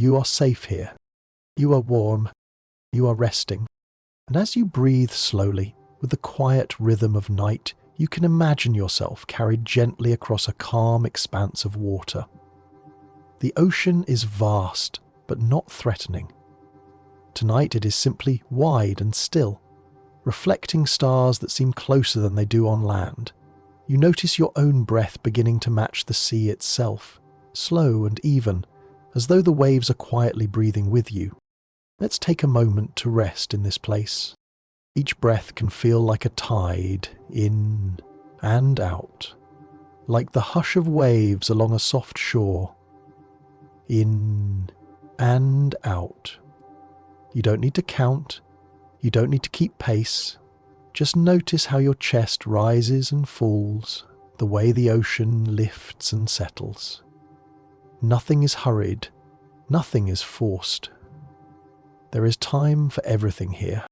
You are safe here. You are warm. You are resting. And as you breathe slowly, with the quiet rhythm of night, you can imagine yourself carried gently across a calm expanse of water. The ocean is vast, but not threatening. Tonight it is simply wide and still, reflecting stars that seem closer than they do on land. You notice your own breath beginning to match the sea itself, slow and even, as though the waves are quietly breathing with you. Let's take a moment to rest in this place. Each breath can feel like a tide, in and out, like the hush of waves along a soft shore. In and out. You don't need to count. You don't need to keep pace. Just notice how your chest rises and falls, the way the ocean lifts and settles. Nothing is hurried. Nothing is forced. There is time for everything here.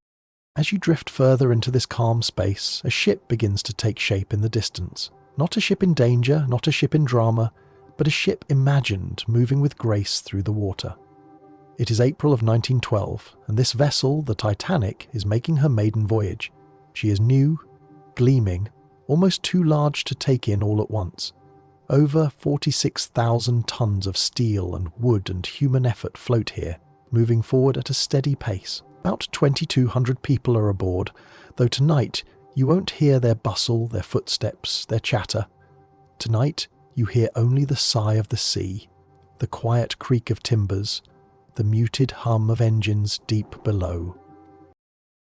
As you drift further into this calm space, a ship begins to take shape in the distance. Not a ship in danger, not a ship in drama, but a ship imagined, moving with grace through the water. It is April of 1912, and this vessel, the Titanic, is making her maiden voyage. She is new, gleaming, almost too large to take in all at once. Over 46,000 tons of steel and wood and human effort float here, moving forward at a steady pace. About 2,200 people are aboard, though tonight you won't hear their bustle, their footsteps, their chatter. Tonight you hear only the sigh of the sea, the quiet creak of timbers, the muted hum of engines deep below.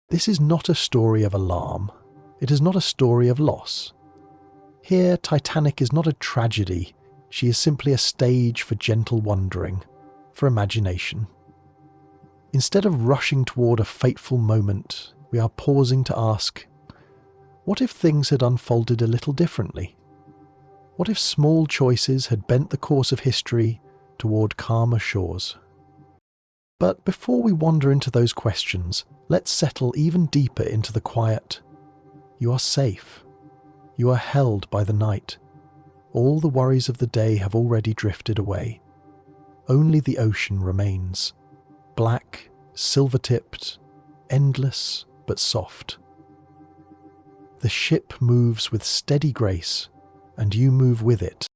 This is not a story of alarm. It is not a story of loss. Here, Titanic is not a tragedy. She is simply a stage for gentle wandering, for imagination. Instead of rushing toward a fateful moment, we are pausing to ask, what if things had unfolded a little differently? What if small choices had bent the course of history toward calmer shores? But before we wander into those questions, let's settle even deeper into the quiet. You are safe. You are held by the night. All the worries of the day have already drifted away. Only the ocean remains. Black, silver-tipped, endless but soft. The ship moves with steady grace, and you move with it.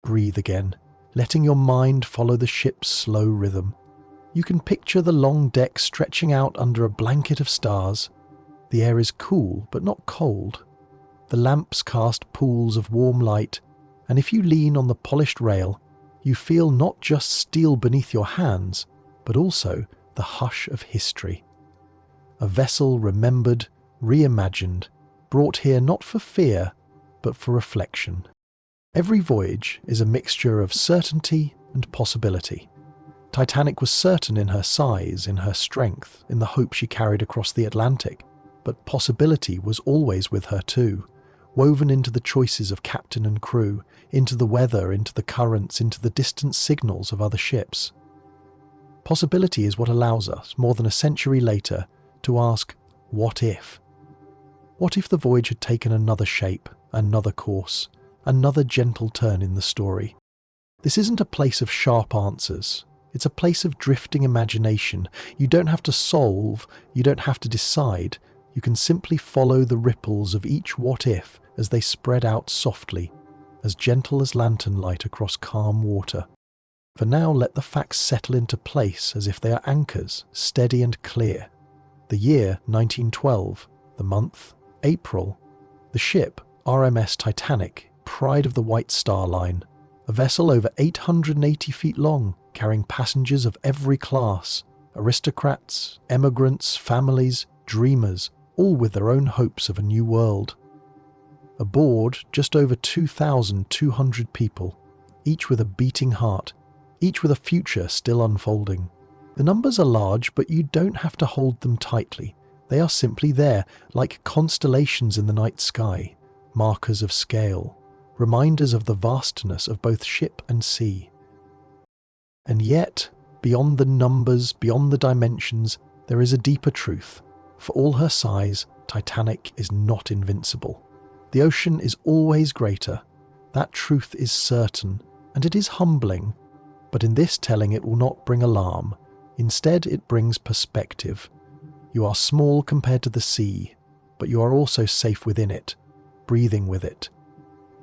Breathe again, letting your mind follow the ship's slow rhythm. You can picture the long deck stretching out under a blanket of stars. The air is cool but not cold. The lamps cast pools of warm light, and if you lean on the polished rail, you feel not just steel beneath your hands, but also the hush of history. A vessel remembered, reimagined, brought here not for fear, but for reflection. Every voyage is a mixture of certainty and possibility. Titanic was certain in her size, in her strength, in the hope she carried across the Atlantic, but possibility was always with her too, woven into the choices of captain and crew, into the weather, into the currents, into the distant signals of other ships. Possibility is what allows us, more than a century later, to ask, what if? What if the voyage had taken another shape, another course, another gentle turn in the story? This isn't a place of sharp answers. It's a place of drifting imagination. You don't have to solve, you don't have to decide. You can simply follow the ripples of each what if as they spread out softly, as gentle as lantern light across calm water. For now, let the facts settle into place as if they are anchors, steady and clear. The year, 1912. The month, April. The ship, RMS Titanic, pride of the White Star Line. A vessel over 880 feet long, carrying passengers of every class, aristocrats, emigrants, families, dreamers, all with their own hopes of a new world. Aboard, just over 2,200 people, each with a beating heart, each with a future still unfolding. The numbers are large, but you don't have to hold them tightly. They are simply there, like constellations in the night sky, markers of scale, reminders of the vastness of both ship and sea. And yet, beyond the numbers, beyond the dimensions, there is a deeper truth. For all her size, Titanic is not invincible. The ocean is always greater. That truth is certain, and it is humbling. But in this telling it will not bring alarm. Instead, it brings perspective. You are small compared to the sea, but you are also safe within it, breathing with it.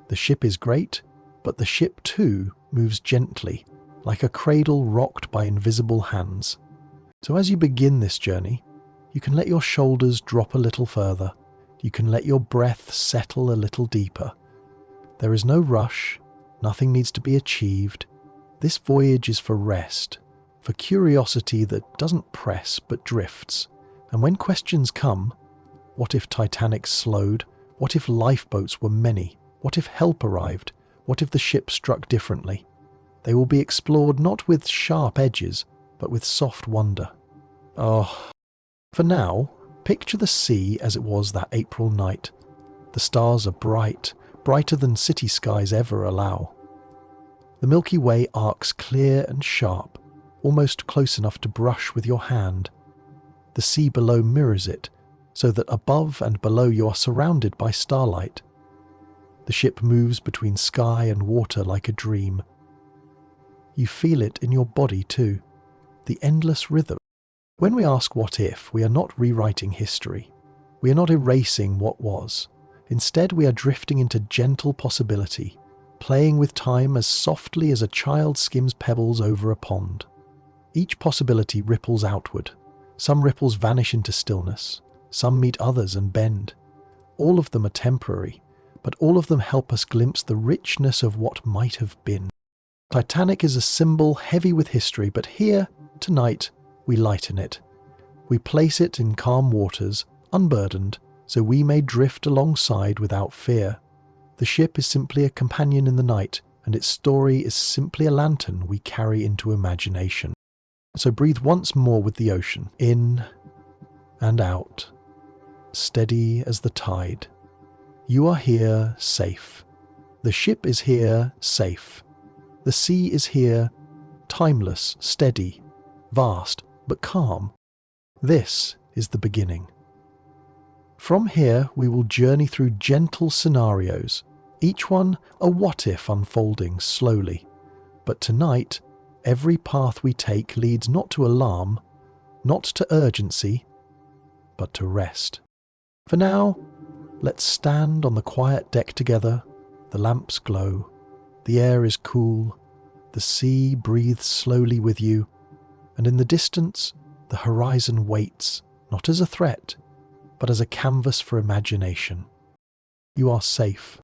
The ship is great, but the ship too moves gently, like a cradle rocked by invisible hands. So as you begin this journey, you can let your shoulders drop a little further. You can let your breath settle a little deeper. There is no rush. Nothing needs to be achieved. This voyage is for rest, for curiosity that doesn't press but drifts. And when questions come, what if Titanic slowed? What if lifeboats were many? What if help arrived? What if the ship struck differently? They will be explored not with sharp edges, but with soft wonder. Oh, for now, picture the sea as it was that April night. The stars are bright, brighter than city skies ever allow. The Milky Way arcs clear and sharp, almost close enough to brush with your hand. The sea below mirrors it, so that above and below you are surrounded by starlight. The ship moves between sky and water like a dream. You feel it in your body too, the endless rhythm. When we ask what if, we are not rewriting history. We are not erasing what was. Instead, we are drifting into gentle possibility, playing with time as softly as a child skims pebbles over a pond. Each possibility ripples outward. Some ripples vanish into stillness. Some meet others and bend. All of them are temporary, but all of them help us glimpse the richness of what might have been. Titanic is a symbol heavy with history, but here, tonight, we lighten it. We place it in calm waters, unburdened, so we may drift alongside without fear. The ship is simply a companion in the night, and its story is simply a lantern we carry into imagination. So breathe once more with the ocean, in and out, steady as the tide. You are here, safe. The ship is here, safe. The sea is here, timeless, steady, vast, but calm. This is the beginning. From here, we will journey through gentle scenarios, each one a what-if unfolding slowly. But tonight, every path we take leads not to alarm, not to urgency, but to rest. For now, let's stand on the quiet deck together. The lamps glow. The air is cool. The sea breathes slowly with you. And in the distance, the horizon waits, not as a threat, but as a canvas for imagination. You are safe.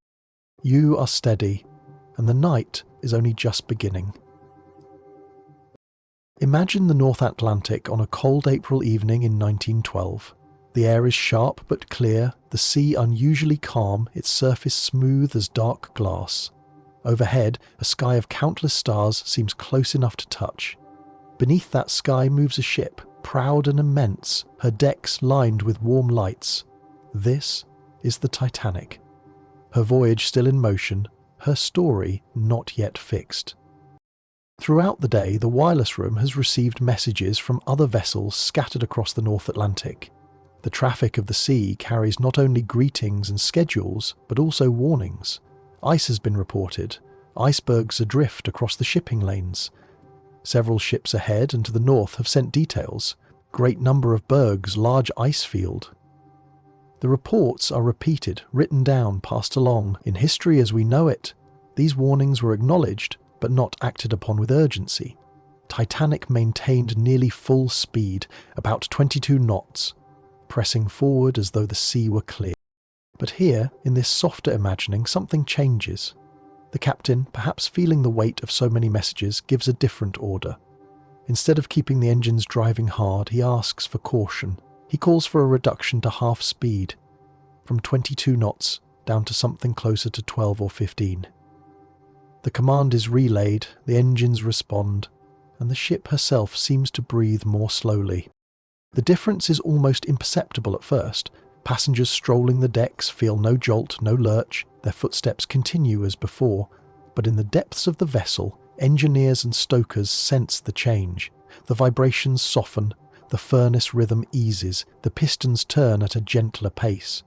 You are steady, and the night is only just beginning. Imagine the North Atlantic on a cold April evening in 1912. The air is sharp but clear, the sea unusually calm, its surface smooth as dark glass. Overhead, a sky of countless stars seems close enough to touch. Beneath that sky moves a ship, proud and immense, her decks lined with warm lights. This is the Titanic. Her voyage still in motion, her story not yet fixed. Throughout the day, the wireless room has received messages from other vessels scattered across the North Atlantic. The traffic of the sea carries not only greetings and schedules, but also warnings. Ice has been reported, icebergs adrift across the shipping lanes. Several ships ahead and to the north have sent details. Great number of bergs, large ice field. The reports are repeated, written down, passed along. In history as we know it, these warnings were acknowledged, but not acted upon with urgency. Titanic maintained nearly full speed, about 22 knots, pressing forward as though the sea were clear. But here, in this softer imagining, something changes. The captain, perhaps feeling the weight of so many messages, gives a different order. Instead of keeping the engines driving hard, he asks for caution. He calls for a reduction to half speed, from 22 knots down to something closer to 12 or 15. The command is relayed, the engines respond, and the ship herself seems to breathe more slowly. The difference is almost imperceptible at first. Passengers strolling the decks feel no jolt, no lurch, their footsteps continue as before, but in the depths of the vessel, engineers and stokers sense the change. The vibrations soften, the furnace rhythm eases, the pistons turn at a gentler pace.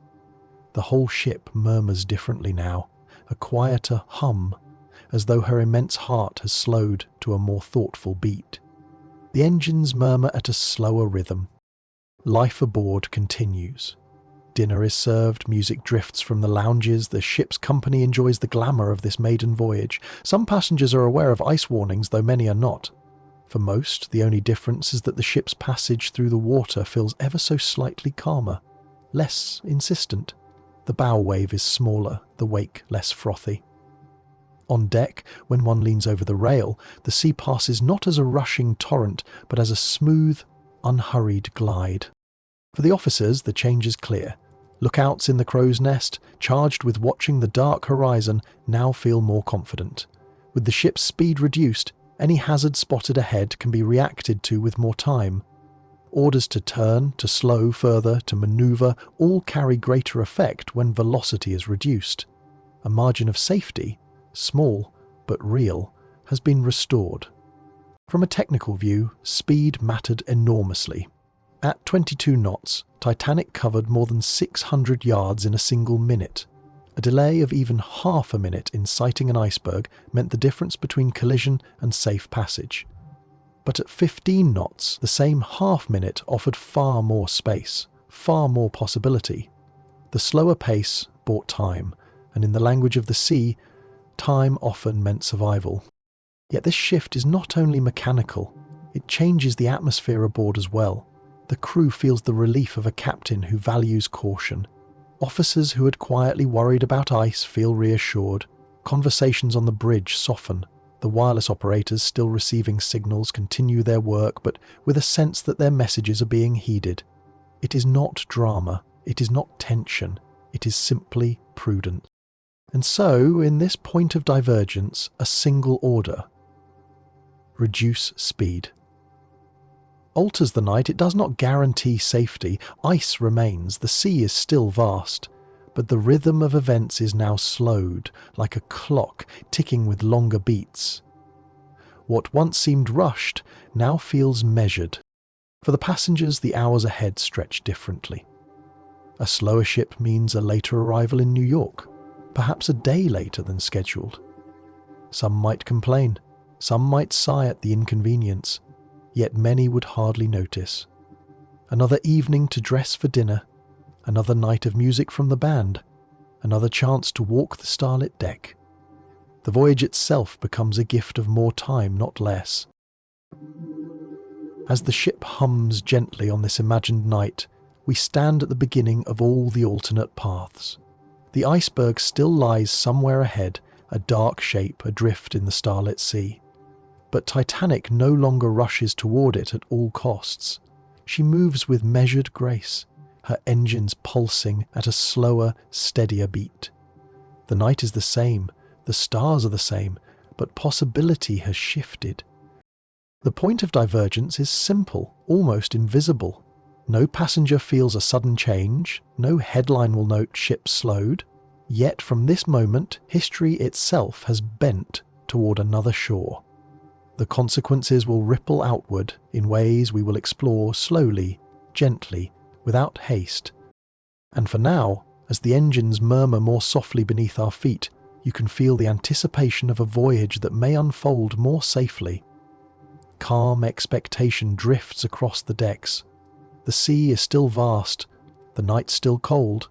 The whole ship murmurs differently now, a quieter hum, as though her immense heart has slowed to a more thoughtful beat. The engines murmur at a slower rhythm. Life aboard continues. Dinner is served, music drifts from the lounges, the ship's company enjoys the glamour of this maiden voyage. Some passengers are aware of ice warnings, though many are not. For most, the only difference is that the ship's passage through the water feels ever so slightly calmer, less insistent. The bow wave is smaller, the wake less frothy. On deck, when one leans over the rail, the sea passes not as a rushing torrent, but as a smooth, unhurried glide. For the officers, the change is clear. Lookouts in the crow's nest, charged with watching the dark horizon, now feel more confident. With the ship's speed reduced, any hazard spotted ahead can be reacted to with more time. Orders to turn, to slow further, to manoeuvre, all carry greater effect when velocity is reduced. A margin of safety, small but real, has been restored. From a technical view, speed mattered enormously. At 22 knots, Titanic covered more than 600 yards in a single minute. A delay of even half a minute in sighting an iceberg meant the difference between collision and safe passage. But at 15 knots, the same half minute offered far more space, far more possibility. The slower pace bought time, and in the language of the sea, time often meant survival. Yet this shift is not only mechanical, it changes the atmosphere aboard as well. The crew feels the relief of a captain who values caution. Officers who had quietly worried about ice feel reassured. Conversations on the bridge soften. The wireless operators, still receiving signals, continue their work, but with a sense that their messages are being heeded. It is not drama, it is not tension, it is simply prudence. And so, in this point of divergence, a single order: reduce speed. Alters the night, it does not guarantee safety. Ice remains, the sea is still vast. But the rhythm of events is now slowed, like a clock ticking with longer beats. What once seemed rushed now feels measured. For the passengers, the hours ahead stretch differently. A slower ship means a later arrival in New York, perhaps a day later than scheduled. Some might complain, some might sigh at the inconvenience, yet many would hardly notice. Another evening to dress for dinner, another night of music from the band, another chance to walk the starlit deck. The voyage itself becomes a gift of more time, not less. As the ship hums gently on this imagined night, we stand at the beginning of all the alternate paths. The iceberg still lies somewhere ahead, a dark shape adrift in the starlit sea. But Titanic no longer rushes toward it at all costs. She moves with measured grace, her engines pulsing at a slower, steadier beat. The night is the same, the stars are the same, but possibility has shifted. The point of divergence is simple, almost invisible. No passenger feels a sudden change, no headline will note ship slowed. Yet from this moment, history itself has bent toward another shore. The consequences will ripple outward in ways we will explore slowly, gently, without haste. And for now, as the engines murmur more softly beneath our feet, you can feel the anticipation of a voyage that may unfold more safely. Calm expectation drifts across the decks. The sea is still vast, the night still cold,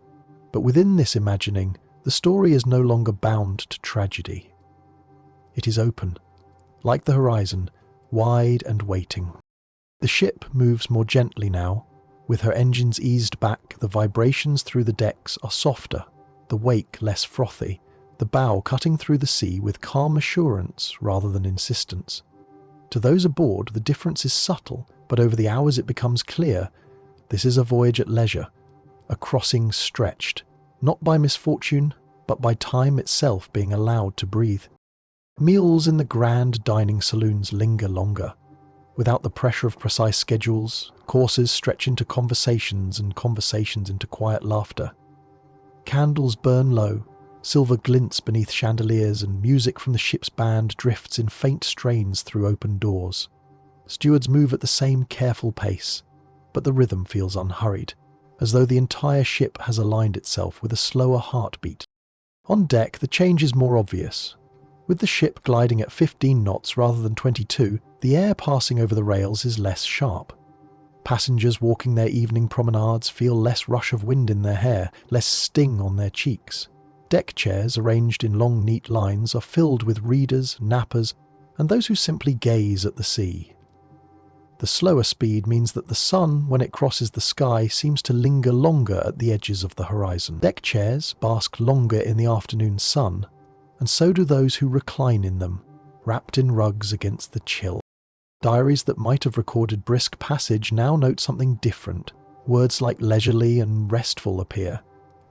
but within this imagining, the story is no longer bound to tragedy. It is open, like the horizon, wide and waiting. The ship moves more gently now. With her engines eased back, the vibrations through the decks are softer, the wake less frothy, the bow cutting through the sea with calm assurance rather than insistence. To those aboard, the difference is subtle, but over the hours it becomes clear. This is a voyage at leisure, a crossing stretched, not by misfortune, but by time itself being allowed to breathe. Meals in the grand dining saloons linger longer. Without the pressure of precise schedules, courses stretch into conversations and conversations into quiet laughter. Candles burn low, silver glints beneath chandeliers, and music from the ship's band drifts in faint strains through open doors. Stewards move at the same careful pace, but the rhythm feels unhurried, as though the entire ship has aligned itself with a slower heartbeat. On deck, the change is more obvious. With the ship gliding at 15 knots rather than 22, the air passing over the rails is less sharp. Passengers walking their evening promenades feel less rush of wind in their hair, less sting on their cheeks. Deck chairs, arranged in long, neat lines, are filled with readers, nappers, and those who simply gaze at the sea. The slower speed means that the sun, when it crosses the sky, seems to linger longer at the edges of the horizon. Deck chairs bask longer in the afternoon sun, and so do those who recline in them, wrapped in rugs against the chill. Diaries that might have recorded brisk passage now note something different. Words like leisurely and restful appear.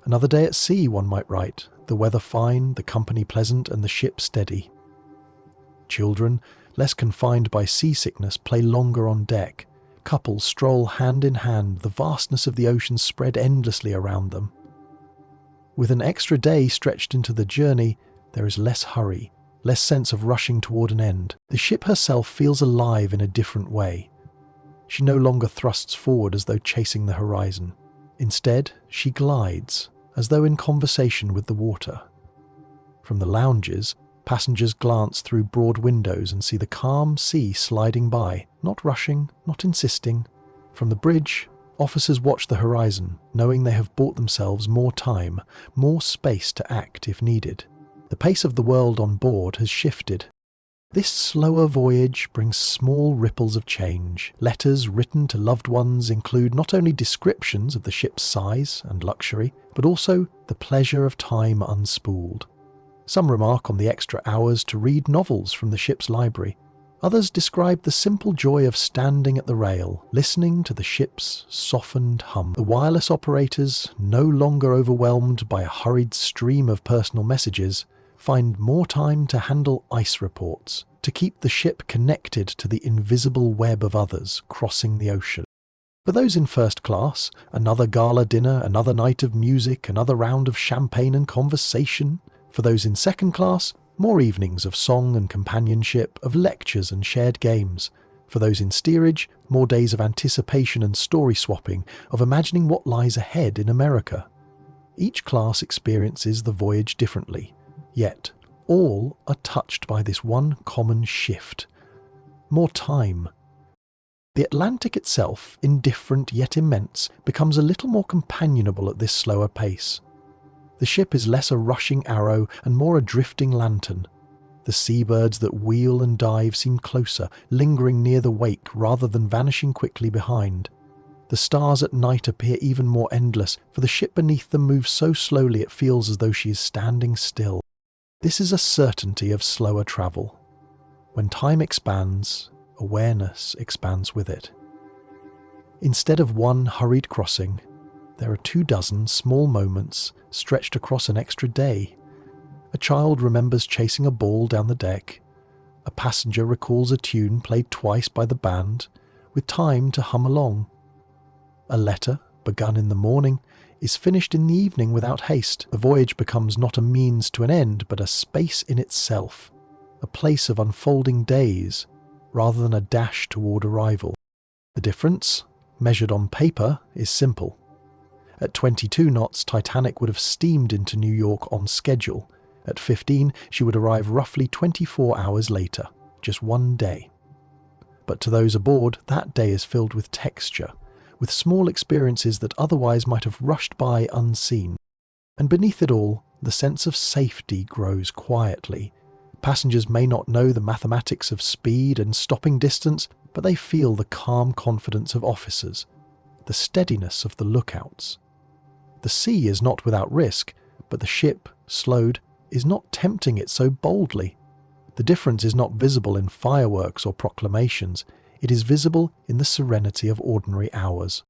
Another day at sea, one might write, the weather fine, the company pleasant, and the ship steady. Children, less confined by seasickness, play longer on deck. Couples stroll hand in hand, the vastness of the ocean spread endlessly around them. With an extra day stretched into the journey, there is less hurry, less sense of rushing toward an end. The ship herself feels alive in a different way. She no longer thrusts forward as though chasing the horizon. Instead, she glides, as though in conversation with the water. From the lounges, passengers glance through broad windows and see the calm sea sliding by, not rushing, not insisting. From the bridge, officers watch the horizon, knowing they have bought themselves more time, more space to act if needed. The pace of the world on board has shifted. This slower voyage brings small ripples of change. Letters written to loved ones include not only descriptions of the ship's size and luxury, but also the pleasure of time unspooled. Some remark on the extra hours to read novels from the ship's library. Others describe the simple joy of standing at the rail, listening to the ship's softened hum. The wireless operators, no longer overwhelmed by a hurried stream of personal messages, find more time to handle ice reports, to keep the ship connected to the invisible web of others crossing the ocean. For those in first class, another gala dinner, another night of music, another round of champagne and conversation. For those in second class, more evenings of song and companionship, of lectures and shared games. For those in steerage, more days of anticipation and story swapping, of imagining what lies ahead in America. Each class experiences the voyage differently, yet all are touched by this one common shift. More time. The Atlantic itself, indifferent yet immense, becomes a little more companionable at this slower pace. The ship is less a rushing arrow and more a drifting lantern. The seabirds that wheel and dive seem closer, lingering near the wake rather than vanishing quickly behind. The stars at night appear even more endless, for the ship beneath them moves so slowly it feels as though she is standing still. This is a certainty of slower travel. When time expands, awareness expands with it. Instead of one hurried crossing, there are 24 small moments stretched across an extra day. A child remembers chasing a ball down the deck. A passenger recalls a tune played twice by the band, with time to hum along. A letter, begun in the morning, is finished in the evening without haste. The voyage becomes not a means to an end, but a space in itself, a place of unfolding days, rather than a dash toward arrival. The difference, measured on paper, is simple. At 22 knots, Titanic would have steamed into New York on schedule. At 15, she would arrive roughly 24 hours later, just one day. But to those aboard, that day is filled with texture, with small experiences that otherwise might have rushed by unseen. And beneath it all, the sense of safety grows quietly. Passengers may not know the mathematics of speed and stopping distance, but they feel the calm confidence of officers, the steadiness of the lookouts. The sea is not without risk, but the ship, slowed, is not tempting it so boldly. The difference is not visible in fireworks or proclamations. It is visible in the serenity of ordinary hours.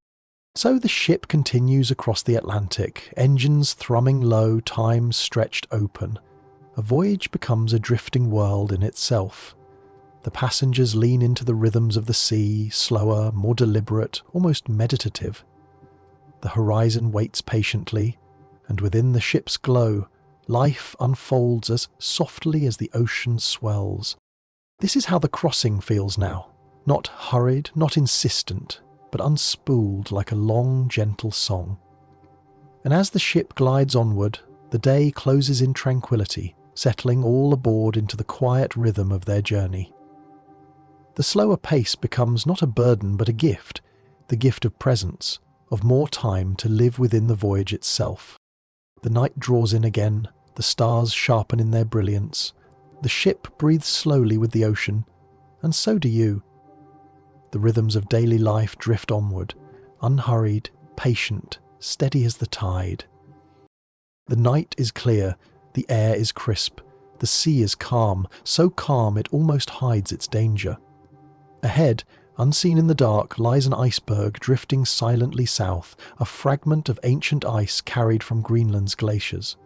So the ship continues across the Atlantic, engines thrumming low, time stretched open. A voyage becomes a drifting world in itself. The passengers lean into the rhythms of the sea, slower, more deliberate, almost meditative. The horizon waits patiently, and within the ship's glow, life unfolds as softly as the ocean swells. This is how the crossing feels now. Not hurried, not insistent, but unspooled like a long, gentle song. And as the ship glides onward, the day closes in tranquility, settling all aboard into the quiet rhythm of their journey. The slower pace becomes not a burden but a gift, the gift of presence, of more time to live within the voyage itself. The night draws in again, the stars sharpen in their brilliance, the ship breathes slowly with the ocean, and so do you. The rhythms of daily life drift onward, unhurried, patient, steady as the tide. The night is clear, the air is crisp, the sea is calm, so calm it almost hides its danger. Ahead, unseen in the dark, lies an iceberg drifting silently south, a fragment of ancient ice carried from Greenland's glaciers.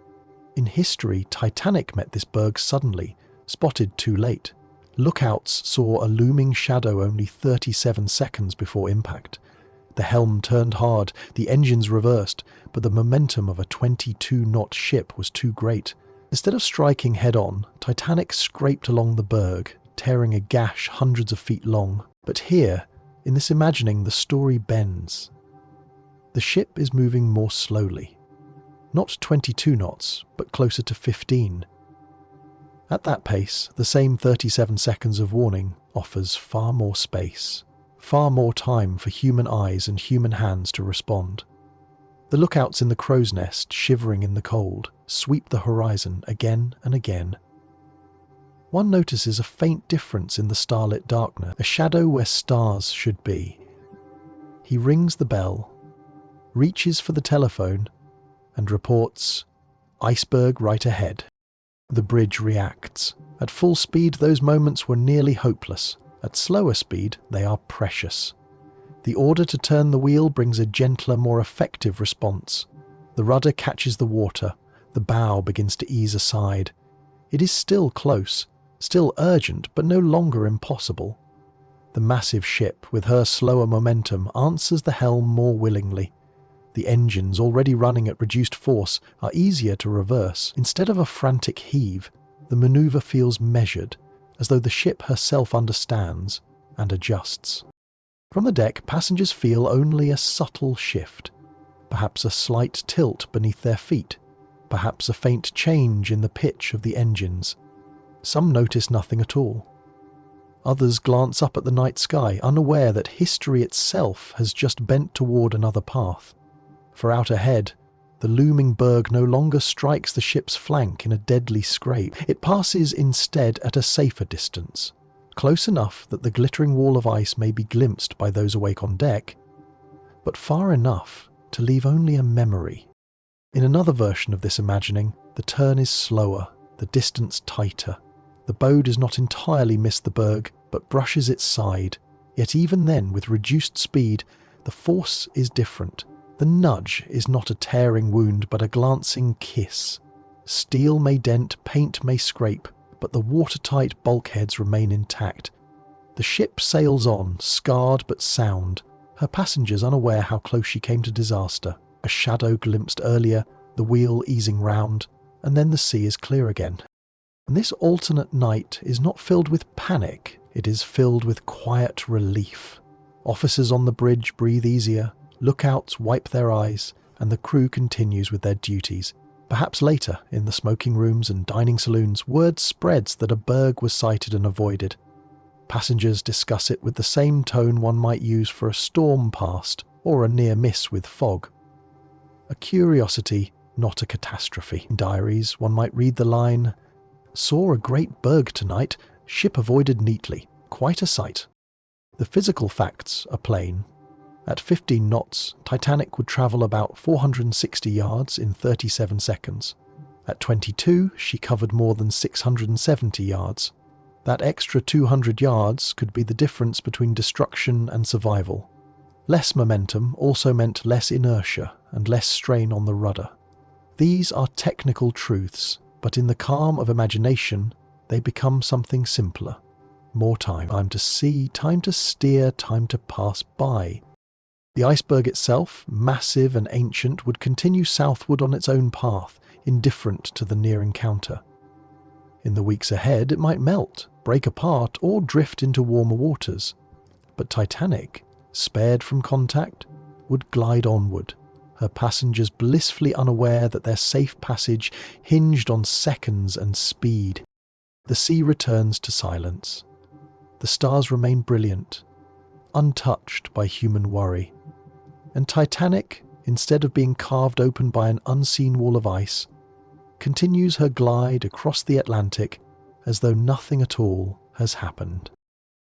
In history, Titanic met this berg suddenly, spotted too late. Lookouts saw a looming shadow only 37 seconds before impact. The helm turned hard, the engines reversed, but the momentum of a 22-knot ship was too great. Instead of striking head-on, Titanic scraped along the berg, tearing a gash hundreds of feet long. But here, in this imagining, the story bends. The ship is moving more slowly. Not 22 knots, but closer to 15. At that pace, the same 37 seconds of warning offers far more space, far more time for human eyes and human hands to respond. The lookouts in the crow's nest, shivering in the cold, sweep the horizon again and again. One notices a faint difference in the starlit darkness, a shadow where stars should be. He rings the bell, reaches for the telephone, and reports, "Iceberg right ahead." The bridge reacts. At full speed, those moments were nearly hopeless. At slower speed, they are precious. The order to turn the wheel brings a gentler, more effective response. The rudder catches the water. The bow begins to ease aside. It is still close, still urgent, but no longer impossible. The massive ship, with her slower momentum, answers the helm more willingly. The engines, already running at reduced force, are easier to reverse. Instead of a frantic heave, the maneuver feels measured, as though the ship herself understands and adjusts. From the deck, passengers feel only a subtle shift, perhaps a slight tilt beneath their feet, perhaps a faint change in the pitch of the engines. Some notice nothing at all. Others glance up at the night sky, unaware that history itself has just bent toward another path. For out ahead, the looming berg no longer strikes the ship's flank in a deadly scrape. It passes instead at a safer distance, close enough that the glittering wall of ice may be glimpsed by those awake on deck, but far enough to leave only a memory. In another version of this imagining, the turn is slower, the distance tighter. The bow does not entirely miss the berg, but brushes its side. Yet even then, with reduced speed, the force is different. The nudge is not a tearing wound, but a glancing kiss. Steel may dent, paint may scrape, but the watertight bulkheads remain intact. The ship sails on, scarred but sound, her passengers unaware how close she came to disaster. A shadow glimpsed earlier, the wheel easing round, and then the sea is clear again. And this alternate night is not filled with panic, it is filled with quiet relief. Officers on the bridge breathe easier, lookouts wipe their eyes, and the crew continues with their duties. Perhaps later, in the smoking rooms and dining saloons, word spreads that a berg was sighted and avoided. Passengers discuss it with the same tone one might use for a storm past or a near miss with fog. A curiosity, not a catastrophe. In diaries, one might read the line, "Saw a great berg tonight, ship avoided neatly, quite a sight." The physical facts are plain. At 15 knots, Titanic would travel about 460 yards in 37 seconds. At 22, she covered more than 670 yards. That extra 200 yards could be the difference between destruction and survival. Less momentum also meant less inertia and less strain on the rudder. These are technical truths, but in the calm of imagination, they become something simpler. More time. Time to see, time to steer, time to pass by. The iceberg itself, massive and ancient, would continue southward on its own path, indifferent to the near encounter. In the weeks ahead, it might melt, break apart, or drift into warmer waters. But Titanic, spared from contact, would glide onward, her passengers blissfully unaware that their safe passage hinged on seconds and speed. The sea returns to silence. The stars remain brilliant, untouched by human worry. And Titanic, instead of being carved open by an unseen wall of ice, continues her glide across the Atlantic as though nothing at all has happened.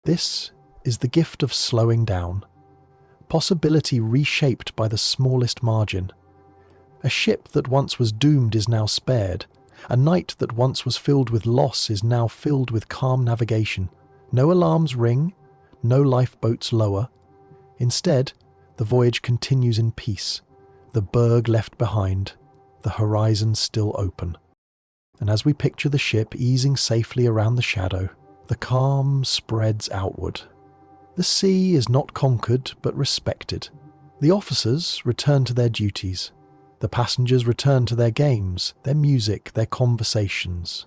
This is the gift of slowing down. Possibility reshaped by the smallest margin. A ship that once was doomed is now spared. A night that once was filled with loss is now filled with calm navigation. No alarms ring, no lifeboats lower. Instead, the voyage continues in peace, the berg left behind, the horizon still open. And as we picture the ship easing safely around the shadow, the calm spreads outward. The sea is not conquered but respected. The officers return to their duties. The passengers return to their games, their music, their conversations.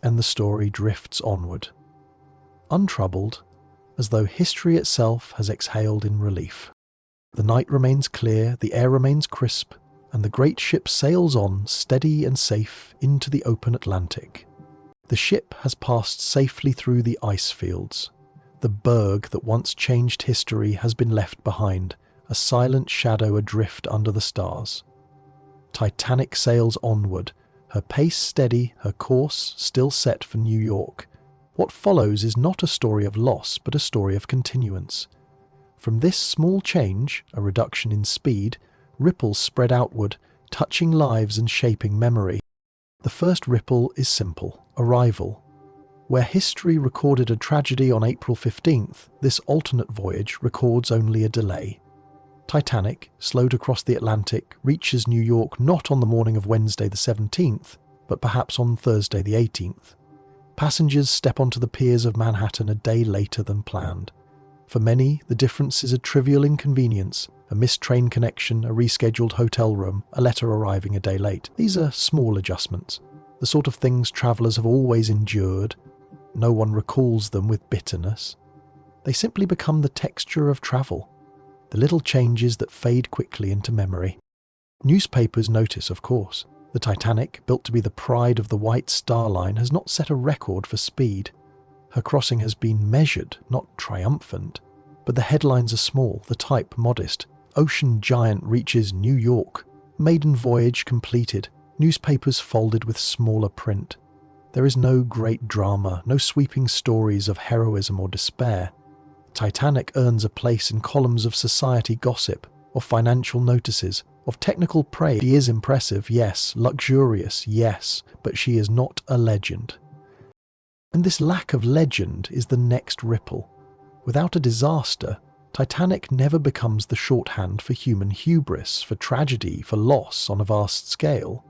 And the story drifts onward, untroubled, as though history itself has exhaled in relief. The night remains clear, the air remains crisp, and the great ship sails on, steady and safe, into the open Atlantic. The ship has passed safely through the ice fields. The berg that once changed history has been left behind, a silent shadow adrift under the stars. Titanic sails onward, her pace steady, her course still set for New York. What follows is not a story of loss, but a story of continuance. From this small change, a reduction in speed, ripples spread outward, touching lives and shaping memory. The first ripple is simple, arrival. Where history recorded a tragedy on April 15th, this alternate voyage records only a delay. Titanic, slowed across the Atlantic, reaches New York not on the morning of Wednesday the 17th, but perhaps on Thursday the 18th. Passengers step onto the piers of Manhattan a day later than planned. For many, the difference is a trivial inconvenience, a missed train connection, a rescheduled hotel room, a letter arriving a day late. These are small adjustments, the sort of things travellers have always endured. No one recalls them with bitterness. They simply become the texture of travel, the little changes that fade quickly into memory. Newspapers notice, of course. The Titanic, built to be the pride of the White Star Line, has not set a record for speed. Her crossing has been measured, not triumphant. But the headlines are small, the type modest. Ocean giant reaches New York. Maiden voyage completed. Newspapers folded with smaller print. There is no great drama, no sweeping stories of heroism or despair. Titanic earns a place in columns of society gossip, of financial notices, of technical praise. She is impressive, yes, luxurious, yes, but she is not a legend. And this lack of legend is the next ripple. Without a disaster, Titanic never becomes the shorthand for human hubris, for tragedy, for loss on a vast scale.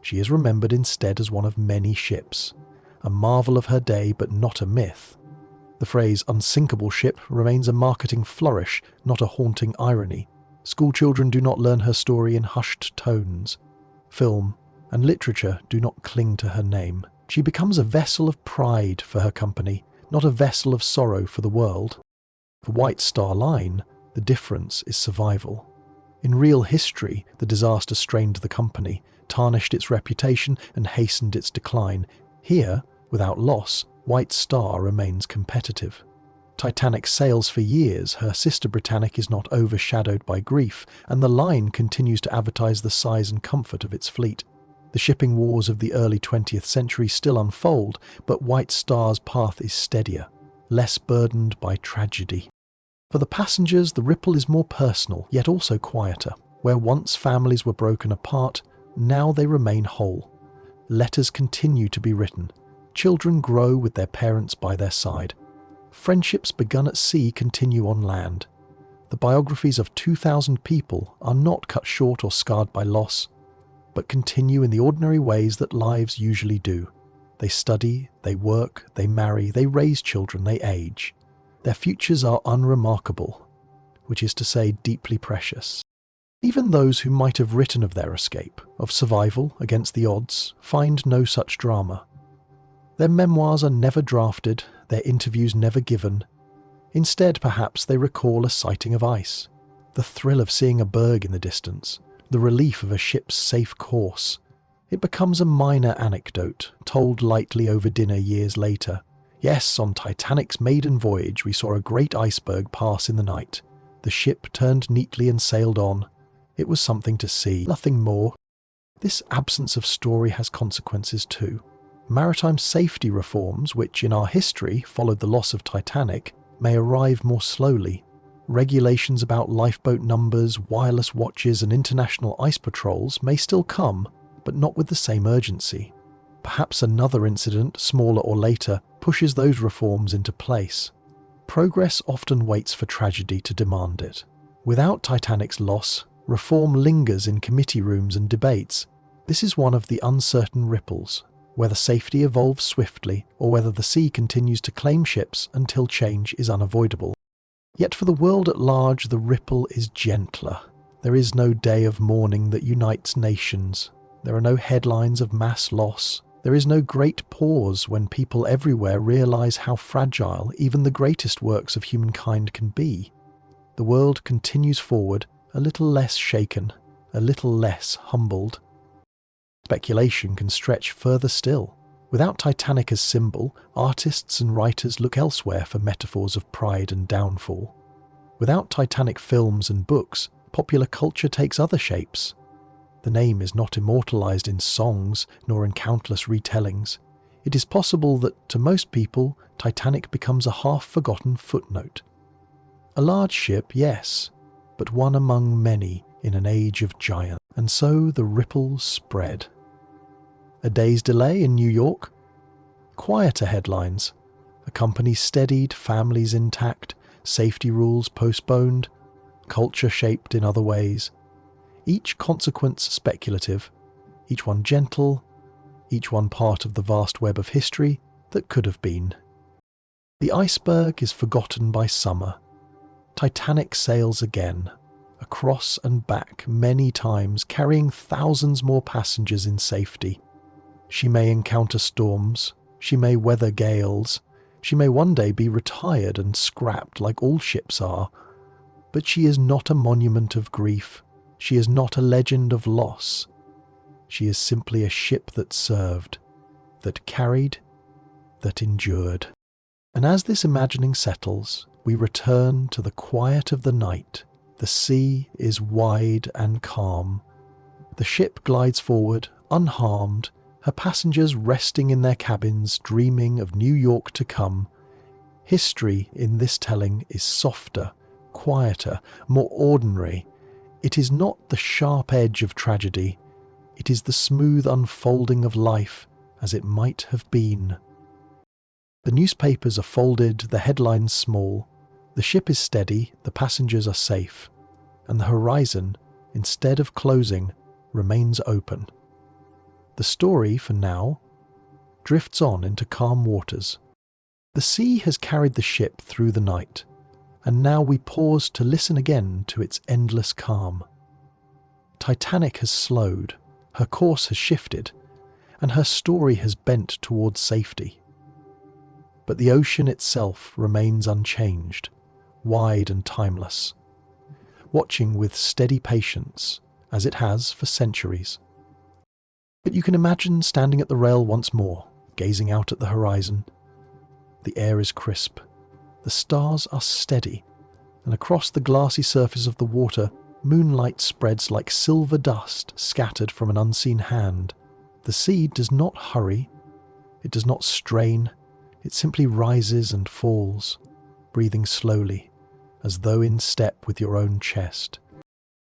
She is remembered instead as one of many ships, a marvel of her day but not a myth. The phrase unsinkable ship remains a marketing flourish, not a haunting irony. Schoolchildren do not learn her story in hushed tones. Film and literature do not cling to her name. She becomes a vessel of pride for her company, not a vessel of sorrow for the world. For White Star Line, the difference is survival. In real history, the disaster strained the company, tarnished its reputation and hastened its decline. Here, without loss, White Star remains competitive. Titanic sails for years, her sister Britannic is not overshadowed by grief, and the line continues to advertise the size and comfort of its fleet. The shipping wars of the early 20th century still unfold, but White Star's path is steadier, less burdened by tragedy. For the passengers, the ripple is more personal, yet also quieter. Where once families were broken apart, now they remain whole. Letters continue to be written. Children grow with their parents by their side. Friendships begun at sea continue on land. The biographies of 2,000 people are not cut short or scarred by loss, but continue in the ordinary ways that lives usually do. They study, they work, they marry, they raise children, they age. Their futures are unremarkable, which is to say deeply precious. Even those who might have written of their escape, of survival against the odds, find no such drama. Their memoirs are never drafted, their interviews never given. Instead, perhaps, they recall a sighting of ice, The thrill of seeing a berg in the distance, the relief of a ship's safe course. It becomes a minor anecdote, told lightly over dinner years later. Yes, on Titanic's maiden voyage we saw a great iceberg pass in the night. The ship turned neatly and sailed on. It was something to see, nothing more. This absence of story has consequences too. Maritime safety reforms, which in our history followed the loss of Titanic, may arrive more slowly. Regulations about lifeboat numbers, wireless watches and international ice patrols may still come, but not with the same urgency. Perhaps another incident, smaller or later, pushes those reforms into place. Progress often waits for tragedy to demand it. Without Titanic's loss, reform lingers in committee rooms and debates. This is one of the uncertain ripples, whether safety evolves swiftly or whether the sea continues to claim ships until change is unavoidable. Yet for the world at large, the ripple is gentler. There is no day of mourning that unites nations. There are no headlines of mass loss. There is no great pause when people everywhere realize how fragile even the greatest works of humankind can be. The world continues forward, a little less shaken, a little less humbled. Speculation can stretch further still. Without Titanic as symbol, artists and writers look elsewhere for metaphors of pride and downfall. Without Titanic films and books, popular culture takes other shapes. The name is not immortalized in songs nor in countless retellings. It is possible that, to most people, Titanic becomes a half-forgotten footnote. A large ship, yes, but one among many in an age of giants. And so the ripples spread. A day's delay in New York? Quieter headlines. A company steadied, families intact, safety rules postponed, culture shaped in other ways. Each consequence speculative, each one gentle, each one part of the vast web of history that could have been. The iceberg is forgotten by summer. Titanic sails again, across and back many times, carrying thousands more passengers in safety. She may encounter storms, she may weather gales, she may one day be retired and scrapped like all ships are, but she is not a monument of grief. She is not a legend of loss. She is simply a ship that served, that carried, that endured. And as this imagining settles, we return to the quiet of the night. The sea is wide and calm. The ship glides forward, unharmed, her passengers resting in their cabins, dreaming of New York to come. History in this telling is softer, quieter, more ordinary. It is not the sharp edge of tragedy. It is the smooth unfolding of life as it might have been. The newspapers are folded, the headlines small. The ship is steady, the passengers are safe. And the horizon, instead of closing, remains open. The story, for now, drifts on into calm waters. The sea has carried the ship through the night, and now we pause to listen again to its endless calm. Titanic has slowed, her course has shifted, and her story has bent towards safety. But the ocean itself remains unchanged, wide and timeless, watching with steady patience, as it has for centuries. But you can imagine standing at the rail once more, gazing out at the horizon. The air is crisp, the stars are steady, and across the glassy surface of the water, moonlight spreads like silver dust scattered from an unseen hand. The sea does not hurry, it does not strain, it simply rises and falls, breathing slowly, as though in step with your own chest.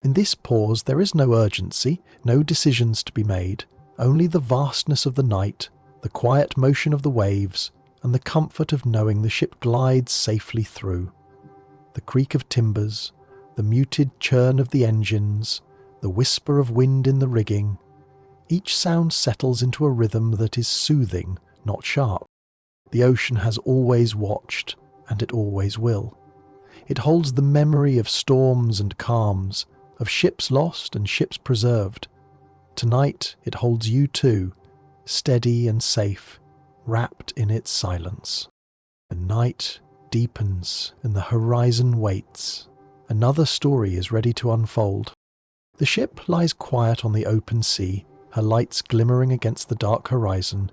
In this pause there is no urgency, no decisions to be made, only the vastness of the night, the quiet motion of the waves, and the comfort of knowing the ship glides safely through. The creak of timbers, the muted churn of the engines, the whisper of wind in the rigging, each sound settles into a rhythm that is soothing, not sharp. The ocean has always watched, and it always will. It holds the memory of storms and calms, of ships lost and ships preserved. Tonight it holds you too, steady and safe, wrapped in its silence. The night deepens and the horizon waits, Another story is ready to unfold. The ship lies quiet on the open sea, her lights glimmering against the dark horizon,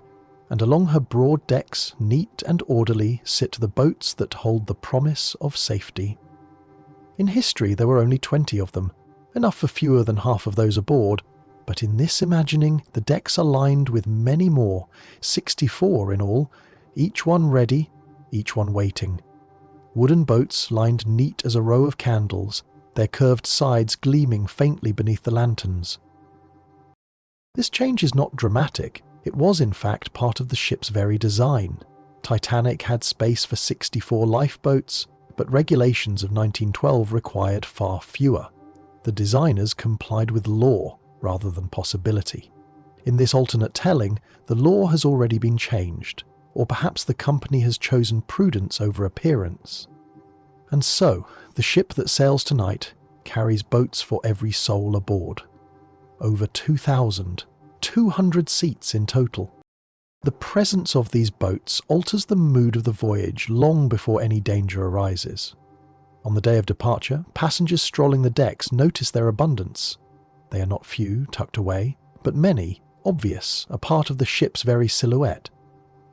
and along her broad decks, neat and orderly, sit the boats that hold the promise of safety. In history there were only 20 of them, enough for fewer than half of those aboard, but in this imagining the decks are lined with many more, 64 in all, each one ready, each one waiting. Wooden boats lined neat as a row of candles, their curved sides gleaming faintly beneath the lanterns. This change is not dramatic. It was in fact part of the ship's very design. Titanic had space for 64 lifeboats, but regulations of 1912 required far fewer. The designers complied with law rather than possibility. In this alternate telling, the law has already been changed, or perhaps the company has chosen prudence over appearance. And so, the ship that sails tonight carries boats for every soul aboard. Over 2,200 seats in total. The presence of these boats alters the mood of the voyage long before any danger arises. On the day of departure, passengers strolling the decks notice their abundance. They are not few, tucked away, but many, obvious, a part of the ship's very silhouette.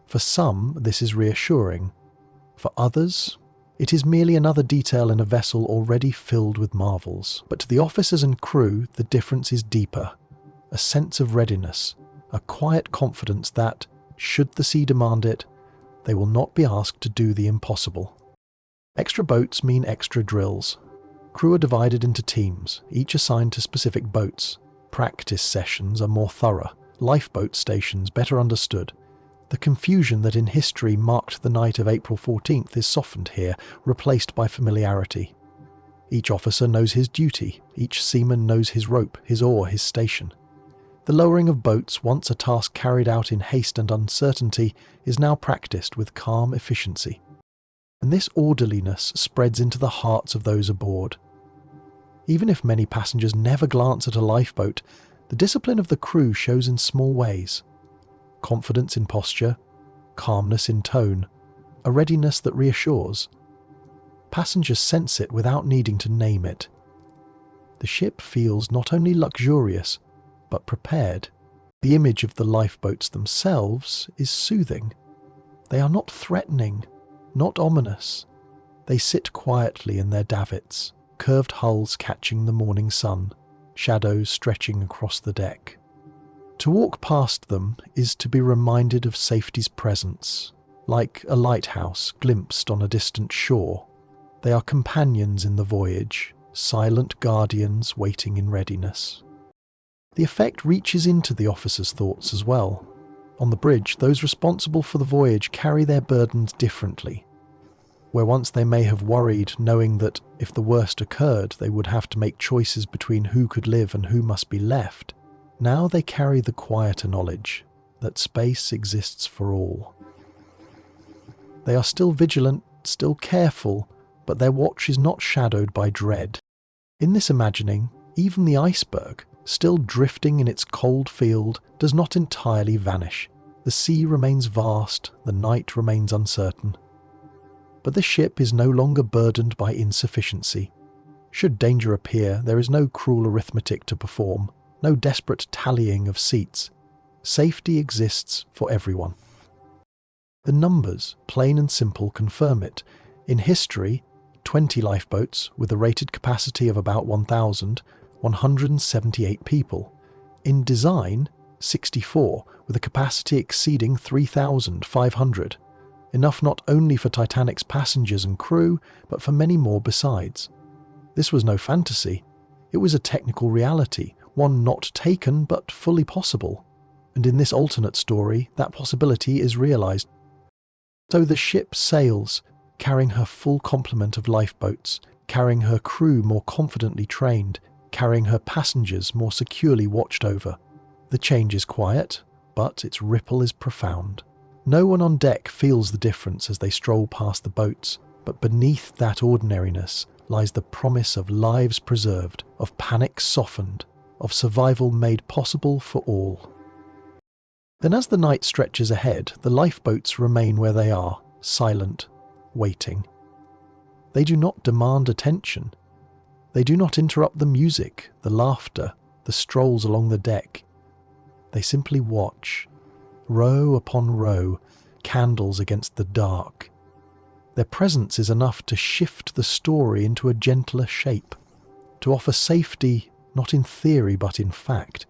For some, this is reassuring. For others, it is merely another detail in a vessel already filled with marvels. But to the officers and crew, the difference is deeper. A sense of readiness, a quiet confidence that, should the sea demand it, they will not be asked to do the impossible. Extra boats mean extra drills. Crew are divided into teams, each assigned to specific boats. Practice sessions are more thorough, lifeboat stations better understood. The confusion that in history marked the night of April 14th is softened here, replaced by familiarity. Each officer knows his duty, each seaman knows his rope, his oar, his station. The lowering of boats, once a task carried out in haste and uncertainty, is now practiced with calm efficiency. And this orderliness spreads into the hearts of those aboard. Even if many passengers never glance at a lifeboat, the discipline of the crew shows in small ways. Confidence in posture, calmness in tone, a readiness that reassures. Passengers sense it without needing to name it. The ship feels not only luxurious, but prepared. The image of the lifeboats themselves is soothing. They are not threatening, not ominous. They sit quietly in their davits, curved hulls catching the morning sun, shadows stretching across the deck. To walk past them is to be reminded of safety's presence, like a lighthouse glimpsed on a distant shore. They are companions in the voyage, silent guardians waiting in readiness. The effect reaches into the officers' thoughts as well. On the bridge, those responsible for the voyage carry their burdens differently. Where once they may have worried, knowing that if the worst occurred, they would have to make choices between who could live and who must be left, now they carry the quieter knowledge that space exists for all. They are still vigilant, still careful, but their watch is not shadowed by dread. In this imagining, even the iceberg, still drifting in its cold field, does not entirely vanish. The sea remains vast, the night remains uncertain. But the ship is no longer burdened by insufficiency. Should danger appear, there is no cruel arithmetic to perform, no desperate tallying of seats. Safety exists for everyone. The numbers, plain and simple, confirm it. In history, 20 lifeboats with a rated capacity of about 1,178 people. In design, 64 with a capacity exceeding 3,500. Enough not only for Titanic's passengers and crew, but for many more besides. This was no fantasy. It was a technical reality, one not taken but fully possible. And in this alternate story, that possibility is realized. So the ship sails, carrying her full complement of lifeboats, carrying her crew more confidently trained, carrying her passengers more securely watched over. The change is quiet, but its ripple is profound. No one on deck feels the difference as they stroll past the boats, but beneath that ordinariness lies the promise of lives preserved, of panic softened, of survival made possible for all. Then as the night stretches ahead, the lifeboats remain where they are, silent, waiting. They do not demand attention. They do not interrupt the music, the laughter, the strolls along the deck. They simply watch, row upon row, candles against the dark. Their presence is enough to shift the story into a gentler shape, to offer safety not in theory but in fact.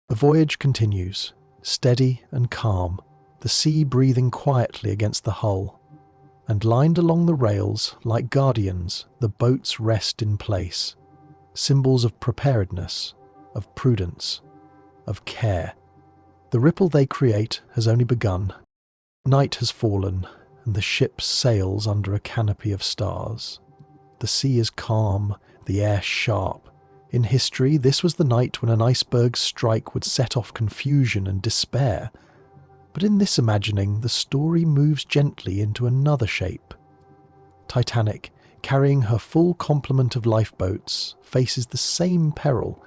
The voyage continues, steady and calm, the sea breathing quietly against the hull, and lined along the rails, like guardians, the boats rest in place, symbols of preparedness, of prudence, of care. The ripple they create has only begun. Night has fallen, and the ship sails under a canopy of stars. The sea is calm, the air sharp. In history, this was the night when an iceberg's strike would set off confusion and despair. But in this imagining, the story moves gently into another shape. Titanic, carrying her full complement of lifeboats, faces the same peril,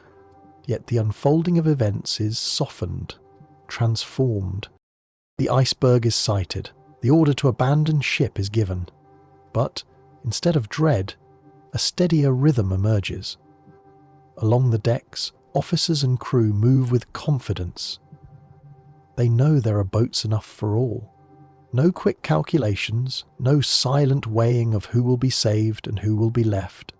yet the unfolding of events is softened, transformed. The iceberg is sighted, the order to abandon ship is given. But, instead of dread, a steadier rhythm emerges. Along the decks, officers and crew move with confidence. They know there are boats enough for all. No quick calculations, no silent weighing of who will be saved and who will be left.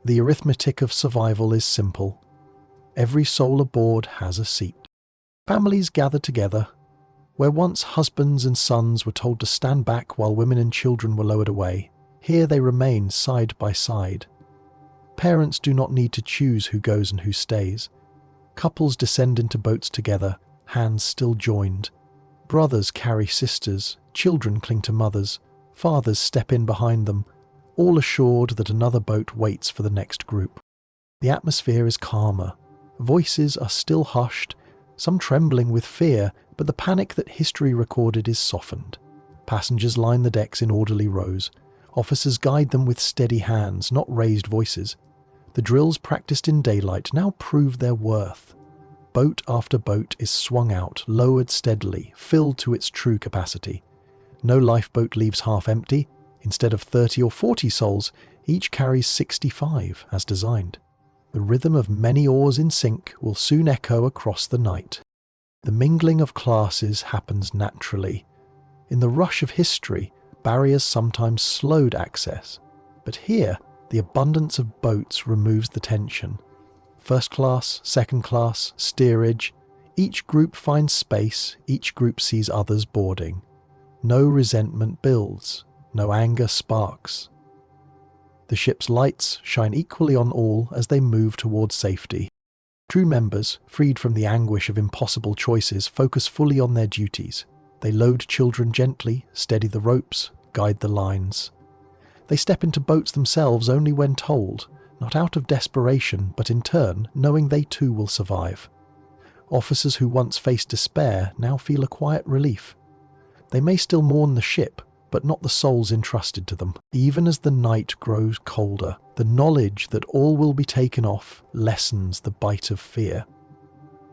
The arithmetic of survival is simple. Every soul aboard has a seat. Families gather together. Where once husbands and sons were told to stand back while women and children were lowered away, here they remain side by side. Parents do not need to choose who goes and who stays. Couples descend into boats together, hands still joined. Brothers carry sisters, children cling to mothers, fathers step in behind them, all assured that another boat waits for the next group. The atmosphere is calmer. Voices are still hushed, some trembling with fear, but the panic that history recorded is softened. Passengers line the decks in orderly rows. Officers guide them with steady hands, not raised voices. The drills practiced in daylight now prove their worth. Boat after boat is swung out, lowered steadily, filled to its true capacity. No lifeboat leaves half empty. Instead of 30 or 40 souls, each carries 65, as designed. The rhythm of many oars in sync will soon echo across the night. The mingling of classes happens naturally. In the rush of history, barriers sometimes slowed access. But here, the abundance of boats removes the tension. First class, second class, steerage. Each group finds space, each group sees others boarding. No resentment builds, no anger sparks. The ship's lights shine equally on all as they move towards safety. Crew members, freed from the anguish of impossible choices, focus fully on their duties. They load children gently, steady the ropes, guide the lines. They step into boats themselves only when told, not out of desperation, but in turn knowing they too will survive. Officers who once faced despair now feel a quiet relief. They may still mourn the ship, but not the souls entrusted to them. Even as the night grows colder, the knowledge that all will be taken off lessens the bite of fear.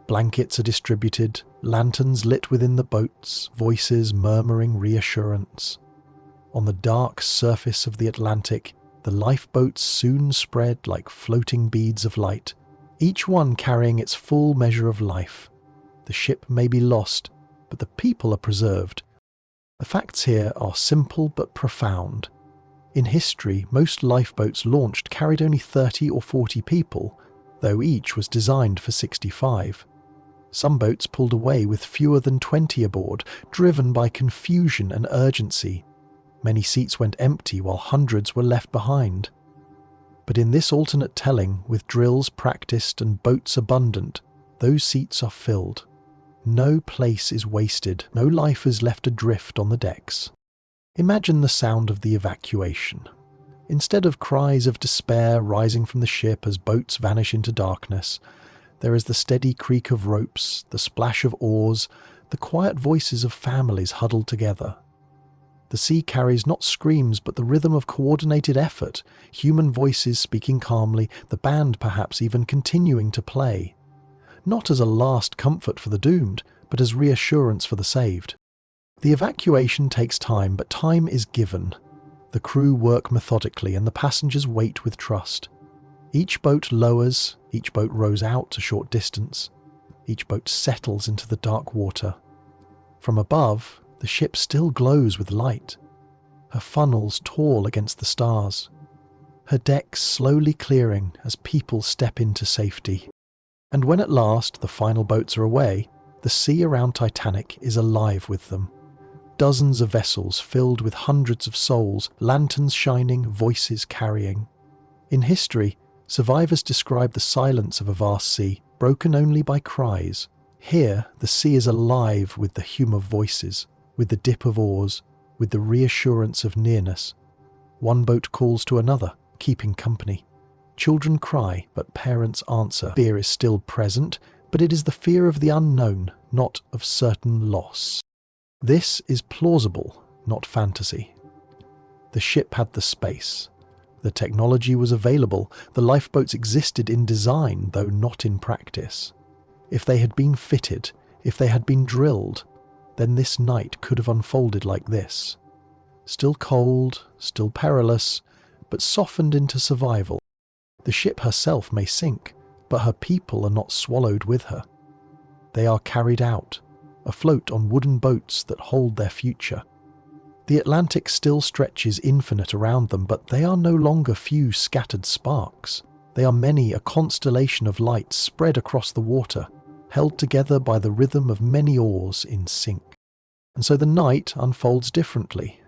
Blankets are distributed, lanterns lit within the boats, voices murmuring reassurance. On the dark surface of the Atlantic, the lifeboats soon spread like floating beads of light, each one carrying its full measure of life. The ship may be lost, but the people are preserved. The facts here are simple but profound. In history, most lifeboats launched carried only 30 or 40 people, though each was designed for 65. Some boats pulled away with fewer than 20 aboard, driven by confusion and urgency. Many seats went empty while hundreds were left behind. But in this alternate telling, with drills practiced and boats abundant, those seats are filled. No place is wasted, no life is left adrift on the decks. Imagine the sound of the evacuation. Instead of cries of despair rising from the ship as boats vanish into darkness, there is the steady creak of ropes, the splash of oars, the quiet voices of families huddled together. The sea carries not screams but the rhythm of coordinated effort, human voices speaking calmly, the band perhaps even continuing to play. Not as a last comfort for the doomed, but as reassurance for the saved. The evacuation takes time, but time is given. The crew work methodically and the passengers wait with trust. Each boat lowers, each boat rows out a short distance. Each boat settles into the dark water. From above, the ship still glows with light. Her funnels tall against the stars. Her decks slowly clearing as people step into safety. And when at last the final boats are away, the sea around Titanic is alive with them. Dozens of vessels filled with hundreds of souls, lanterns shining, voices carrying. In history, survivors describe the silence of a vast sea, broken only by cries. Here, the sea is alive with the hum of voices, with the dip of oars, with the reassurance of nearness. One boat calls to another, keeping company. Children cry, but parents answer. Fear is still present, but it is the fear of the unknown, not of certain loss. This is plausible, not fantasy. The ship had the space. The technology was available. The lifeboats existed in design, though not in practice. If they had been fitted, if they had been drilled, then this night could have unfolded like this. Still cold, still perilous, but softened into survival. The ship herself may sink, but her people are not swallowed with her. They are carried out, afloat on wooden boats that hold their future. The Atlantic still stretches infinite around them, but they are no longer few scattered sparks. They are many, a constellation of lights spread across the water, held together by the rhythm of many oars in sync. And so the night unfolds differently.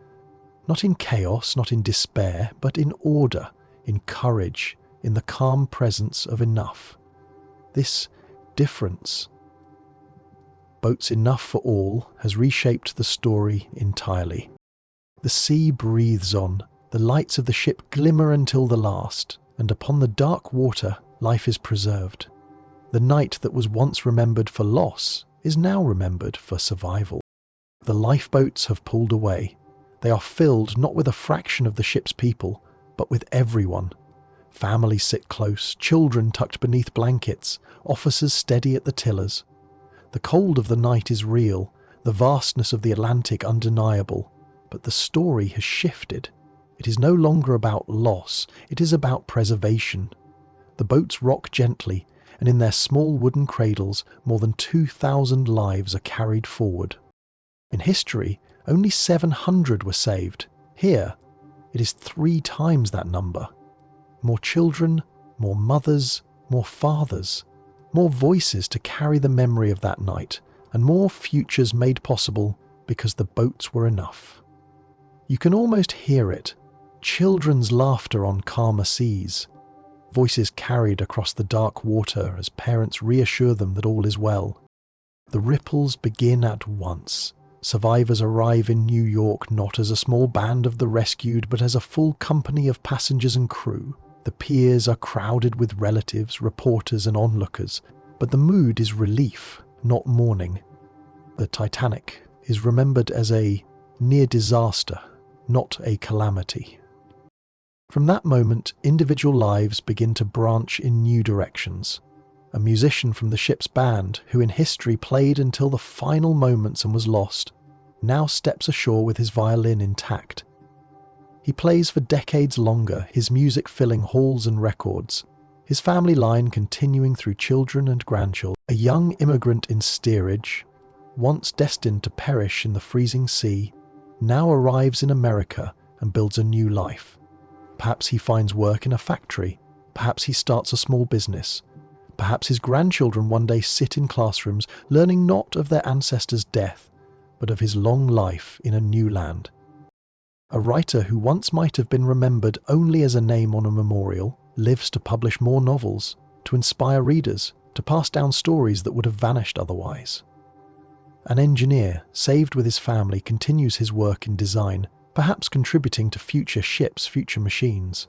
Not in chaos, not in despair, but in order, in courage, in the calm presence of enough. This difference, boats enough for all, has reshaped the story entirely. The sea breathes on, the lights of the ship glimmer until the last, and upon the dark water life is preserved. The night that was once remembered for loss is now remembered for survival. The lifeboats have pulled away. They are filled not with a fraction of the ship's people, but with everyone. Families sit close, children tucked beneath blankets, officers steady at the tillers. The cold of the night is real, the vastness of the Atlantic undeniable, but the story has shifted. It is no longer about loss, it is about preservation. The boats rock gently, and in their small wooden cradles, more than 2,000 lives are carried forward. In history, only 700 were saved. Here, it is 3 times that number. More children, more mothers, more fathers, more voices to carry the memory of that night, and more futures made possible because the boats were enough. You can almost hear it, children's laughter on calmer seas, voices carried across the dark water as parents reassure them that all is well. The ripples begin at once. Survivors arrive in New York not as a small band of the rescued, but as a full company of passengers and crew. The piers are crowded with relatives, reporters and onlookers, but the mood is relief, not mourning. The Titanic is remembered as a near disaster, not a calamity. From that moment, individual lives begin to branch in new directions. A musician from the ship's band, who in history played until the final moments and was lost, now steps ashore with his violin intact. He plays for decades longer, his music filling halls and records, his family line continuing through children and grandchildren. A young immigrant in steerage, once destined to perish in the freezing sea, now arrives in America and builds a new life. Perhaps he finds work in a factory, perhaps he starts a small business. Perhaps his grandchildren one day sit in classrooms, learning not of their ancestors' death, but of his long life in a new land. A writer who once might have been remembered only as a name on a memorial, lives to publish more novels, to inspire readers, to pass down stories that would have vanished otherwise. An engineer, saved with his family, continues his work in design, perhaps contributing to future ships, future machines.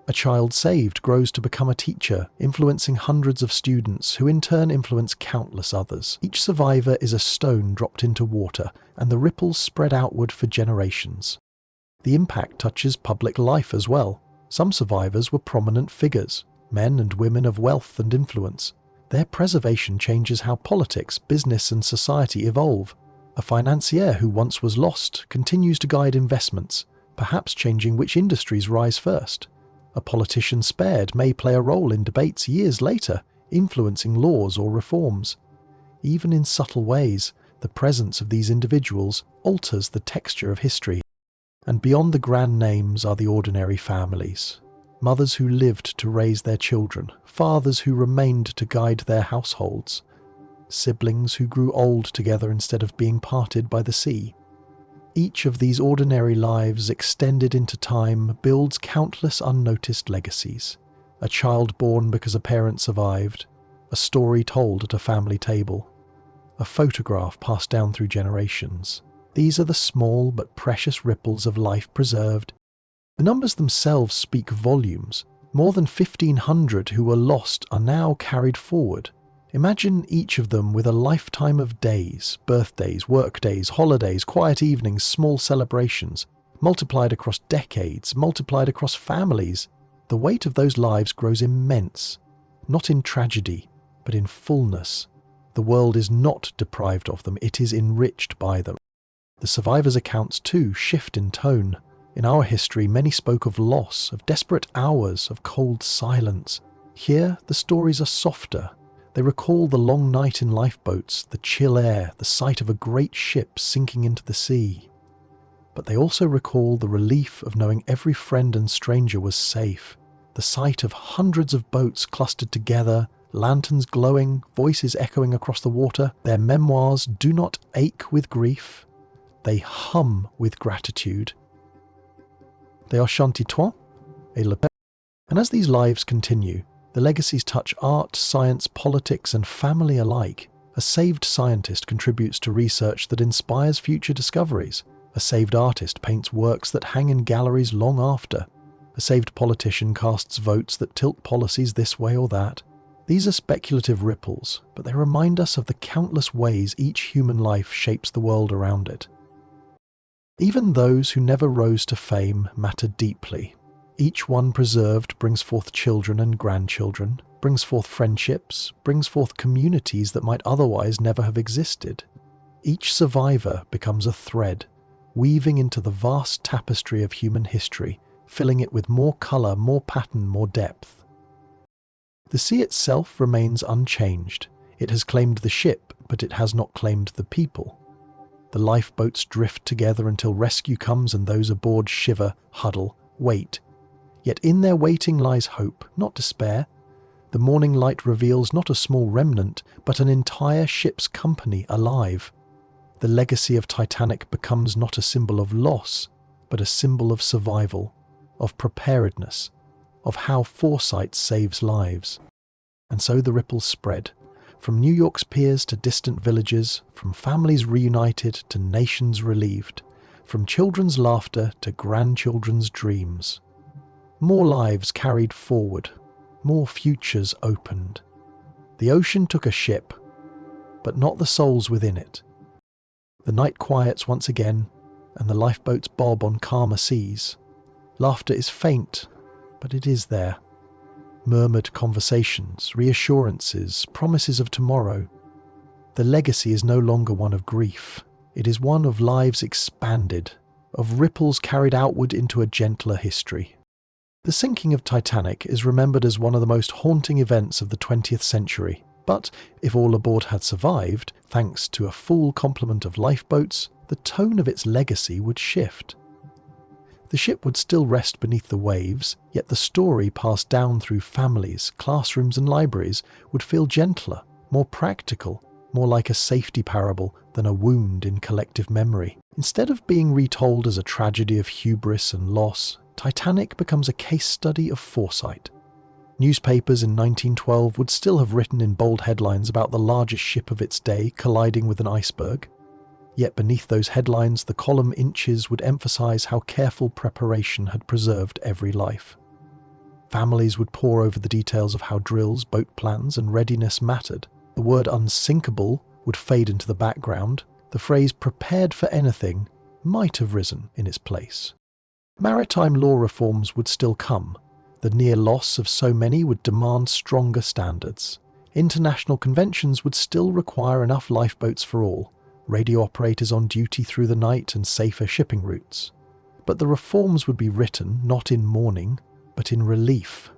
A child saved grows to become a teacher, influencing hundreds of students who in turn influence countless others. Each survivor is a stone dropped into water, and the ripples spread outward for generations. The impact touches public life as well. Some survivors were prominent figures, men and women of wealth and influence. Their preservation changes how politics, business and society evolve. A financier who once was lost continues to guide investments, perhaps changing which industries rise first. A politician spared may play a role in debates years later, influencing laws or reforms. Even in subtle ways, the presence of these individuals alters the texture of history. And beyond the grand names are the ordinary families. Mothers who lived to raise their children, fathers who remained to guide their households, siblings who grew old together instead of being parted by the sea. Each of these ordinary lives extended into time builds countless unnoticed legacies. A child born because a parent survived, a story told at a family table, a photograph passed down through generations. These are the small but precious ripples of life preserved. The numbers themselves speak volumes. More than 1,500 who were lost are now carried forward. Imagine each of them with a lifetime of days, birthdays, workdays, holidays, quiet evenings, small celebrations, multiplied across decades, multiplied across families. The weight of those lives grows immense, not in tragedy, but in fullness. The world is not deprived of them, it is enriched by them. The survivors' accounts, too, shift in tone. In our history, many spoke of loss, of desperate hours, of cold silence. Here, the stories are softer. They recall the long night in lifeboats, the chill air, the sight of a great ship sinking into the sea. But they also recall the relief of knowing every friend and stranger was safe, the sight of hundreds of boats clustered together, lanterns glowing, voices echoing across the water. Their memoirs do not ache with grief, they hum with gratitude. They are chantitois et le peuple. And as these lives continue, the legacies touch art, science, politics, and family alike. A saved scientist contributes to research that inspires future discoveries. A saved artist paints works that hang in galleries long after. A saved politician casts votes that tilt policies this way or that. These are speculative ripples, but they remind us of the countless ways each human life shapes the world around it. Even those who never rose to fame matter deeply. Each one preserved brings forth children and grandchildren, brings forth friendships, brings forth communities that might otherwise never have existed. Each survivor becomes a thread, weaving into the vast tapestry of human history, filling it with more colour, more pattern, more depth. The sea itself remains unchanged. It has claimed the ship, but it has not claimed the people. The lifeboats drift together until rescue comes and those aboard shiver, huddle, wait. Yet in their waiting lies hope, not despair. The morning light reveals not a small remnant, but an entire ship's company alive. The legacy of Titanic becomes not a symbol of loss, but a symbol of survival, of preparedness, of how foresight saves lives. And so the ripples spread, from New York's piers to distant villages, from families reunited to nations relieved, from children's laughter to grandchildren's dreams. More lives carried forward, more futures opened. The ocean took a ship, but not the souls within it. The night quiets once again, and the lifeboats bob on calmer seas. Laughter is faint, but it is there. Murmured conversations, reassurances, promises of tomorrow. The legacy is no longer one of grief. It is one of lives expanded, of ripples carried outward into a gentler history. The sinking of Titanic is remembered as one of the most haunting events of the 20th century, but if all aboard had survived, thanks to a full complement of lifeboats, the tone of its legacy would shift. The ship would still rest beneath the waves, yet the story passed down through families, classrooms and libraries would feel gentler, more practical, more like a safety parable than a wound in collective memory. Instead of being retold as a tragedy of hubris and loss, Titanic becomes a case study of foresight. Newspapers in 1912 would still have written in bold headlines about the largest ship of its day colliding with an iceberg. Yet beneath those headlines, the column inches would emphasize how careful preparation had preserved every life. Families would pore over the details of how drills, boat plans, and readiness mattered. The word unsinkable would fade into the background. The phrase prepared for anything might have risen in its place. Maritime law reforms would still come. The near loss of so many would demand stronger standards. International conventions would still require enough lifeboats for all, radio operators on duty through the night, and safer shipping routes. But the reforms would be written not in mourning, but in relief.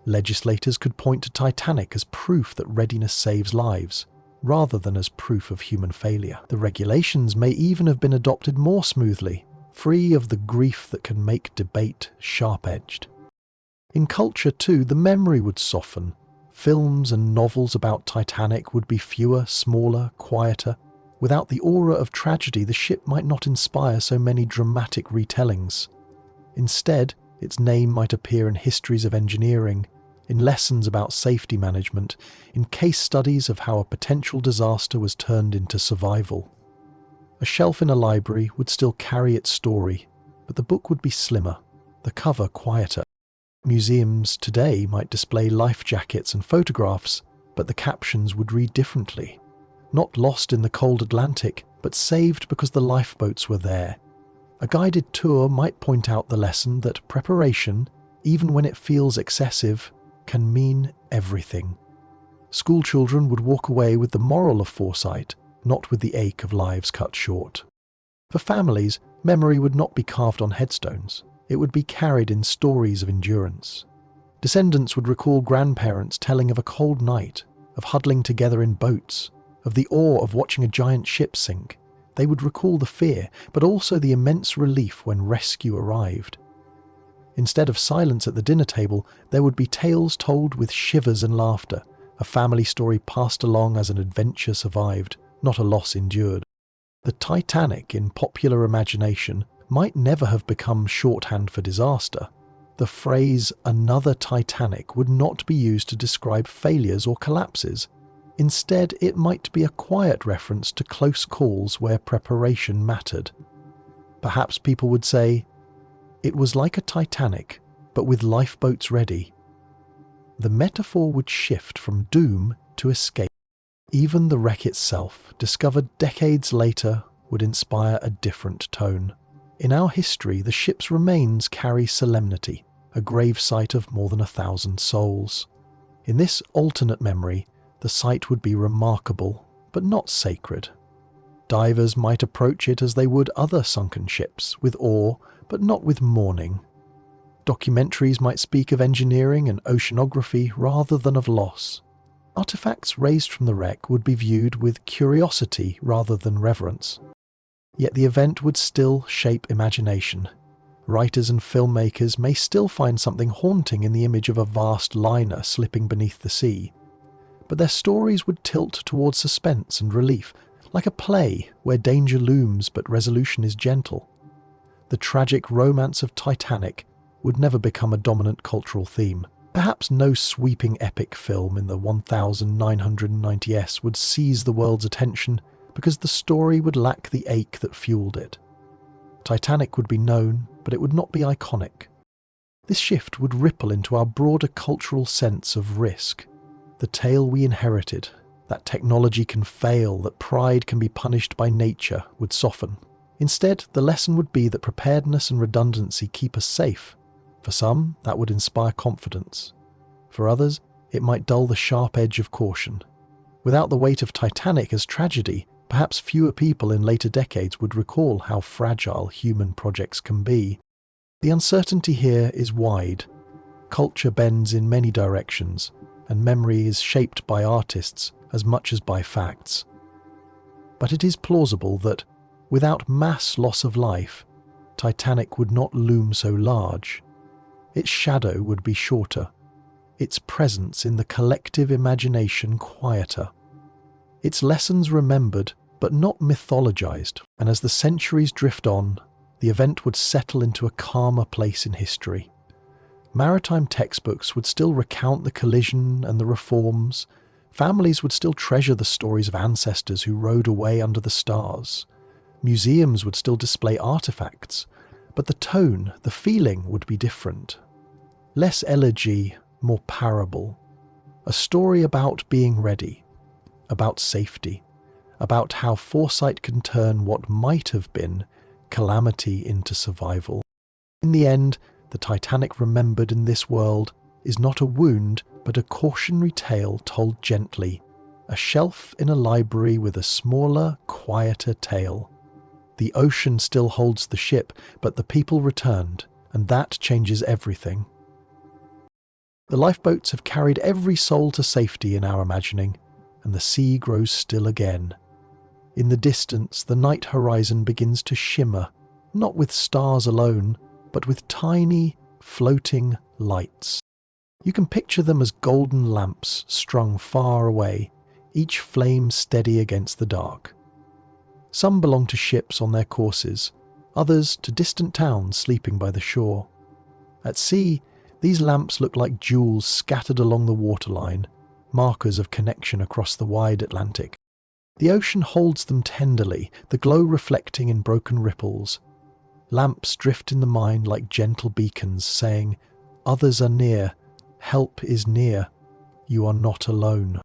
Legislators could point to Titanic as proof that readiness saves lives, rather than as proof of human failure. The regulations may even have been adopted more smoothly, free of the grief that can make debate sharp-edged. In culture too, the memory would soften. Films and novels about Titanic would be fewer, smaller, quieter. Without the aura of tragedy, the ship might not inspire so many dramatic retellings. Instead, its name might appear in histories of engineering, in lessons about safety management, in case studies of how a potential disaster was turned into survival. A shelf in a library would still carry its story, but the book would be slimmer, the cover quieter. Museums today might display life jackets and photographs, but the captions would read differently. Not lost in the cold Atlantic, but saved because the lifeboats were there. A guided tour might point out the lesson that preparation, even when it feels excessive, can mean everything. Schoolchildren would walk away with the moral of foresight, not with the ache of lives cut short. For families, memory would not be carved on headstones. It would be carried in stories of endurance. Descendants would recall grandparents telling of a cold night, of huddling together in boats, of the awe of watching a giant ship sink. They would recall the fear, but also the immense relief when rescue arrived. Instead of silence at the dinner table, there would be tales told with shivers and laughter, a family story passed along as an adventure survived, not a loss endured. The Titanic, in popular imagination, might never have become shorthand for disaster. The phrase "another Titanic" would not be used to describe failures or collapses. Instead, it might be a quiet reference to close calls where preparation mattered. Perhaps people would say, "It was like a Titanic, but with lifeboats ready." The metaphor would shift from doom to escape. Even the wreck itself, discovered decades later, would inspire a different tone. In our history, the ship's remains carry solemnity, a gravesite of more than 1,000 souls. In this alternate memory, the site would be remarkable, but not sacred. Divers might approach it as they would other sunken ships, with awe, but not with mourning. Documentaries might speak of engineering and oceanography rather than of loss. Artifacts raised from the wreck would be viewed with curiosity rather than reverence. Yet the event would still shape imagination. Writers and filmmakers may still find something haunting in the image of a vast liner slipping beneath the sea. But their stories would tilt towards suspense and relief, like a play where danger looms but resolution is gentle. The tragic romance of Titanic would never become a dominant cultural theme. Perhaps no sweeping epic film in the 1990s would seize the world's attention because the story would lack the ache that fueled it. Titanic would be known, but it would not be iconic. This shift would ripple into our broader cultural sense of risk. The tale we inherited, that technology can fail, that pride can be punished by nature, would soften. Instead, the lesson would be that preparedness and redundancy keep us safe. For some, that would inspire confidence. For others, it might dull the sharp edge of caution. Without the weight of Titanic as tragedy, perhaps fewer people in later decades would recall how fragile human projects can be. The uncertainty here is wide. Culture bends in many directions, and memory is shaped by artists as much as by facts. But it is plausible that, without mass loss of life, Titanic would not loom so large. Its shadow would be shorter, its presence in the collective imagination quieter, its lessons remembered but not mythologized, and as the centuries drift on, the event would settle into a calmer place in history. Maritime textbooks would still recount the collision and the reforms. Families would still treasure the stories of ancestors who rode away under the stars. Museums would still display artifacts, but the tone, the feeling would be different. Less elegy, more parable. A story about being ready, about safety, about how foresight can turn what might have been calamity into survival. In the end, the Titanic remembered in this world is not a wound, but a cautionary tale told gently, a shelf in a library with a smaller, quieter tale. The ocean still holds the ship, but the people returned, and that changes everything. The lifeboats have carried every soul to safety in our imagining, and the sea grows still again. In the distance, the night horizon begins to shimmer, not with stars alone, but with tiny, floating lights. You can picture them as golden lamps strung far away, each flame steady against the dark. Some belong to ships on their courses, others to distant towns sleeping by the shore. At sea, these lamps look like jewels scattered along the waterline, markers of connection across the wide Atlantic. The ocean holds them tenderly, the glow reflecting in broken ripples. Lamps drift in the mind like gentle beacons, saying, "Others are near, help is near, you are not alone."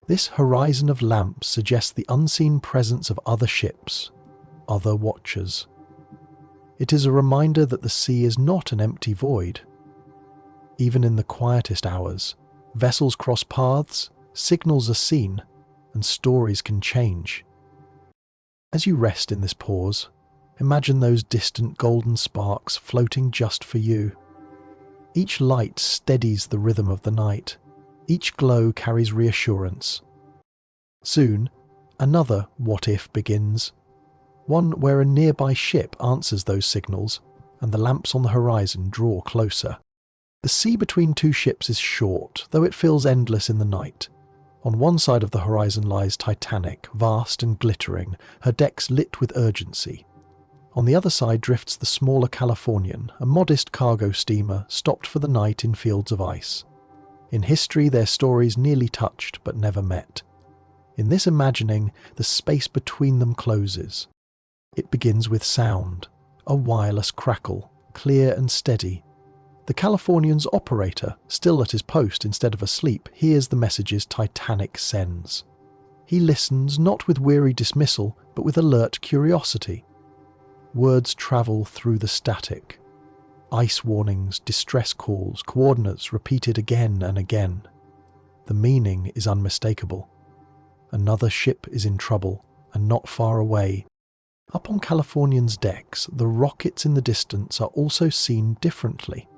This horizon of lamps suggests the unseen presence of other ships, other watchers. It is a reminder that the sea is not an empty void. Even in the quietest hours, vessels cross paths, signals are seen, and stories can change. As you rest in this pause, imagine those distant golden sparks floating just for you. Each light steadies the rhythm of the night. Each glow carries reassurance. Soon, another what-if begins. One where a nearby ship answers those signals, and the lamps on the horizon draw closer. The sea between two ships is short, though it feels endless in the night. On one side of the horizon lies Titanic, vast and glittering, her decks lit with urgency. On the other side drifts the smaller Californian, a modest cargo steamer stopped for the night in fields of ice. In history, their stories nearly touched but never met. In this imagining, the space between them closes. It begins with sound, a wireless crackle, clear and steady. The Californian's operator, still at his post instead of asleep, hears the messages Titanic sends. He listens not with weary dismissal, but with alert curiosity. Words travel through the static. Ice warnings, distress calls, coordinates repeated again and again. The meaning is unmistakable. Another ship is in trouble, and not far away. Up on Californian's decks, the rockets in the distance are also seen differently.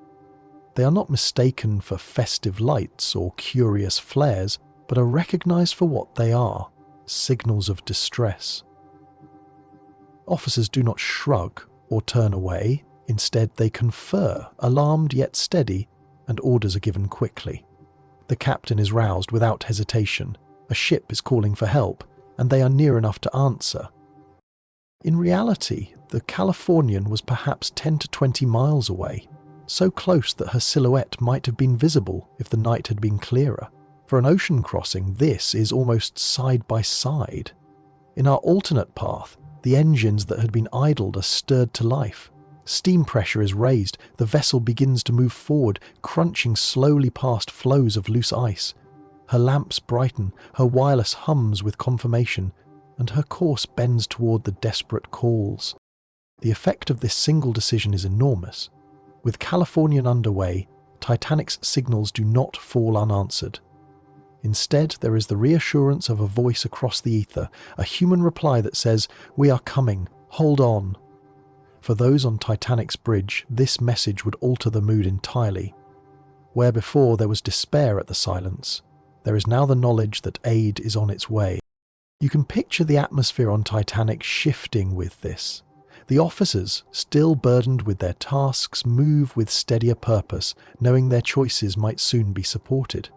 They are not mistaken for festive lights or curious flares, but are recognized for what they are, signals of distress. Officers do not shrug or turn away. Instead, they confer, alarmed yet steady, and orders are given quickly. The captain is roused without hesitation. A ship is calling for help, and they are near enough to answer. In reality, the Californian was perhaps 10 to 20 miles away, so close that her silhouette might have been visible if the night had been clearer. For an ocean crossing, this is almost side by side. In our alternate path, the engines that had been idled are stirred to life. Steam pressure is raised, the vessel begins to move forward, crunching slowly past floes of loose ice. Her lamps brighten, her wireless hums with confirmation, and her course bends toward the desperate calls. The effect of this single decision is enormous. With Californian underway, Titanic's signals do not fall unanswered. Instead, there is the reassurance of a voice across the ether, a human reply that says, "We are coming, hold on." For those on Titanic's bridge, this message would alter the mood entirely. Where before there was despair at the silence, there is now the knowledge that aid is on its way. You can picture the atmosphere on Titanic shifting with this. The officers, still burdened with their tasks, move with steadier purpose, knowing their choices might soon be supported.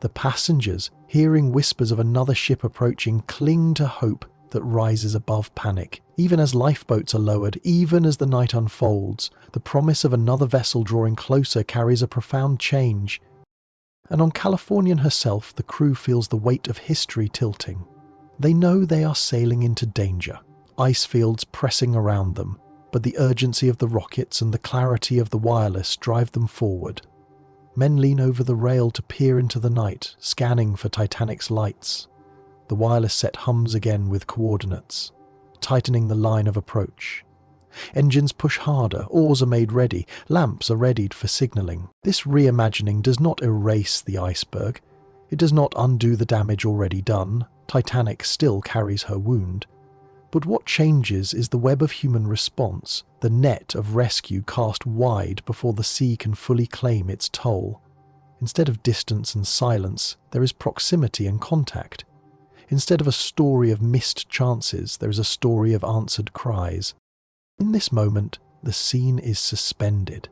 The passengers, hearing whispers of another ship approaching, cling to hope that rises above panic. Even as lifeboats are lowered, even as the night unfolds, the promise of another vessel drawing closer carries a profound change. And on Californian herself, the crew feels the weight of history tilting. They know they are sailing into danger, ice fields pressing around them, but the urgency of the rockets and the clarity of the wireless drive them forward. Men lean over the rail to peer into the night, scanning for Titanic's lights. The wireless set hums again with coordinates, tightening the line of approach. Engines push harder, oars are made ready, lamps are readied for signalling. This reimagining does not erase the iceberg. It does not undo the damage already done. Titanic still carries her wound. But what changes is the web of human response, the net of rescue cast wide before the sea can fully claim its toll. Instead of distance and silence, there is proximity and contact. Instead of a story of missed chances, there is a story of answered cries. In this moment, the scene is suspended.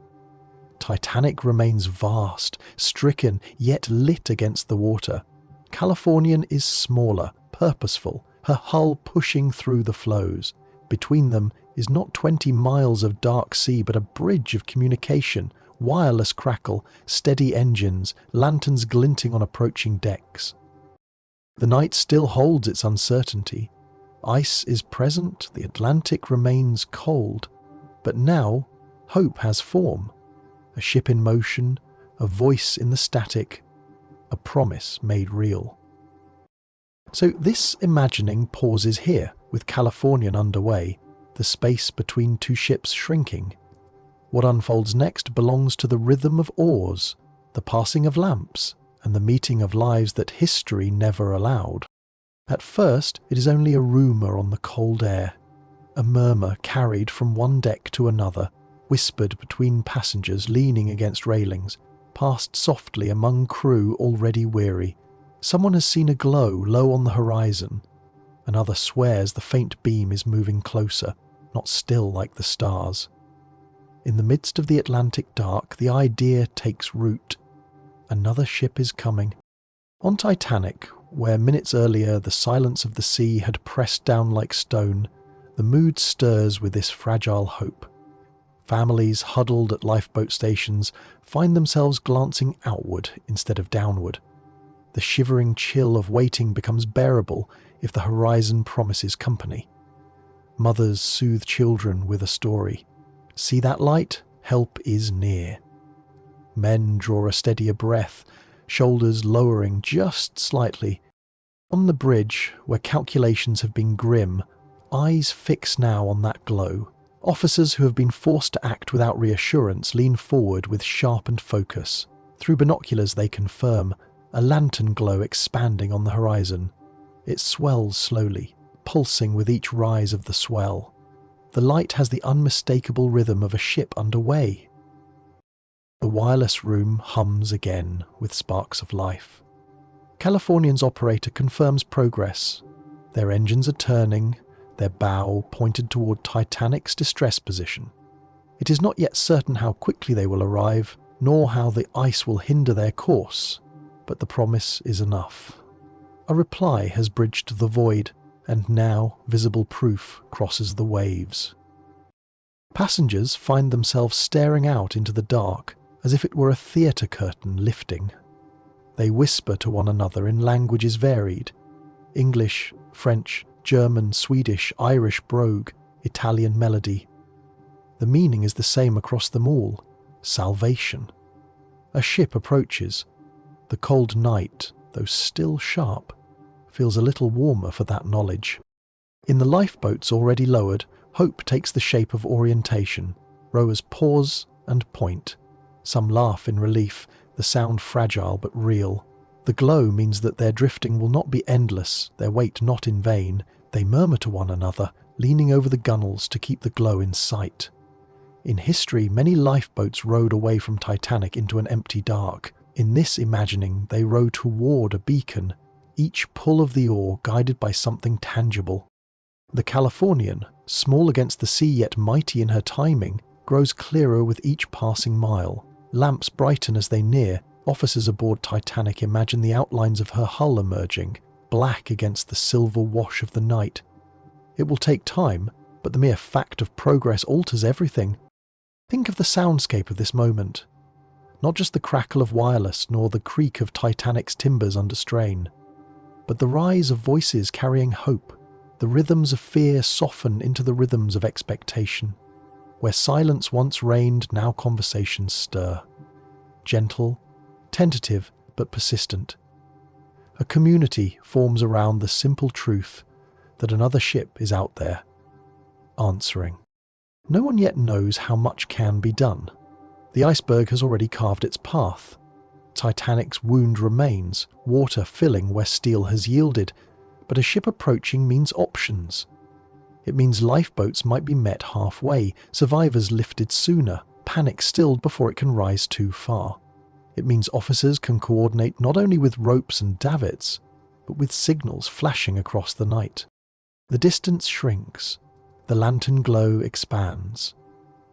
Titanic remains vast, stricken, yet lit against the water. Californian is smaller, purposeful, her hull pushing through the flows. Between them is not 20 miles of dark sea, but a bridge of communication, wireless crackle, steady engines, lanterns glinting on approaching decks. The night still holds its uncertainty. Ice is present, the Atlantic remains cold. But now, hope has form. A ship in motion, a voice in the static, a promise made real. So this imagining pauses here, with Californian underway, the space between two ships shrinking. What unfolds next belongs to the rhythm of oars, the passing of lamps, and the meeting of lives that history never allowed. At first, it is only a rumour on the cold air, a murmur carried from one deck to another, whispered between passengers leaning against railings, passed softly among crew already weary. Someone has seen a glow low on the horizon. Another swears the faint beam is moving closer, not still like the stars. In the midst of the Atlantic dark, the idea takes root. Another ship is coming. On Titanic, where minutes earlier the silence of the sea had pressed down like stone, the mood stirs with this fragile hope. Families huddled at lifeboat stations find themselves glancing outward instead of downward. The shivering chill of waiting becomes bearable if the horizon promises company. Mothers soothe children with a story. See that light? Help is near. Men draw a steadier breath, shoulders lowering just slightly. On the bridge, where calculations have been grim, eyes fix now on that glow. Officers who have been forced to act without reassurance lean forward with sharpened focus. Through binoculars they confirm, a lantern glow expanding on the horizon. It swells slowly, pulsing with each rise of the swell. The light has the unmistakable rhythm of a ship underway. The wireless room hums again with sparks of life. Californian's operator confirms progress. Their engines are turning, their bow pointed toward Titanic's distress position. It is not yet certain how quickly they will arrive, nor how the ice will hinder their course, but the promise is enough. A reply has bridged the void, and now visible proof crosses the waves. Passengers find themselves staring out into the dark, as if it were a theatre curtain lifting. They whisper to one another in languages varied: English, French, German, Swedish, Irish brogue, Italian melody. The meaning is the same across them all: salvation. A ship approaches. The cold night, though still sharp, feels a little warmer for that knowledge. In the lifeboats already lowered, hope takes the shape of orientation. Rowers pause and point. Some laugh in relief, the sound fragile but real. The glow means that their drifting will not be endless, their wait not in vain. They murmur to one another, leaning over the gunwales to keep the glow in sight. In history, many lifeboats rowed away from Titanic into an empty dark. In this imagining, they row toward a beacon, each pull of the oar guided by something tangible. The Californian, small against the sea yet mighty in her timing, grows clearer with each passing mile. Lamps brighten as they near. Officers aboard Titanic imagine the outlines of her hull emerging, black against the silver wash of the night. It will take time, but the mere fact of progress alters everything. Think of the soundscape of this moment. Not just the crackle of wireless nor the creak of Titanic's timbers under strain, but the rise of voices carrying hope. The rhythms of fear soften into the rhythms of expectation. Where silence once reigned, now conversations stir. Gentle, tentative, but persistent. A community forms around the simple truth that another ship is out there, answering. No one yet knows how much can be done. The iceberg has already carved its path. Titanic's wound remains, water filling where steel has yielded, but a ship approaching means options. It means lifeboats might be met halfway, survivors lifted sooner, panic stilled before it can rise too far. It means officers can coordinate not only with ropes and davits, but with signals flashing across the night. The distance shrinks. The lantern glow expands.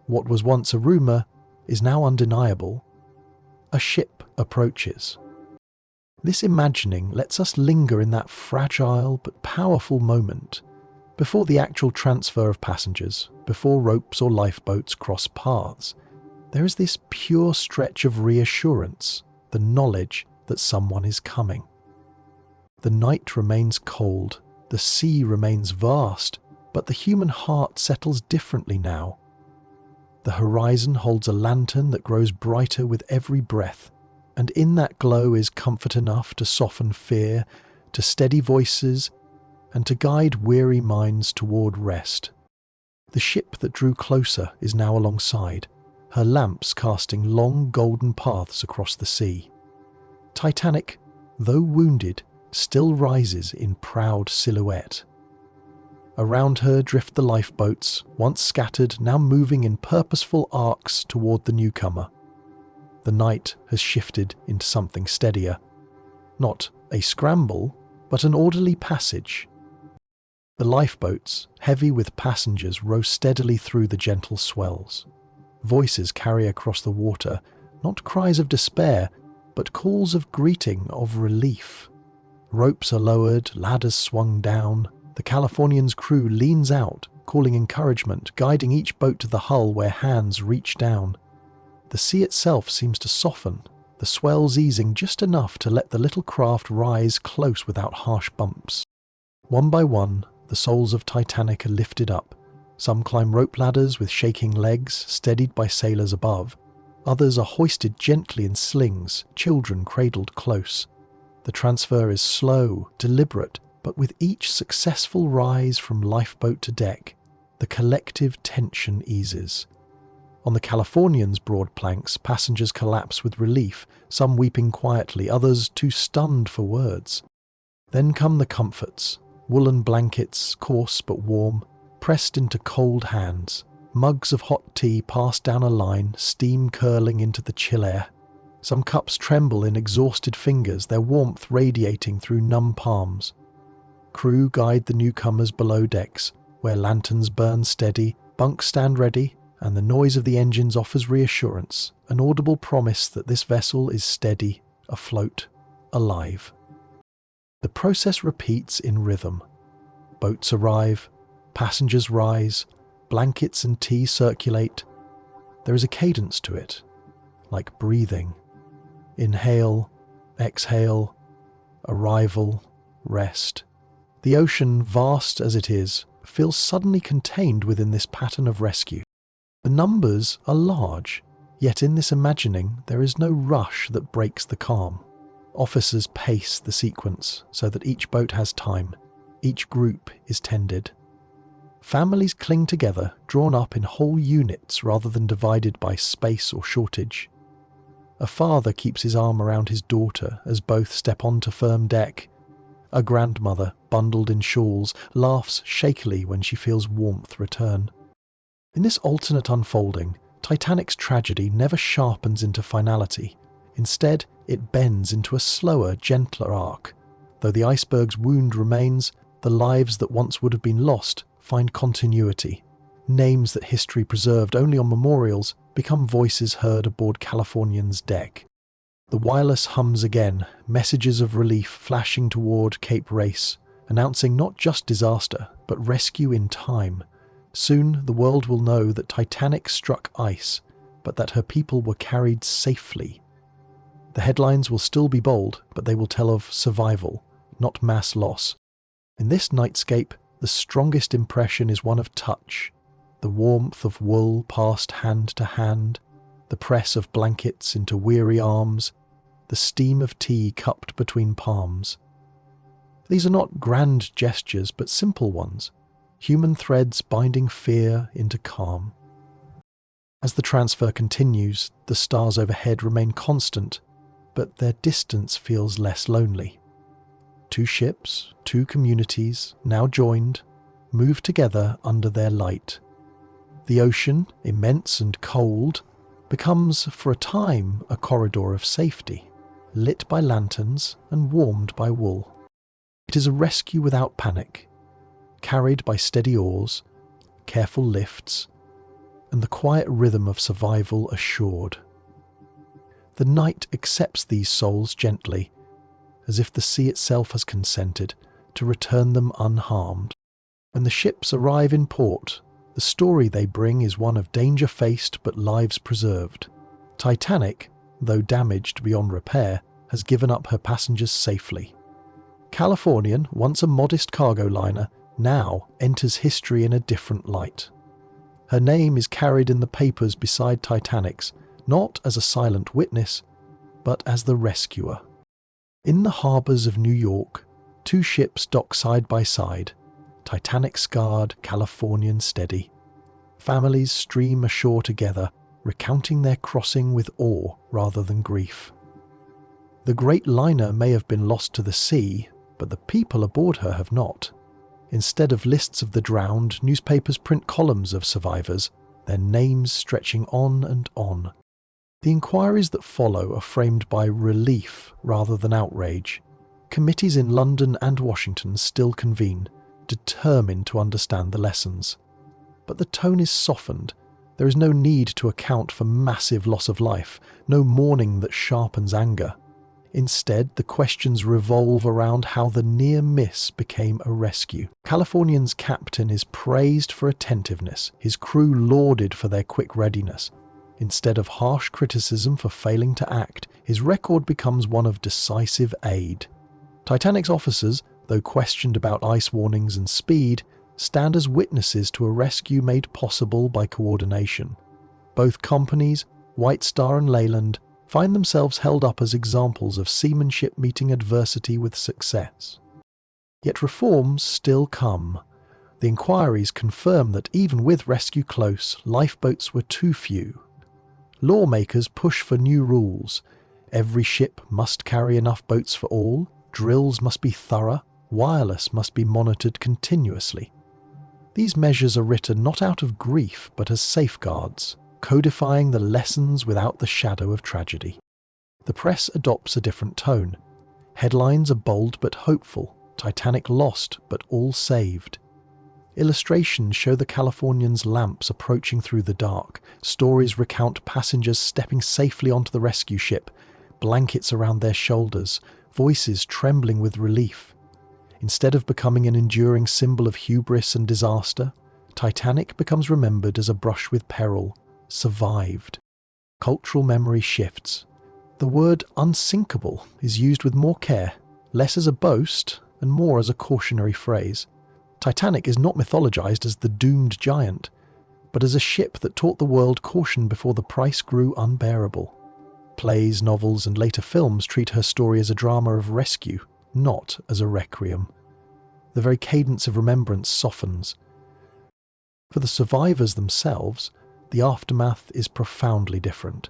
What was once a rumour is now undeniable. A ship approaches. This imagining lets us linger in that fragile but powerful moment, before the actual transfer of passengers, before ropes or lifeboats cross paths. There is this pure stretch of reassurance, the knowledge that someone is coming. The night remains cold, the sea remains vast, but the human heart settles differently now. The horizon holds a lantern that grows brighter with every breath, and in that glow is comfort enough to soften fear, to steady voices, and to guide weary minds toward rest. The ship that drew closer is now alongside, her lamps casting long golden paths across the sea. Titanic, though wounded, still rises in proud silhouette. Around her drift the lifeboats, once scattered, now moving in purposeful arcs toward the newcomer. The night has shifted into something steadier. Not a scramble, but an orderly passage. The lifeboats, heavy with passengers, row steadily through the gentle swells. Voices carry across the water, not cries of despair, but calls of greeting, of relief. Ropes are lowered, ladders swung down. The Californian's crew leans out, calling encouragement, guiding each boat to the hull where hands reach down. The sea itself seems to soften, the swells easing just enough to let the little craft rise close without harsh bumps. One by one, the souls of Titanic are lifted up. Some climb rope ladders with shaking legs, steadied by sailors above. Others are hoisted gently in slings, children cradled close. The transfer is slow, deliberate, but with each successful rise from lifeboat to deck, the collective tension eases. On the Californian's broad planks, passengers collapse with relief, some weeping quietly, others too stunned for words. Then come the comforts, woolen blankets, coarse but warm, pressed into cold hands, mugs of hot tea passed down a line, steam curling into the chill air. Some cups tremble in exhausted fingers, their warmth radiating through numb palms. Crew guide the newcomers below decks, where lanterns burn steady, bunks stand ready, and the noise of the engines offers reassurance, an audible promise that this vessel is steady, afloat, alive. The process repeats in rhythm. Boats arrive, passengers rise, blankets and tea circulate. There is a cadence to it, like breathing. Inhale, exhale, arrival, rest. The ocean, vast as it is, feels suddenly contained within this pattern of rescue. The numbers are large, yet in this imagining there is no rush that breaks the calm. Officers pace the sequence so that each boat has time, each group is tended. Families cling together, drawn up in whole units rather than divided by space or shortage. A father keeps his arm around his daughter as both step onto firm deck. A grandmother, bundled in shawls, laughs shakily when she feels warmth return. In this alternate unfolding, Titanic's tragedy never sharpens into finality. Instead, it bends into a slower, gentler arc. Though the iceberg's wound remains, the lives that once would have been lost find continuity. Names that history preserved only on memorials become voices heard aboard Californian's deck. The wireless hums again, messages of relief flashing toward Cape Race, announcing not just disaster, but rescue in time. Soon the world will know that Titanic struck ice, but that her people were carried safely. The headlines will still be bold, but they will tell of survival, not mass loss. In this nightscape, the strongest impression is one of touch. The warmth of wool passed hand to hand, the press of blankets into weary arms, the steam of tea cupped between palms. These are not grand gestures, but simple ones, human threads binding fear into calm. As the transfer continues, the stars overhead remain constant, but their distance feels less lonely. Two ships, two communities, now joined, move together under their light. The ocean, immense and cold, becomes for a time a corridor of safety, lit by lanterns and warmed by wool. It is a rescue without panic, carried by steady oars, careful lifts, and the quiet rhythm of survival assured. The night accepts these souls gently, as if the sea itself has consented to return them unharmed. When the ships arrive in port, the story they bring is one of danger faced but lives preserved. Titanic, though damaged beyond repair, has given up her passengers safely. Californian, once a modest cargo liner, now enters history in a different light. Her name is carried in the papers beside Titanic's, not as a silent witness, but as the rescuer. In the harbours of New York, two ships dock side by side, Titanic scarred, Californian steady. Families stream ashore together, recounting their crossing with awe rather than grief. The great liner may have been lost to the sea, but the people aboard her have not. Instead of lists of the drowned, newspapers print columns of survivors, their names stretching on and on. The inquiries that follow are framed by relief rather than outrage. Committees in London and Washington still convene, determined to understand the lessons. But the tone is softened. There is no need to account for massive loss of life, no mourning that sharpens anger. Instead, the questions revolve around how the near miss became a rescue. Californian's captain is praised for attentiveness, his crew lauded for their quick readiness. Instead of harsh criticism for failing to act, his record becomes one of decisive aid. Titanic's officers, though questioned about ice warnings and speed, stand as witnesses to a rescue made possible by coordination. Both companies, White Star and Leyland, find themselves held up as examples of seamanship meeting adversity with success. Yet reforms still come. The inquiries confirm that even with rescue close, lifeboats were too few. Lawmakers push for new rules. Every ship must carry enough boats for all, drills must be thorough, wireless must be monitored continuously. These measures are written not out of grief but as safeguards, codifying the lessons without the shadow of tragedy. The press adopts a different tone. Headlines are bold but hopeful, Titanic lost but all saved. Illustrations show the Californian's lamps approaching through the dark. Stories recount passengers stepping safely onto the rescue ship, blankets around their shoulders, voices trembling with relief. Instead of becoming an enduring symbol of hubris and disaster, Titanic becomes remembered as a brush with peril, survived. Cultural memory shifts. The word unsinkable is used with more care, less as a boast and more as a cautionary phrase. Titanic is not mythologized as the doomed giant, but as a ship that taught the world caution before the price grew unbearable. Plays, novels, and later films treat her story as a drama of rescue, not as a requiem. The very cadence of remembrance softens. For the survivors themselves, the aftermath is profoundly different.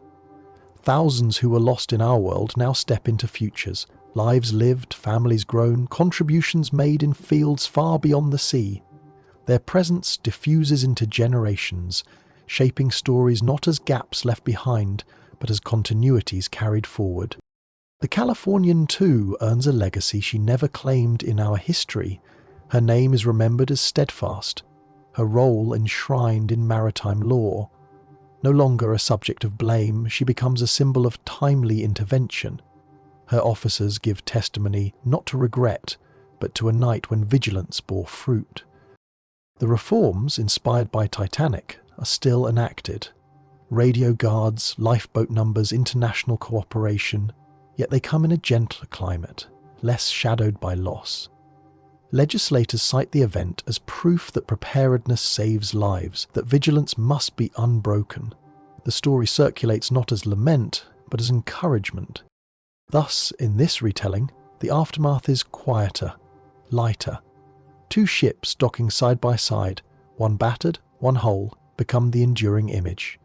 Thousands who were lost in our world now step into futures, lives lived, families grown, contributions made in fields far beyond the sea. Their presence diffuses into generations, shaping stories not as gaps left behind, but as continuities carried forward. The Californian, too, earns a legacy she never claimed in our history. Her name is remembered as steadfast, her role enshrined in maritime law. No longer a subject of blame, she becomes a symbol of timely intervention. Her officers give testimony not to regret, but to a night when vigilance bore fruit. The reforms inspired by Titanic are still enacted. Radio guards, lifeboat numbers, international cooperation, yet they come in a gentler climate, less shadowed by loss. Legislators cite the event as proof that preparedness saves lives, that vigilance must be unbroken. The story circulates not as lament, but as encouragement. Thus, in this retelling, the aftermath is quieter, lighter. Two ships docking side by side, one battered, one whole, become the enduring image.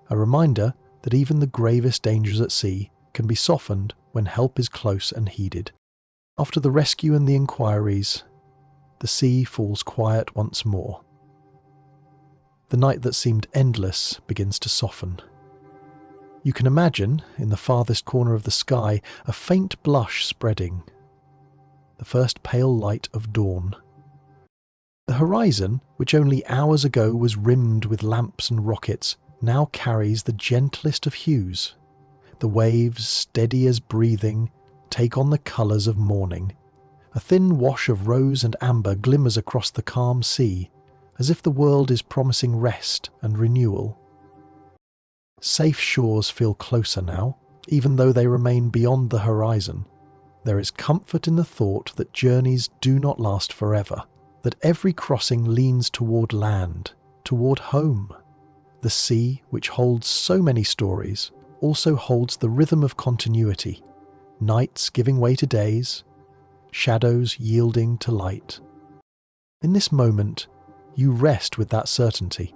A reminder that even the gravest dangers at sea can be softened when help is close and heeded. After the rescue and the inquiries, the sea falls quiet once more. The night that seemed endless begins to soften. You can imagine, in the farthest corner of the sky, a faint blush spreading. The first pale light of dawn. The horizon, which only hours ago was rimmed with lamps and rockets, now carries the gentlest of hues. The waves, steady as breathing, take on the colours of morning. A thin wash of rose and amber glimmers across the calm sea, as if the world is promising rest and renewal. Safe shores feel closer now, even though they remain beyond the horizon. There is comfort in the thought that journeys do not last forever, that every crossing leans toward land, toward home. The sea, which holds so many stories, also holds the rhythm of continuity, nights giving way to days, shadows yielding to light. In this moment, you rest with that certainty.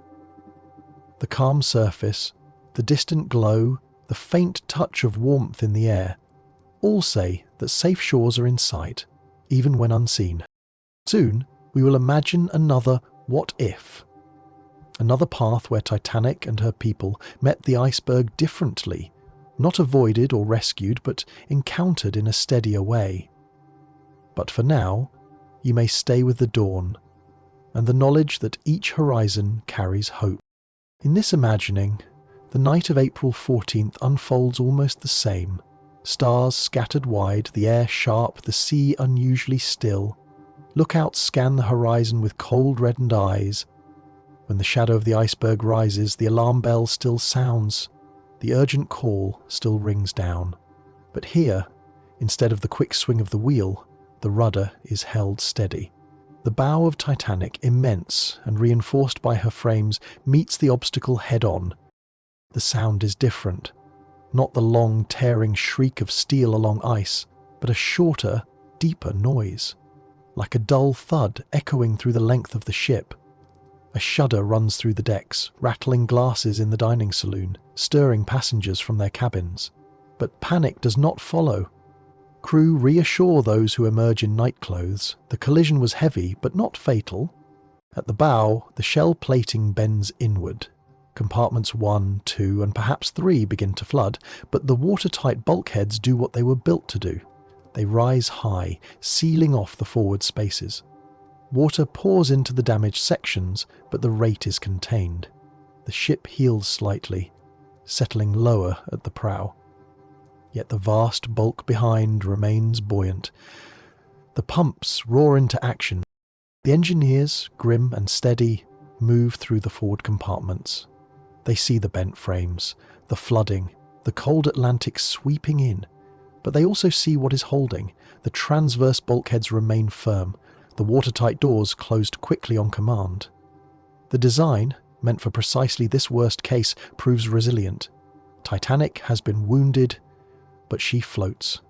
The calm surface, the distant glow, the faint touch of warmth in the air, all say that safe shores are in sight, even when unseen. Soon, we will imagine another what if. Another path where Titanic and her people met the iceberg differently, not avoided or rescued, but encountered in a steadier way. But for now, you may stay with the dawn, and the knowledge that each horizon carries hope. In this imagining, the night of April 14th unfolds almost the same. Stars scattered wide, the air sharp, the sea unusually still. Lookouts scan the horizon with cold reddened eyes. When the shadow of the iceberg rises, the alarm bell still sounds. The urgent call still rings down. But here, instead of the quick swing of the wheel, the rudder is held steady. The bow of Titanic, immense and reinforced by her frames, meets the obstacle head-on. The sound is different. Not the long, tearing shriek of steel along ice, but a shorter, deeper noise. Like a dull thud echoing through the length of the ship. A shudder runs through the decks, rattling glasses in the dining saloon, stirring passengers from their cabins. But panic does not follow. Crew reassure those who emerge in night clothes. The collision was heavy, but not fatal. At the bow, the shell plating bends inward. Compartments 1, 2, and perhaps 3 begin to flood, but the watertight bulkheads do what they were built to do. They rise high, sealing off the forward spaces. Water pours into the damaged sections, but the rate is contained. The ship heels slightly, settling lower at the prow. Yet the vast bulk behind remains buoyant. The pumps roar into action. The engineers, grim and steady, move through the forward compartments. They see the bent frames, the flooding, the cold Atlantic sweeping in. But they also see what is holding. The transverse bulkheads remain firm. The watertight doors closed quickly on command. The design, meant for precisely this worst case, proves resilient. Titanic has been wounded, but she floats.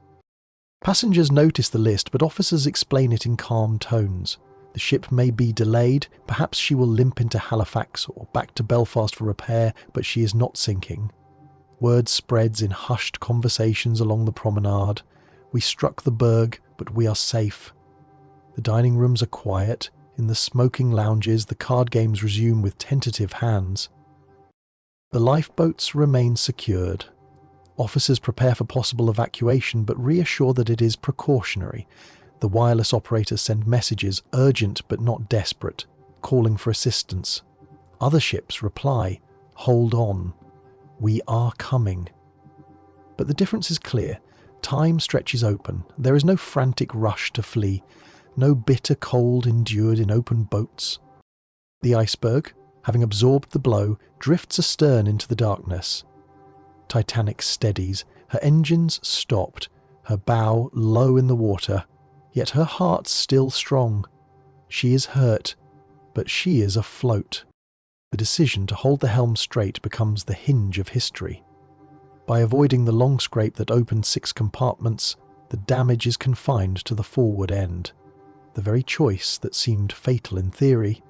Passengers notice the list, but officers explain it in calm tones. The ship may be delayed, perhaps she will limp into Halifax or back to Belfast for repair, but she is not sinking. Word spreads in hushed conversations along the promenade. We struck the berg, but we are safe. The dining rooms are quiet. In the smoking lounges, the card games resume with tentative hands. The lifeboats remain secured. Officers prepare for possible evacuation, but reassure that it is precautionary. The wireless operators send messages, urgent but not desperate, calling for assistance. Other ships reply, "Hold on. We are coming." But the difference is clear. Time stretches open. There is no frantic rush to flee. No bitter cold endured in open boats. The iceberg, having absorbed the blow, drifts astern into the darkness. Titanic steadies, her engines stopped, her bow low in the water, yet her heart still strong. She is hurt, but she is afloat. The decision to hold the helm straight becomes the hinge of history. By avoiding the long scrape that opened 6 compartments, the damage is confined to the forward end. The very choice that seemed fatal in theory,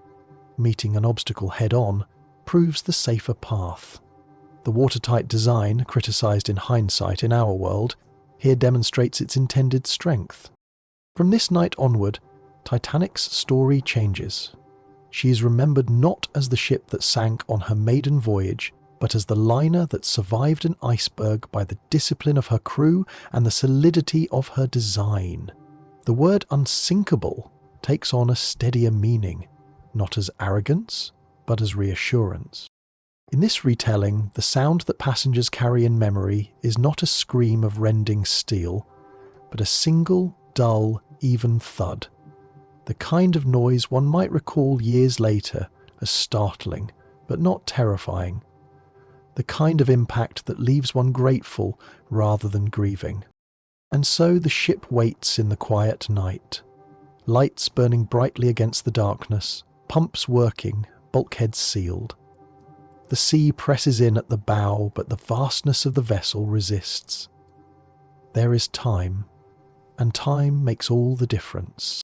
meeting an obstacle head-on, proves the safer path. The watertight design, criticised in hindsight in our world, here demonstrates its intended strength. From this night onward, Titanic's story changes. She is remembered not as the ship that sank on her maiden voyage, but as the liner that survived an iceberg by the discipline of her crew and the solidity of her design. The word unsinkable takes on a steadier meaning, not as arrogance, but as reassurance. In this retelling, the sound that passengers carry in memory is not a scream of rending steel, but a single, dull, even thud. The kind of noise one might recall years later as startling, but not terrifying. The kind of impact that leaves one grateful rather than grieving. And so the ship waits in the quiet night. Lights burning brightly against the darkness, pumps working, bulkheads sealed. The sea presses in at the bow, but the vastness of the vessel resists. There is time, and time makes all the difference.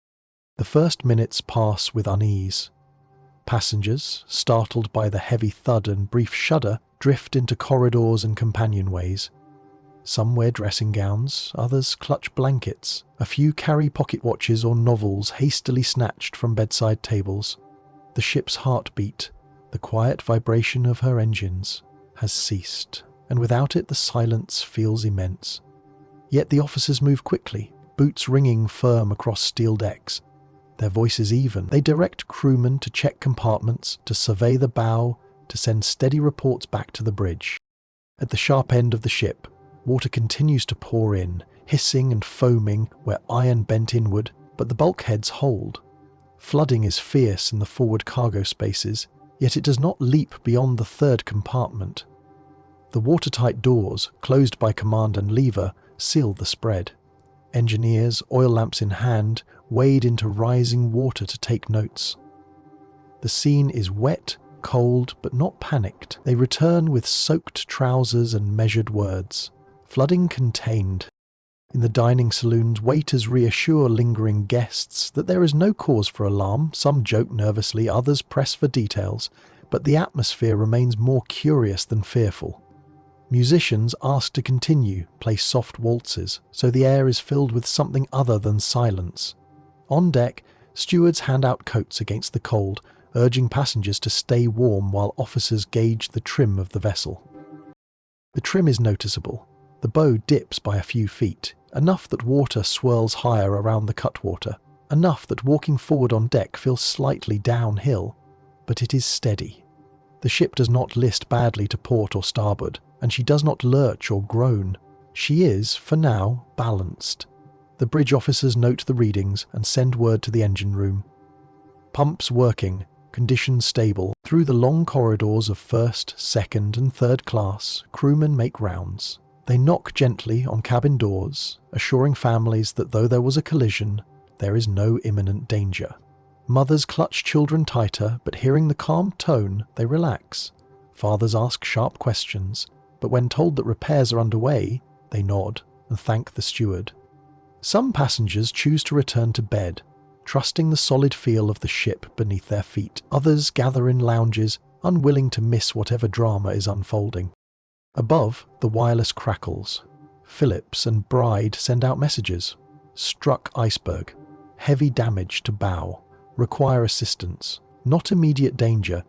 The first minutes pass with unease. Passengers, startled by the heavy thud and brief shudder, drift into corridors and companionways. Some wear dressing gowns, others clutch blankets. A few carry pocket watches or novels hastily snatched from bedside tables. The ship's heartbeat, the quiet vibration of her engines, has ceased, and without it the silence feels immense. Yet the officers move quickly, boots ringing firm across steel decks. Their voices even. They direct crewmen to check compartments, to survey the bow, to send steady reports back to the bridge. At the sharp end of the ship, water continues to pour in, hissing and foaming where iron bent inward, but the bulkheads hold. Flooding is fierce in the forward cargo spaces, yet it does not leap beyond the third compartment. The watertight doors, closed by command and lever, seal the spread. Engineers, oil lamps in hand, wade into rising water to take notes. The scene is wet, cold, but not panicked. They return with soaked trousers and measured words. Flooding contained. In the dining saloons, waiters reassure lingering guests that there is no cause for alarm. Some joke nervously, others press for details, but the atmosphere remains more curious than fearful. Musicians ask to continue, play soft waltzes, so the air is filled with something other than silence. On deck, stewards hand out coats against the cold, urging passengers to stay warm while officers gauge the trim of the vessel. The trim is noticeable. The bow dips by a few feet, enough that water swirls higher around the cutwater, enough that walking forward on deck feels slightly downhill, but it is steady. The ship does not list badly to port or starboard, and she does not lurch or groan. She is, for now, balanced. The bridge officers note the readings and send word to the engine room. Pumps working, conditions stable. Through the long corridors of first, second and third class, crewmen make rounds. They knock gently on cabin doors, assuring families that though there was a collision, there is no imminent danger. Mothers clutch children tighter, but hearing the calm tone, they relax. Fathers ask sharp questions, but when told that repairs are underway, they nod and thank the steward. Some passengers choose to return to bed, trusting the solid feel of the ship beneath their feet. Others gather in lounges, unwilling to miss whatever drama is unfolding. Above, the wireless crackles. Phillips and Bride send out messages. Struck iceberg. Heavy damage to bow. Require assistance. Not immediate danger.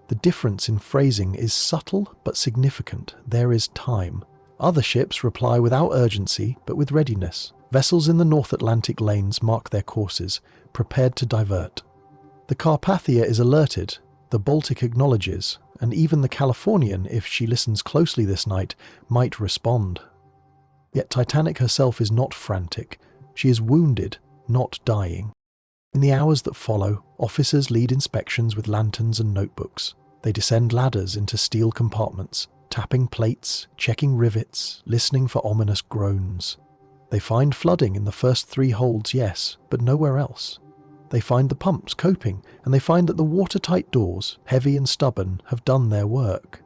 The difference in phrasing is subtle but significant. There is time. Other ships reply without urgency, but with readiness. Vessels in the North Atlantic lanes mark their courses, prepared to divert. The Carpathia is alerted, the Baltic acknowledges, and even the Californian, if she listens closely this night, might respond. Yet Titanic herself is not frantic. She is wounded, not dying. In the hours that follow, officers lead inspections with lanterns and notebooks. They descend ladders into steel compartments, tapping plates, checking rivets, listening for ominous groans. They find flooding in the first 3 holds, yes, but nowhere else. They find the pumps coping, and they find that the watertight doors, heavy and stubborn, have done their work.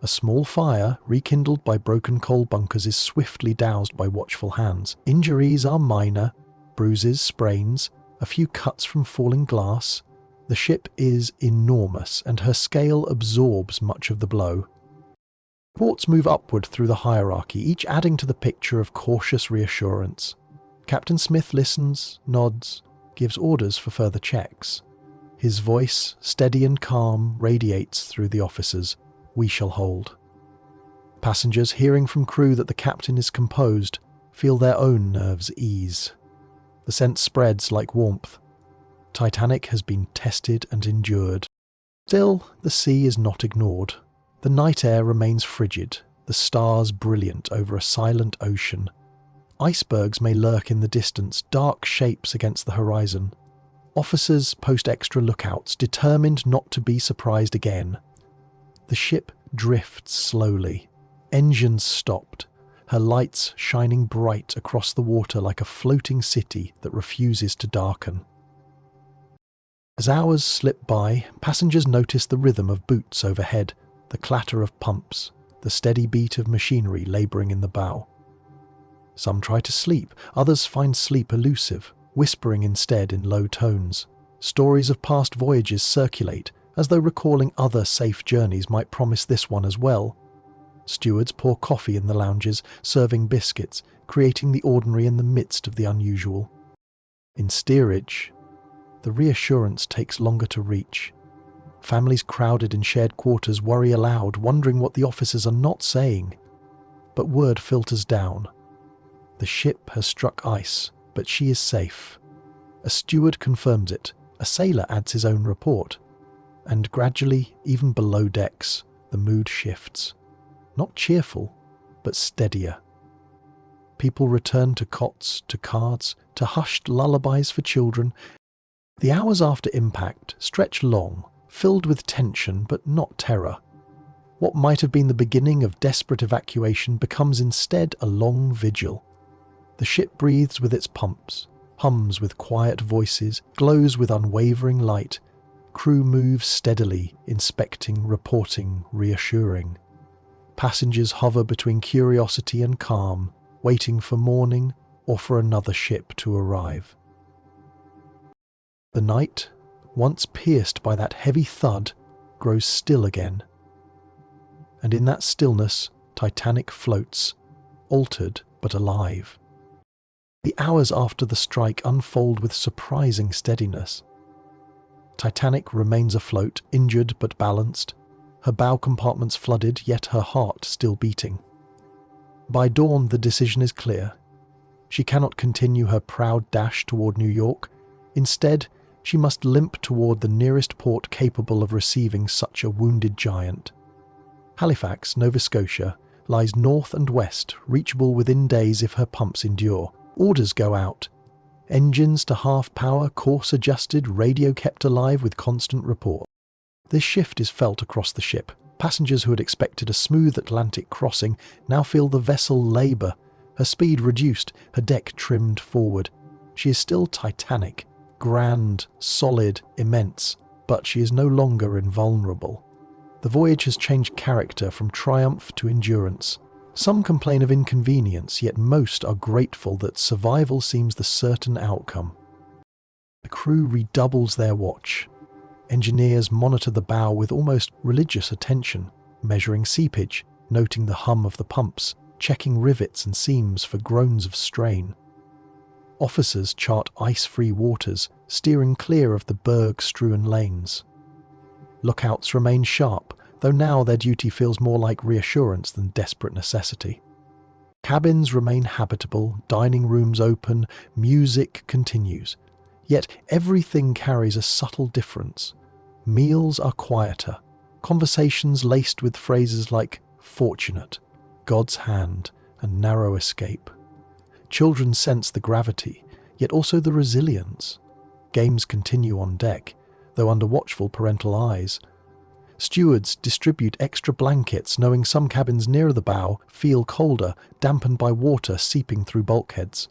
A small fire, rekindled by broken coal bunkers, is swiftly doused by watchful hands. Injuries are minor, bruises, sprains, a few cuts from falling glass. The ship is enormous, and her scale absorbs much of the blow. Reports move upward through the hierarchy, each adding to the picture of cautious reassurance. Captain Smith listens, nods. gives orders for further checks. His voice, steady and calm, radiates through the officers. "We shall hold." Passengers, hearing from crew that the captain is composed, feel their own nerves ease. The sense spreads like warmth. Titanic has been tested and endured. Still, the sea is not ignored. The night air remains frigid, the stars brilliant over a silent ocean. Icebergs may lurk in the distance, dark shapes against the horizon. Officers post extra lookouts, determined not to be surprised again. The ship drifts slowly. Engines stopped, her lights shining bright across the water like a floating city that refuses to darken. As hours slip by, passengers notice the rhythm of boots overhead, the clatter of pumps, the steady beat of machinery labouring in the bow. Some try to sleep, others find sleep elusive, whispering instead in low tones. Stories of past voyages circulate, as though recalling other safe journeys might promise this one as well. Stewards pour coffee in the lounges, serving biscuits, creating the ordinary in the midst of the unusual. In steerage, the reassurance takes longer to reach. Families crowded in shared quarters worry aloud, wondering what the officers are not saying. But word filters down. The ship has struck ice, but she is safe. A steward confirms it, a sailor adds his own report. And gradually, even below decks, the mood shifts. Not cheerful, but steadier. People return to cots, to cards, to hushed lullabies for children. The hours after impact stretch long, filled with tension but not terror. What might have been the beginning of desperate evacuation becomes instead a long vigil. The ship breathes with its pumps, hums with quiet voices, glows with unwavering light. Crew moves steadily, inspecting, reporting, reassuring. Passengers hover between curiosity and calm, waiting for morning or for another ship to arrive. The night, once pierced by that heavy thud, grows still again. And in that stillness, Titanic floats, altered but alive. The hours after the strike unfold with surprising steadiness. Titanic remains afloat, injured but balanced. Her bow compartments flooded, yet her heart still beating. By dawn, the decision is clear. She cannot continue her proud dash toward New York. Instead, she must limp toward the nearest port capable of receiving such a wounded giant. Halifax, Nova Scotia, lies north and west, reachable within days if her pumps endure. Orders go out. Engines to half power, course adjusted, radio kept alive with constant report. This shift is felt across the ship. Passengers who had expected a smooth Atlantic crossing now feel the vessel labour, her speed reduced, her deck trimmed forward. She is still Titanic, grand, solid, immense, but she is no longer invulnerable. The voyage has changed character from triumph to endurance. Some complain of inconvenience, yet most are grateful that survival seems the certain outcome. The crew redoubles their watch. Engineers monitor the bow with almost religious attention, measuring seepage, noting the hum of the pumps, checking rivets and seams for groans of strain. Officers chart ice-free waters, steering clear of the berg-strewn lanes. Lookouts remain sharp, though now their duty feels more like reassurance than desperate necessity. Cabins remain habitable, dining rooms open, music continues. Yet everything carries a subtle difference. Meals are quieter, conversations laced with phrases like fortunate, God's hand, and narrow escape. Children sense the gravity, yet also the resilience. Games continue on deck, though under watchful parental eyes. Stewards distribute extra blankets, knowing some cabins nearer the bow feel colder, dampened by water seeping through bulkheads.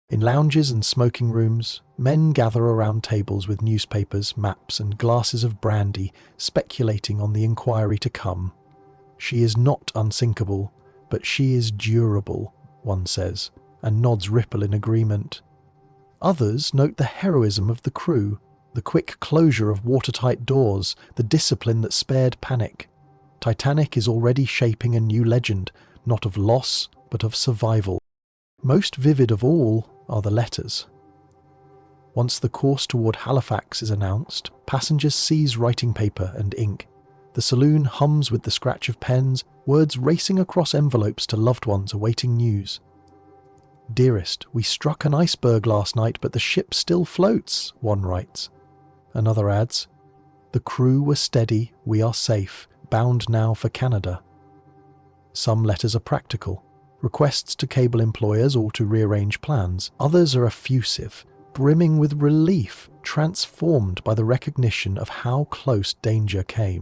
In lounges and smoking rooms, men gather around tables with newspapers, maps, and glasses of brandy, speculating on the inquiry to come. She is not unsinkable, but she is durable, one says, and nods ripple in agreement. Others note the heroism of the crew, the quick closure of watertight doors, the discipline that spared panic. Titanic is already shaping a new legend, not of loss, but of survival. Most vivid of all are the letters. Once the course toward Halifax is announced, passengers seize writing paper and ink. The saloon hums with the scratch of pens, words racing across envelopes to loved ones awaiting news. "Dearest, we struck an iceberg last night, but the ship still floats," one writes. Another adds, "The crew were steady, we are safe, bound now for Canada." Some letters are practical, requests to cable employers or to rearrange plans. Others are effusive, brimming with relief, transformed by the recognition of how close danger came.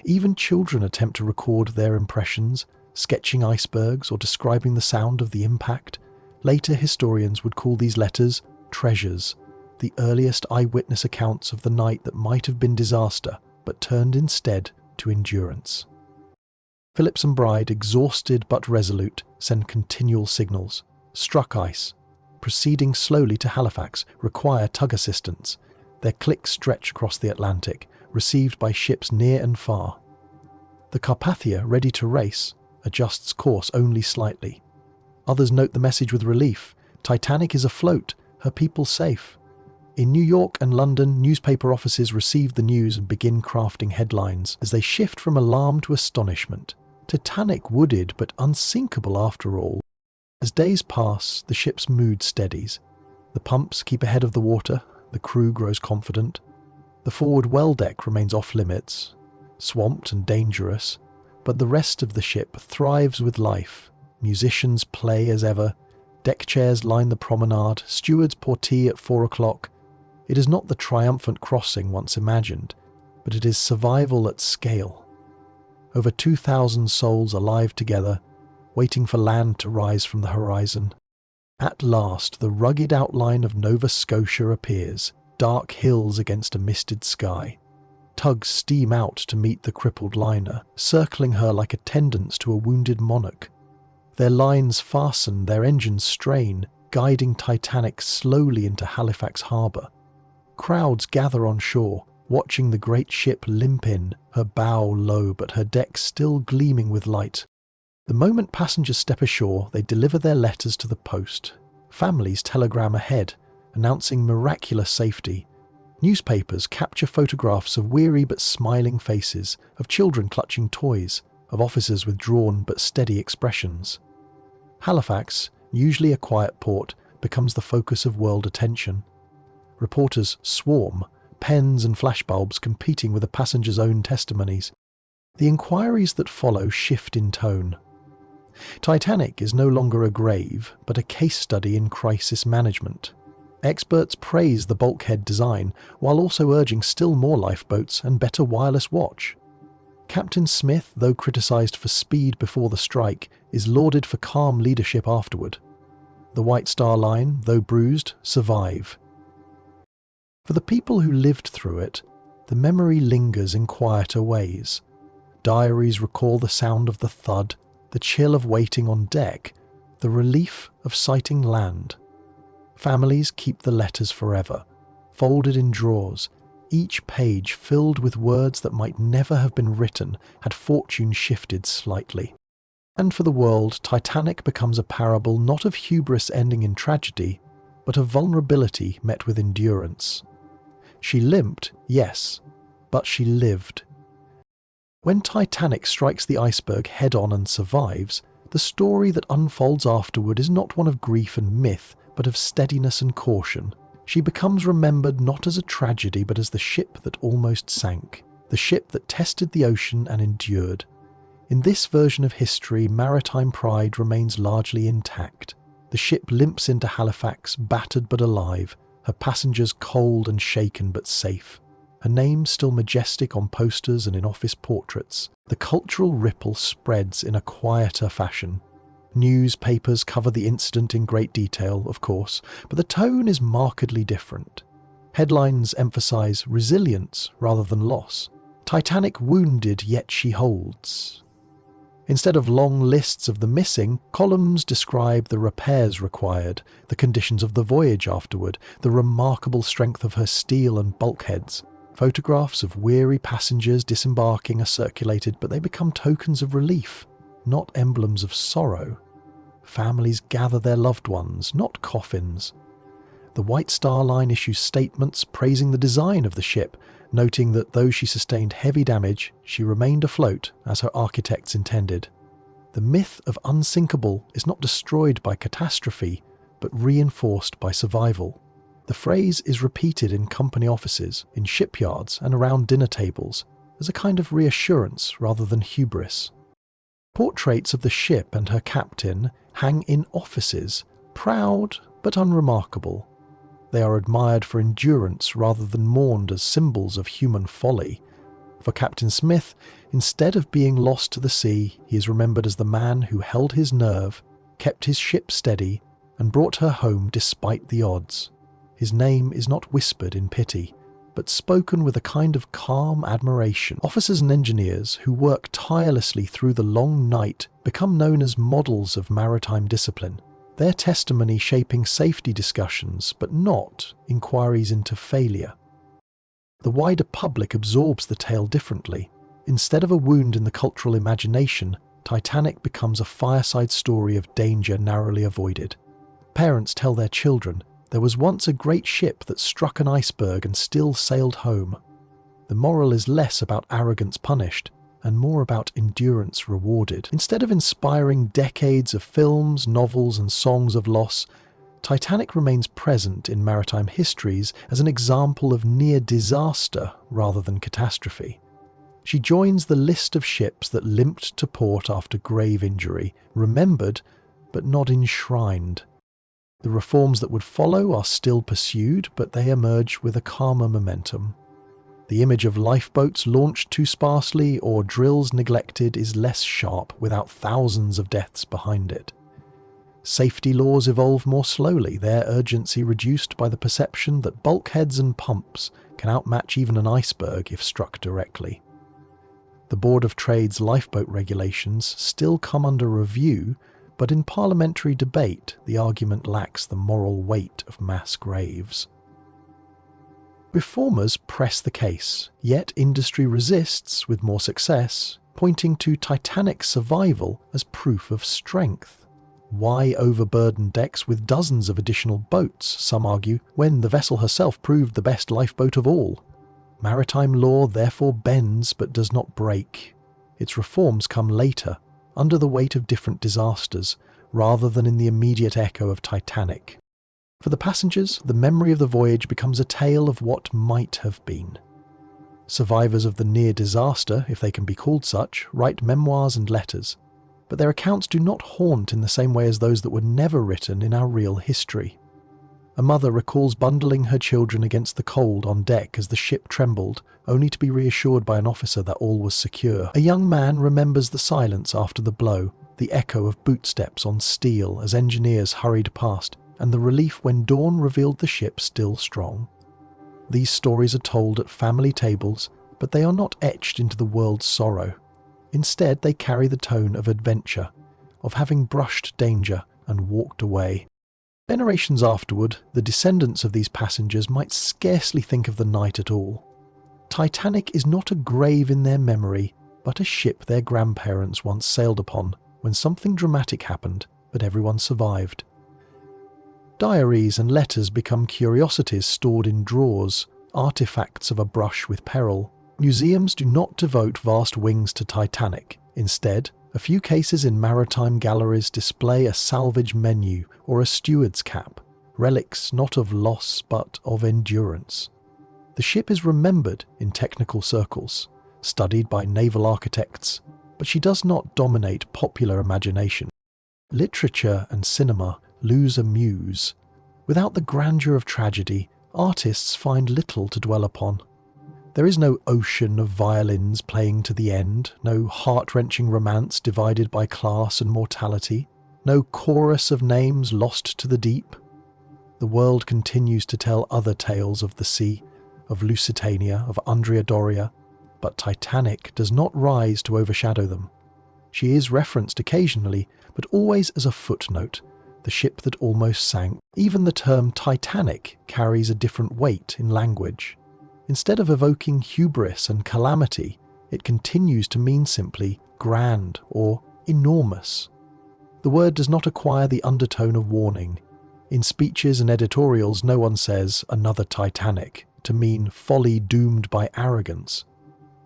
Even children attempt to record their impressions, sketching icebergs or describing the sound of the impact. Later historians would call these letters treasures, the earliest eyewitness accounts of the night that might have been disaster, but turned instead to endurance. Phillips and Bride, exhausted but resolute, send continual signals. Struck ice. Proceeding slowly to Halifax, require tug assistance. Their clicks stretch across the Atlantic, received by ships near and far. The Carpathia, ready to race, adjusts course only slightly. Others note the message with relief. Titanic is afloat, her people safe. In New York and London, newspaper offices receive the news and begin crafting headlines as they shift from alarm to astonishment. Titanic wooded but unsinkable after all. As days pass, the ship's mood steadies. The pumps keep ahead of the water, the crew grows confident. The forward well deck remains off limits, swamped and dangerous, but the rest of the ship thrives with life. Musicians play as ever, deck chairs line the promenade, stewards pour tea at 4 o'clock. It is not the triumphant crossing once imagined, but it is survival at scale. Over 2,000 souls alive together, waiting for land to rise from the horizon. At last, the rugged outline of Nova Scotia appears, dark hills against a misted sky. Tugs steam out to meet the crippled liner, circling her like attendants to a wounded monarch. Their lines fasten, their engines strain, guiding Titanic slowly into Halifax harbour. Crowds gather on shore, watching the great ship limp in, her bow low but her deck still gleaming with light. The moment passengers step ashore, they deliver their letters to the post. Families telegram ahead, announcing miraculous safety. Newspapers capture photographs of weary but smiling faces, of children clutching toys, of officers with drawn but steady expressions. Halifax, usually a quiet port, becomes the focus of world attention. Reporters swarm, pens and flashbulbs competing with the passengers' own testimonies. The inquiries that follow shift in tone. Titanic is no longer a grave, but a case study in crisis management. Experts praise the bulkhead design, while also urging still more lifeboats and better wireless watch. Captain Smith, though criticised for speed before the strike, is lauded for calm leadership afterward. The White Star Line, though bruised, survive. For the people who lived through it, the memory lingers in quieter ways. Diaries recall the sound of the thud, the chill of waiting on deck, the relief of sighting land. Families keep the letters forever, folded in drawers, each page filled with words that might never have been written had fortune shifted slightly. And for the world, Titanic becomes a parable not of hubris ending in tragedy, but of vulnerability met with endurance. She limped, yes, but she lived. When Titanic strikes the iceberg head-on and survives, the story that unfolds afterward is not one of grief and myth, but of steadiness and caution. She becomes remembered not as a tragedy, but as the ship that almost sank, the ship that tested the ocean and endured. In this version of history, maritime pride remains largely intact. The ship limps into Halifax, battered but alive, her passengers cold and shaken but safe. Her name still majestic on posters and in office portraits. The cultural ripple spreads in a quieter fashion. Newspapers cover the incident in great detail, of course, but the tone is markedly different. Headlines emphasize resilience rather than loss. Titanic wounded, yet she holds. Instead of long lists of the missing, columns describe the repairs required, the conditions of the voyage afterward, the remarkable strength of her steel and bulkheads. Photographs of weary passengers disembarking are circulated, but they become tokens of relief, not emblems of sorrow. Families gather their loved ones, not coffins. The White Star Line issues statements praising the design of the ship, noting that though she sustained heavy damage, she remained afloat as her architects intended. The myth of unsinkable is not destroyed by catastrophe, but reinforced by survival. The phrase is repeated in company offices, in shipyards, and around dinner tables, as a kind of reassurance rather than hubris. Portraits of the ship and her captain hang in offices, proud but unremarkable. They are admired for endurance rather than mourned as symbols of human folly. For Captain Smith, instead of being lost to the sea, he is remembered as the man who held his nerve, kept his ship steady, and brought her home despite the odds. His name is not whispered in pity, but spoken with a kind of calm admiration. Officers and engineers who work tirelessly through the long night become known as models of maritime discipline, their testimony shaping safety discussions, but not inquiries into failure. The wider public absorbs the tale differently. Instead of a wound in the cultural imagination, Titanic becomes a fireside story of danger narrowly avoided. Parents tell their children, "There was once a great ship that struck an iceberg and still sailed home." The moral is less about arrogance punished and more about endurance rewarded. Instead of inspiring decades of films, novels, and songs of loss, Titanic remains present in maritime histories as an example of near disaster rather than catastrophe. She joins the list of ships that limped to port after grave injury, remembered but not enshrined. The reforms that would follow are still pursued, but they emerge with a calmer momentum. The image of lifeboats launched too sparsely or drills neglected is less sharp without thousands of deaths behind it. Safety laws evolve more slowly, their urgency reduced by the perception that bulkheads and pumps can outmatch even an iceberg if struck directly. The Board of Trade's lifeboat regulations still come under review, but in parliamentary debate the argument lacks the moral weight of mass graves. Reformers press the case, yet industry resists with more success, pointing to Titanic's survival as proof of strength. Why overburden decks with dozens of additional boats, some argue, when the vessel herself proved the best lifeboat of all? Maritime law therefore bends but does not break. Its reforms come later, under the weight of different disasters, rather than in the immediate echo of Titanic. For the passengers, the memory of the voyage becomes a tale of what might have been. Survivors of the near disaster, if they can be called such, write memoirs and letters, but their accounts do not haunt in the same way as those that were never written in our real history. A mother recalls bundling her children against the cold on deck as the ship trembled, only to be reassured by an officer that all was secure. A young man remembers the silence after the blow, the echo of bootsteps on steel as engineers hurried past, and the relief when dawn revealed the ship still strong. These stories are told at family tables, but they are not etched into the world's sorrow. Instead, they carry the tone of adventure, of having brushed danger and walked away. Generations afterward, the descendants of these passengers might scarcely think of the night at all. Titanic is not a grave in their memory, but a ship their grandparents once sailed upon when something dramatic happened, but everyone survived. Diaries and letters become curiosities stored in drawers, artifacts of a brush with peril. Museums do not devote vast wings to Titanic. Instead, a few cases in maritime galleries display a salvage menu or a steward's cap, relics not of loss but of endurance. The ship is remembered in technical circles, studied by naval architects, but she does not dominate popular imagination. Literature and cinema lose a muse. Without the grandeur of tragedy, artists find little to dwell upon. There is no ocean of violins playing to the end, no heart-wrenching romance divided by class and mortality, no chorus of names lost to the deep. The world continues to tell other tales of the sea, of Lusitania, of Andrea Doria, but Titanic does not rise to overshadow them. She is referenced occasionally, but always as a footnote, the ship that almost sank. Even the term Titanic carries a different weight in language. Instead of evoking hubris and calamity, it continues to mean simply grand or enormous. The word does not acquire the undertone of warning. In speeches and editorials, no one says "another Titanic" to mean folly doomed by arrogance.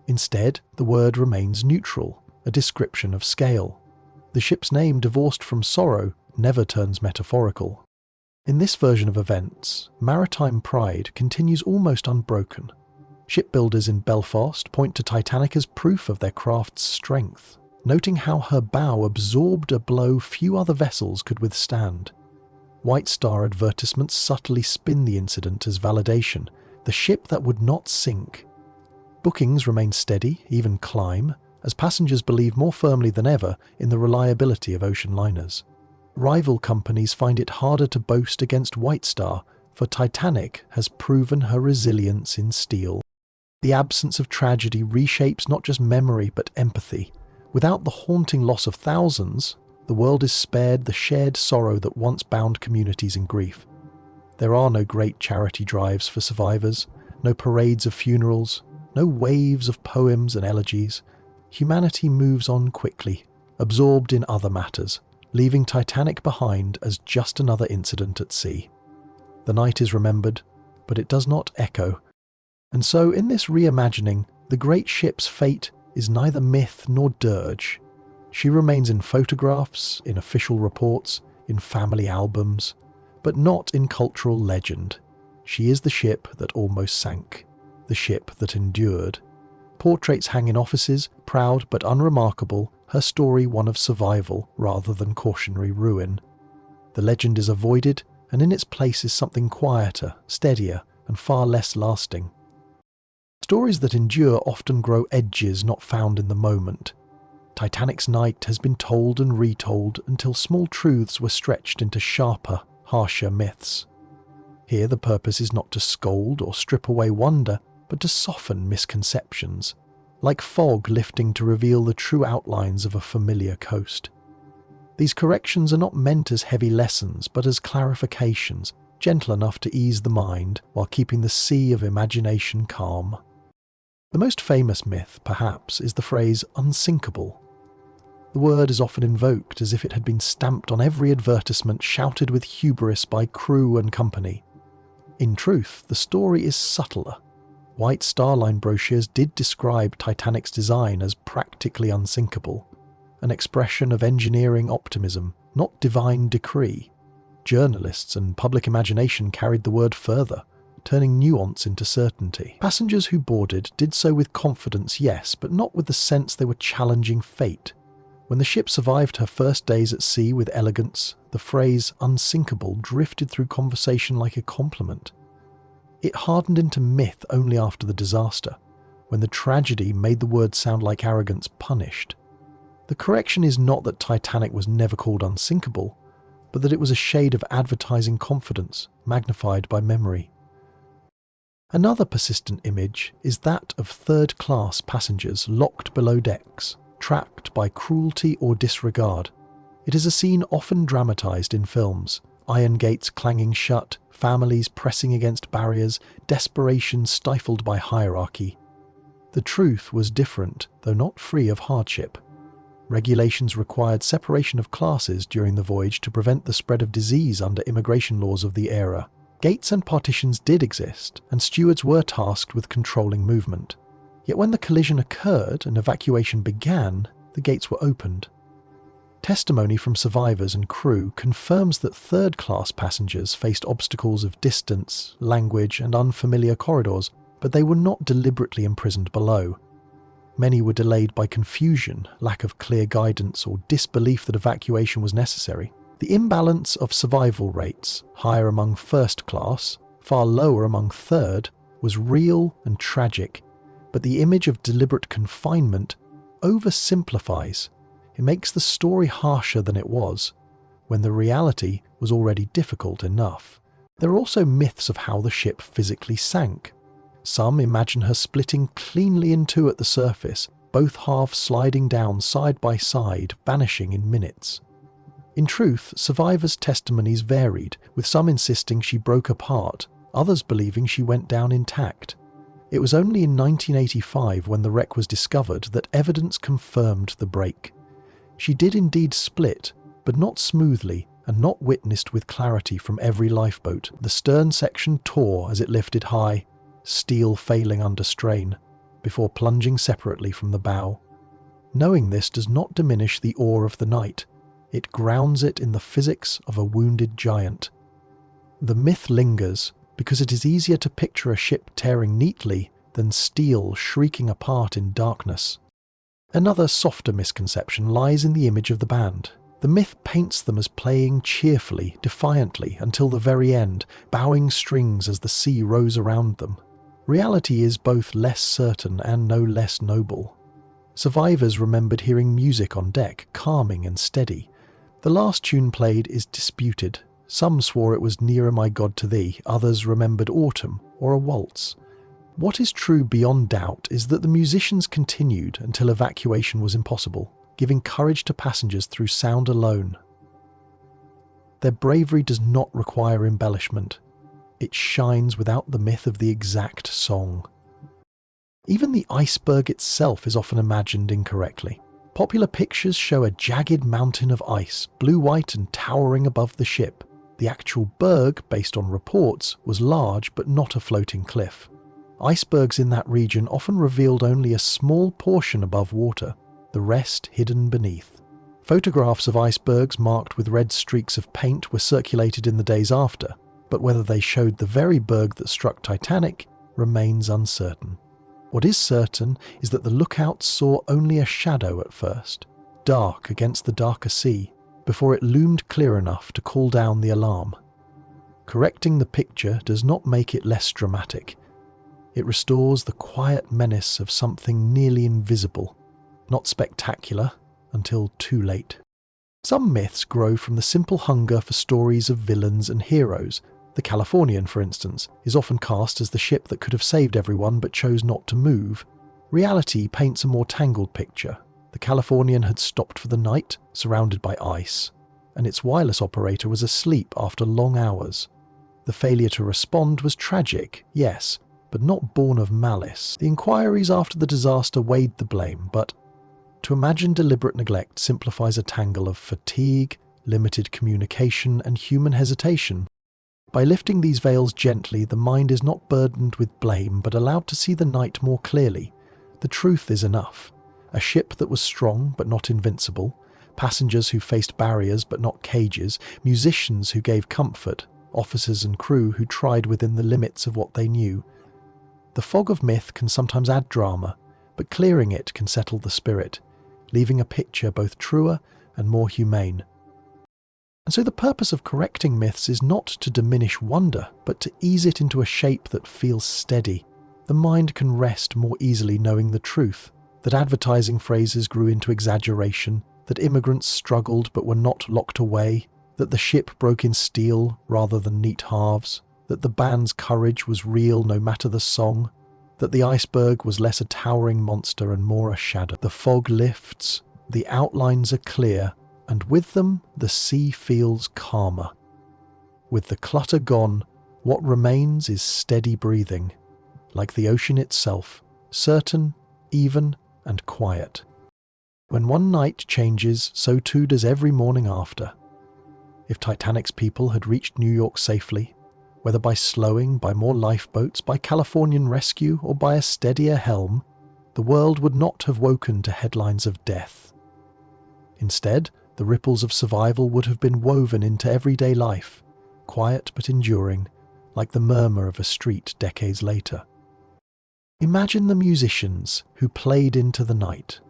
Instead, the word remains neutral, a description of scale. The ship's name, divorced from sorrow, never turns metaphorical. In this version of events, maritime pride continues almost unbroken. Shipbuilders in Belfast point to Titanic as proof of their craft's strength, noting how her bow absorbed a blow few other vessels could withstand. White Star advertisements subtly spin the incident as validation, the ship that would not sink. Bookings remain steady, even climb, as passengers believe more firmly than ever in the reliability of ocean liners. Rival companies find it harder to boast against White Star, for Titanic has proven her resilience in steel. The absence of tragedy reshapes not just memory but empathy. Without the haunting loss of thousands, the world is spared the shared sorrow that once bound communities in grief. There are no great charity drives for survivors, no parades of funerals, no waves of poems and elegies. Humanity moves on quickly, absorbed in other matters, leaving Titanic behind as just another incident at sea. The night is remembered, but it does not echo. And so, in this reimagining, the great ship's fate is neither myth nor dirge. She remains in photographs, in official reports, in family albums, but not in cultural legend. She is the ship that almost sank, the ship that endured. Portraits hang in offices, proud but unremarkable, her story one of survival rather than cautionary ruin. The legend is avoided, and in its place is something quieter, steadier, and far less lasting. Stories that endure often grow edges not found in the moment. Titanic's night has been told and retold until small truths were stretched into sharper, harsher myths. Here the purpose is not to scold or strip away wonder, but to soften misconceptions, like fog lifting to reveal the true outlines of a familiar coast. These corrections are not meant as heavy lessons, but as clarifications, gentle enough to ease the mind while keeping the sea of imagination calm. The most famous myth, perhaps, is the phrase unsinkable. The word is often invoked as if it had been stamped on every advertisement, shouted with hubris by crew and company. In truth, the story is subtler. White Star Line brochures did describe Titanic's design as practically unsinkable, an expression of engineering optimism, not divine decree. Journalists and public imagination carried the word further, turning nuance into certainty. Passengers who boarded did so with confidence, yes, but not with the sense they were challenging fate. When the ship survived her first days at sea with elegance, the phrase unsinkable drifted through conversation like a compliment. It hardened into myth only after the disaster, when the tragedy made the word sound like arrogance punished. The correction is not that Titanic was never called unsinkable, but that it was a shade of advertising confidence, magnified by memory. Another persistent image is that of third-class passengers locked below decks, trapped by cruelty or disregard. It is a scene often dramatized in films, iron gates clanging shut, families pressing against barriers, desperation stifled by hierarchy. The truth was different, though not free of hardship. Regulations required separation of classes during the voyage to prevent the spread of disease under immigration laws of the era. Gates and partitions did exist, and stewards were tasked with controlling movement. Yet when the collision occurred and evacuation began, the gates were opened. Testimony from survivors and crew confirms that third-class passengers faced obstacles of distance, language, and unfamiliar corridors, but they were not deliberately imprisoned below. Many were delayed by confusion, lack of clear guidance, or disbelief that evacuation was necessary. The imbalance of survival rates, higher among first class, far lower among third, was real and tragic, but the image of deliberate confinement oversimplifies. It makes the story harsher than it was, when the reality was already difficult enough. There are also myths of how the ship physically sank. Some imagine her splitting cleanly in two at the surface, both halves sliding down side by side, vanishing in minutes. In truth, survivors' testimonies varied, with some insisting she broke apart, others believing she went down intact. It was only in 1985, when the wreck was discovered, that evidence confirmed the break. She did indeed split, but not smoothly, and not witnessed with clarity from every lifeboat. The stern section tore as it lifted high, steel failing under strain, before plunging separately from the bow. Knowing this does not diminish the awe of the night. It grounds it in the physics of a wounded giant. The myth lingers because it is easier to picture a ship tearing neatly than steel shrieking apart in darkness. Another softer misconception lies in the image of the band. The myth paints them as playing cheerfully, defiantly, until the very end, bowing strings as the sea rose around them. Reality is both less certain and no less noble. Survivors remembered hearing music on deck, calming and steady. The last tune played is disputed. Some swore it was Nearer My God to Thee, others remembered Autumn or a waltz. What is true beyond doubt is that the musicians continued until evacuation was impossible, giving courage to passengers through sound alone. Their bravery does not require embellishment. It shines without the myth of the exact song. Even the iceberg itself is often imagined incorrectly. Popular pictures show a jagged mountain of ice, blue-white and towering above the ship. The actual berg, based on reports, was large but not a floating cliff. Icebergs in that region often revealed only a small portion above water, the rest hidden beneath. Photographs of icebergs marked with red streaks of paint were circulated in the days after, but whether they showed the very berg that struck Titanic remains uncertain. What is certain is that the lookouts saw only a shadow at first, dark against the darker sea, before it loomed clear enough to call down the alarm. Correcting the picture does not make it less dramatic. It restores the quiet menace of something nearly invisible, not spectacular until too late. Some myths grow from the simple hunger for stories of villains and heroes. The Californian, for instance, is often cast as the ship that could have saved everyone but chose not to move. Reality paints a more tangled picture. The Californian had stopped for the night, surrounded by ice, and its wireless operator was asleep after long hours. The failure to respond was tragic, yes, but not born of malice. The inquiries after the disaster weighed the blame, but to imagine deliberate neglect simplifies a tangle of fatigue, limited communication, and human hesitation. By lifting these veils gently, the mind is not burdened with blame, but allowed to see the night more clearly. The truth is enough. A ship that was strong but not invincible, passengers who faced barriers but not cages, musicians who gave comfort, officers and crew who tried within the limits of what they knew. The fog of myth can sometimes add drama, but clearing it can settle the spirit, leaving a picture both truer and more humane. And so the purpose of correcting myths is not to diminish wonder, but to ease it into a shape that feels steady. The mind can rest more easily knowing the truth, that advertising phrases grew into exaggeration, that immigrants struggled but were not locked away, that the ship broke in steel rather than neat halves, that the band's courage was real no matter the song, that the iceberg was less a towering monster and more a shadow. The fog lifts, the outlines are clear, and with them the sea feels calmer. With the clutter gone, what remains is steady breathing, like the ocean itself, certain, even, and quiet. When one night changes, so too does every morning after. If Titanic's people had reached New York safely, whether by slowing, by more lifeboats, by Californian rescue, or by a steadier helm, the world would not have woken to headlines of death. Instead, the ripples of survival would have been woven into everyday life, quiet but enduring, like the murmur of a street decades later. Imagine the musicians who played into the night.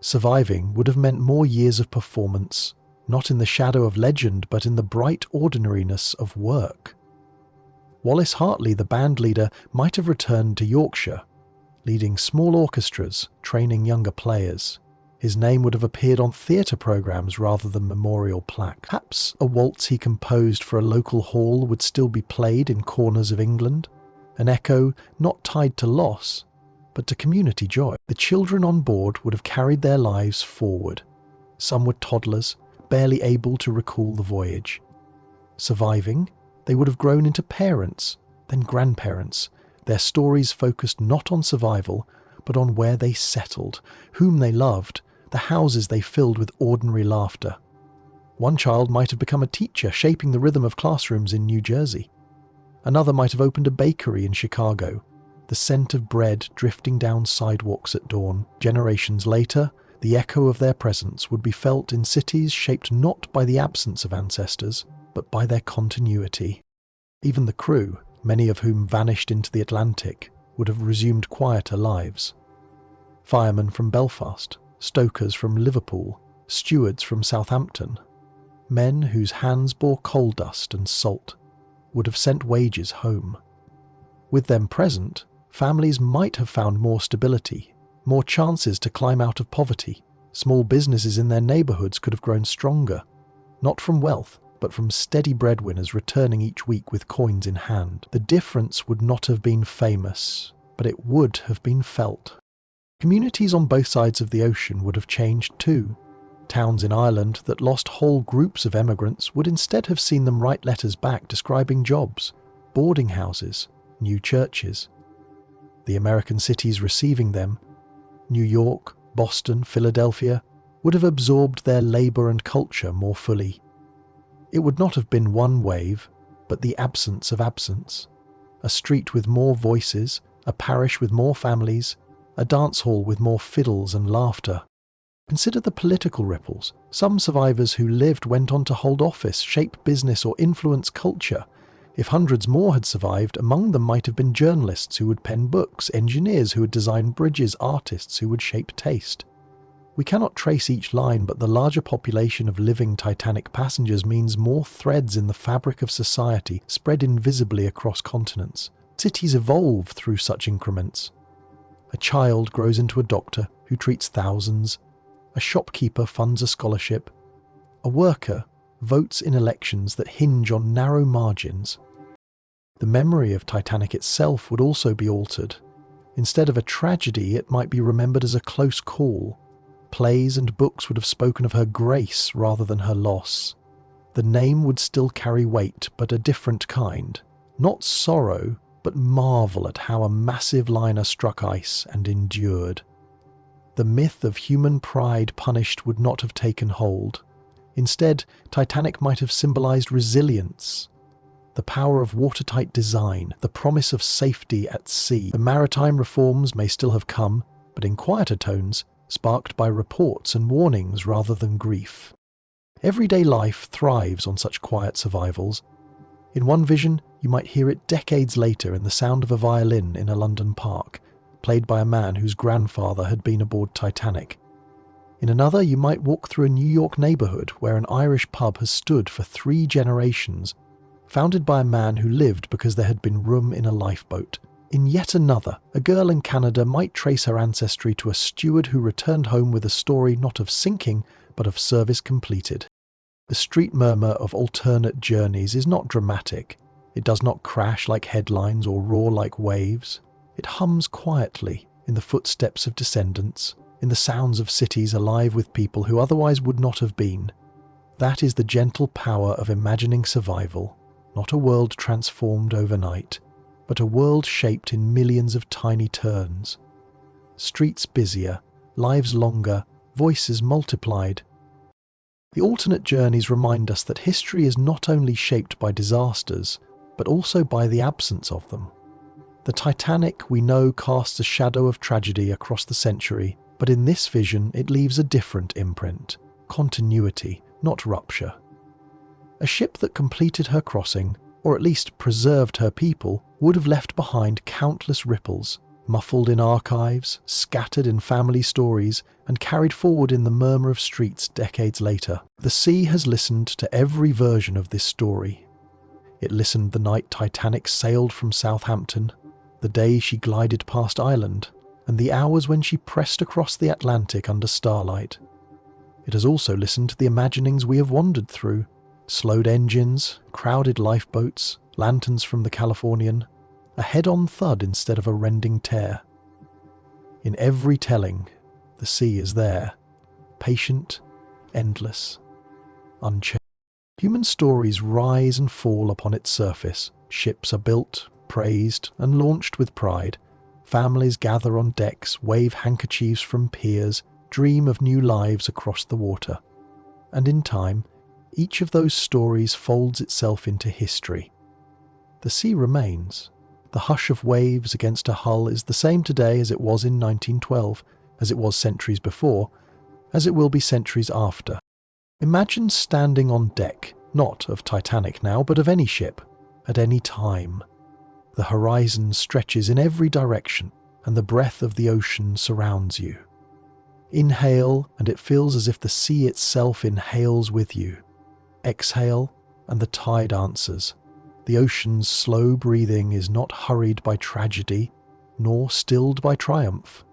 Surviving would have meant more years of performance, not in the shadow of legend, but in the bright ordinariness of work. Wallace Hartley, the band leader, might have returned to Yorkshire, leading small orchestras, training younger players. His name would have appeared on theatre programmes rather than memorial plaques. Perhaps a waltz he composed for a local hall would still be played in corners of England, an echo not tied to loss, but to community joy. The children on board would have carried their lives forward. Some were toddlers, barely able to recall the voyage. Surviving, they would have grown into parents, then grandparents, their stories focused not on survival, but on where they settled, whom they loved, the houses they filled with ordinary laughter. One child might have become a teacher, shaping the rhythm of classrooms in New Jersey. Another might have opened a bakery in Chicago, the scent of bread drifting down sidewalks at dawn. Generations later, the echo of their presence would be felt in cities shaped not by the absence of ancestors, but by their continuity. Even the crew, many of whom vanished into the Atlantic, would have resumed quieter lives. Firemen from Belfast, stokers from Liverpool, stewards from Southampton, men whose hands bore coal dust and salt, would have sent wages home. With them present, families might have found more stability, more chances to climb out of poverty. Small businesses in their neighbourhoods could have grown stronger, not from wealth, but from steady breadwinners returning each week with coins in hand. The difference would not have been famous, but it would have been felt. Communities on both sides of the ocean would have changed too. Towns in Ireland that lost whole groups of emigrants would instead have seen them write letters back describing jobs, boarding houses, new churches. The American cities receiving them, New York, Boston, Philadelphia, would have absorbed their labour and culture more fully. It would not have been one wave, but the absence of absence. A street with more voices, a parish with more families, a dance hall with more fiddles and laughter. Consider the political ripples. Some survivors who lived went on to hold office, shape business or influence culture. If hundreds more had survived, among them might have been journalists who would pen books, engineers who would design bridges, artists who would shape taste. We cannot trace each line, but the larger population of living Titanic passengers means more threads in the fabric of society spread invisibly across continents. Cities evolve through such increments. A child grows into a doctor who treats thousands. A shopkeeper funds a scholarship. A worker votes in elections that hinge on narrow margins. The memory of Titanic itself would also be altered. Instead of a tragedy, it might be remembered as a close call. Plays and books would have spoken of her grace rather than her loss. The name would still carry weight, but a different kind. Not sorrow, but marvel at how a massive liner struck ice and endured. The myth of human pride punished would not have taken hold. Instead, Titanic might have symbolized resilience, the power of watertight design, the promise of safety at sea. The maritime reforms may still have come, but in quieter tones, sparked by reports and warnings rather than grief. Everyday life thrives on such quiet survivals. In one vision, you might hear it decades later in the sound of a violin in a London park, played by a man whose grandfather had been aboard Titanic. In another, you might walk through a New York neighbourhood where an Irish pub has stood for 3 generations, founded by a man who lived because there had been room in a lifeboat. In yet another, a girl in Canada might trace her ancestry to a steward who returned home with a story not of sinking, but of service completed. The street murmur of alternate journeys is not dramatic. It does not crash like headlines or roar like waves. It hums quietly in the footsteps of descendants, in the sounds of cities alive with people who otherwise would not have been. That is the gentle power of imagining survival, not a world transformed overnight, but a world shaped in millions of tiny turns. Streets busier, lives longer, voices multiplied. The alternate journeys remind us that history is not only shaped by disasters, but also by the absence of them. The Titanic, we know, casts a shadow of tragedy across the century, but in this vision it leaves a different imprint, continuity, not rupture. A ship that completed her crossing, or at least preserved her people, would have left behind countless ripples, muffled in archives, scattered in family stories, and carried forward in the murmur of streets decades later. The sea has listened to every version of this story. It listened the night Titanic sailed from Southampton, the day she glided past Ireland, and the hours when she pressed across the Atlantic under starlight. It has also listened to the imaginings we have wandered through, slowed engines, crowded lifeboats, lanterns from the Californian, a head-on thud instead of a rending tear. In every telling, the sea is there, patient, endless, unchanged. Human stories rise and fall upon its surface. Ships are built, praised, and launched with pride. Families gather on decks, wave handkerchiefs from piers, dream of new lives across the water. And in time, Each of those stories folds itself into history. The sea remains. The hush of waves against a hull is the same today as it was in 1912, as it was centuries before, as it will be centuries after. Imagine standing on deck, not of Titanic now, but of any ship, at any time. The horizon stretches in every direction, and the breath of the ocean surrounds you. Inhale, and it feels as if the sea itself inhales with you. Exhale, and the tide answers. The ocean's slow breathing is not hurried by tragedy, nor stilled by triumph.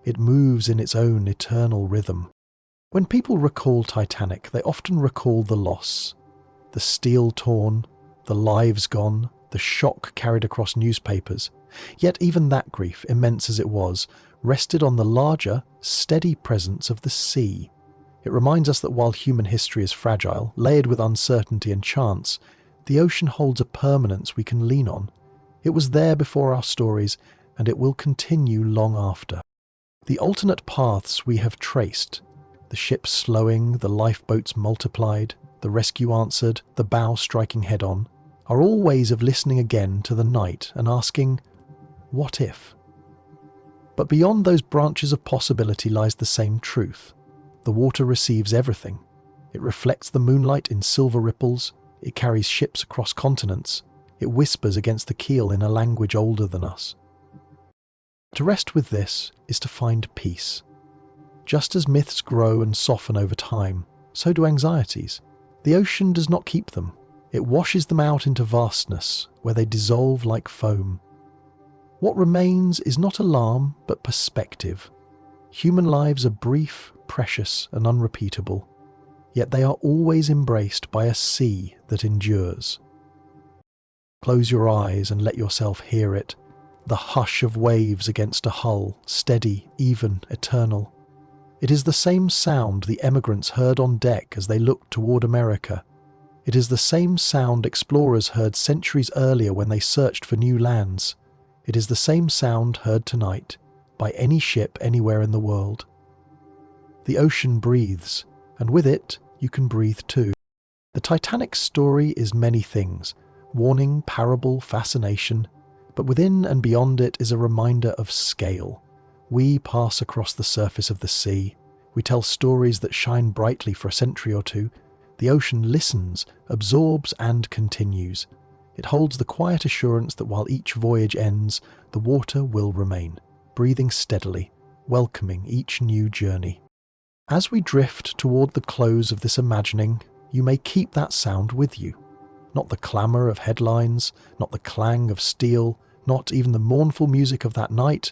It moves in its own eternal rhythm. When people recall Titanic, they often recall the loss. The steel torn, the lives gone, the shock carried across newspapers. Yet even that grief, immense as it was, rested on the larger, steady presence of the sea. It reminds us that while human history is fragile, layered with uncertainty and chance, the ocean holds a permanence we can lean on. It was there before our stories, and it will continue long after. The alternate paths we have traced, the ships slowing, the lifeboats multiplied, the rescue answered, the bow striking head-on, are all ways of listening again to the night and asking, what if? But beyond those branches of possibility lies the same truth. The water receives everything. It reflects the moonlight in silver ripples, it carries ships across continents, it whispers against the keel in a language older than us. To rest with this is to find peace. Just as myths grow and soften over time, so do anxieties. The ocean does not keep them. It washes them out into vastness, where they dissolve like foam. What remains is not alarm, but perspective. Human lives are brief, precious, and unrepeatable, yet they are always embraced by a sea that endures. Close your eyes and let yourself hear it, the hush of waves against a hull, steady, even, eternal. It is the same sound the emigrants heard on deck as they looked toward America. It is the same sound explorers heard centuries earlier when they searched for new lands. It is the same sound heard tonight by any ship anywhere in the world. The ocean breathes, and with it, you can breathe too. The Titanic story is many things, warning, parable, fascination, but within and beyond it is a reminder of scale. We pass across the surface of the sea. We tell stories that shine brightly for a century or two. The ocean listens, absorbs, and continues. It holds the quiet assurance that while each voyage ends, the water will remain, breathing steadily, welcoming each new journey. As we drift toward the close of this imagining, you may keep that sound with you. Not the clamour of headlines, not the clang of steel, not even the mournful music of that night,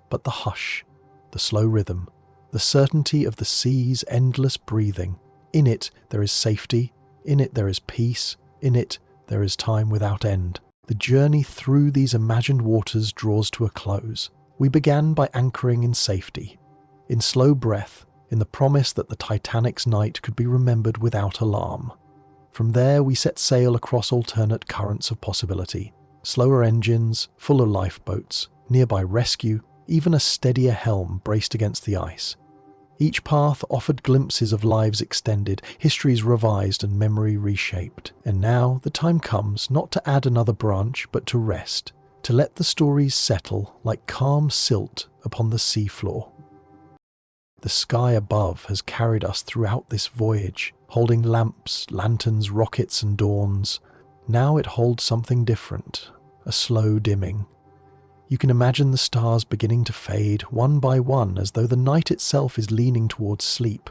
but the hush, the slow rhythm, the certainty of the sea's endless breathing. In it there is safety, in it there is peace, in it there is time without end. The journey through these imagined waters draws to a close. We began by anchoring in safety, in slow breath, in the promise that the Titanic's night could be remembered without alarm. From there we set sail across alternate currents of possibility, slower engines, fuller lifeboats, nearby rescue, even a steadier helm braced against the ice. Each path offered glimpses of lives extended, histories revised and memory reshaped. And now the time comes not to add another branch, but to rest, to let the stories settle like calm silt upon the seafloor. The sky above has carried us throughout this voyage, holding lamps, lanterns, rockets and dawns. Now it holds something different, a slow dimming. You can imagine the stars beginning to fade one by one as though the night itself is leaning towards sleep.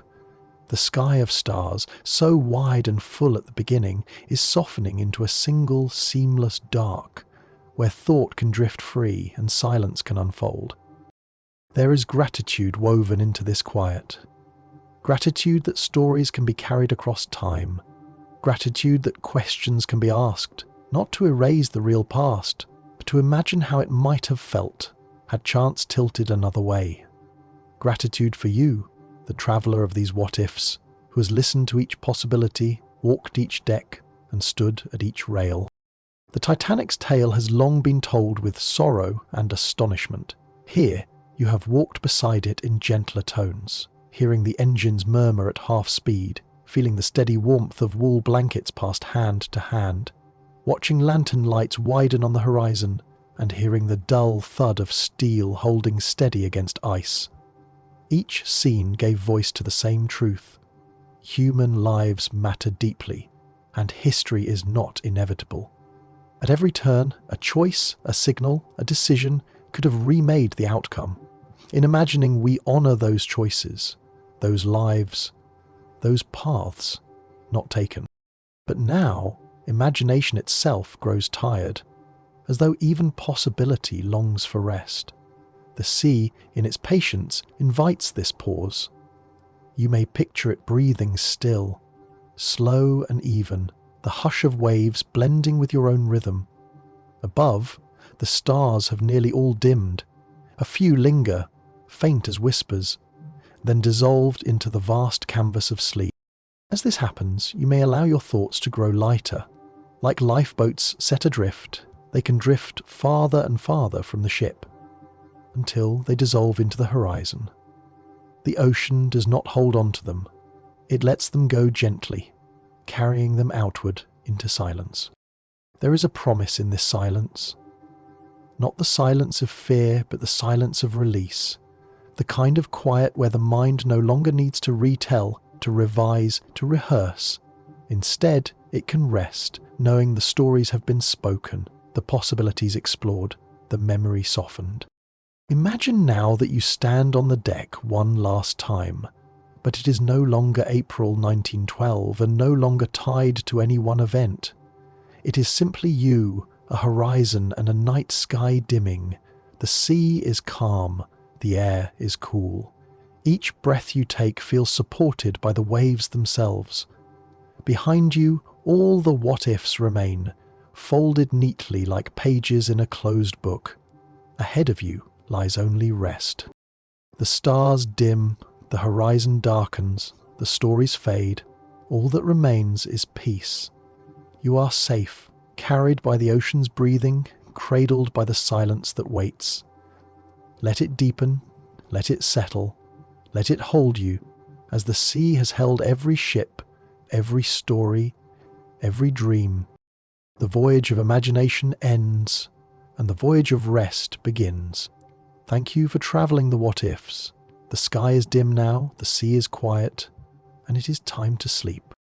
The sky of stars, so wide and full at the beginning, is softening into a single seamless dark, where thought can drift free and silence can unfold. There is gratitude woven into this quiet. Gratitude that stories can be carried across time. Gratitude that questions can be asked, not to erase the real past, but to imagine how it might have felt had chance tilted another way. Gratitude for you, the traveller of these what-ifs, who has listened to each possibility, walked each deck, and stood at each rail. The Titanic's tale has long been told with sorrow and astonishment. Here, you have walked beside it in gentler tones, hearing the engines murmur at half speed, feeling the steady warmth of wool blankets passed hand to hand, watching lantern lights widen on the horizon, and hearing the dull thud of steel holding steady against ice. Each scene gave voice to the same truth. Human lives matter deeply, and history is not inevitable. At every turn, a choice, a signal, a decision could have remade the outcome. In imagining, we honour those choices, those lives, those paths not taken. But now, imagination itself grows tired, as though even possibility longs for rest. The sea, in its patience, invites this pause. You may picture it breathing still, slow and even, the hush of waves blending with your own rhythm. Above, the stars have nearly all dimmed. A few linger, faint as whispers, then dissolved into the vast canvas of sleep. As this happens, you may allow your thoughts to grow lighter. Like lifeboats set adrift, they can drift farther and farther from the ship, until they dissolve into the horizon. The ocean does not hold on to them. It lets them go gently, carrying them outward into silence. There is a promise in this silence. Not the silence of fear, but the silence of release. The kind of quiet where the mind no longer needs to retell, to revise, to rehearse. Instead, it can rest, knowing the stories have been spoken, the possibilities explored, the memory softened. Imagine now that you stand on the deck one last time, but it is no longer April 1912 and no longer tied to any one event. It is simply you, a horizon and a night sky dimming. The sea is calm, the air is cool. Each breath you take feels supported by the waves themselves. Behind you, all the what-ifs remain, folded neatly like pages in a closed book. Ahead of you lies only rest. The stars dim, the horizon darkens, the stories fade. All that remains is peace. You are safe, carried by the ocean's breathing, cradled by the silence that waits. Let it deepen, let it settle, let it hold you, as the sea has held every ship, every story, every dream. The voyage of imagination ends, and the voyage of rest begins. Thank you for travelling the what-ifs. The sky is dim now, the sea is quiet, and it is time to sleep.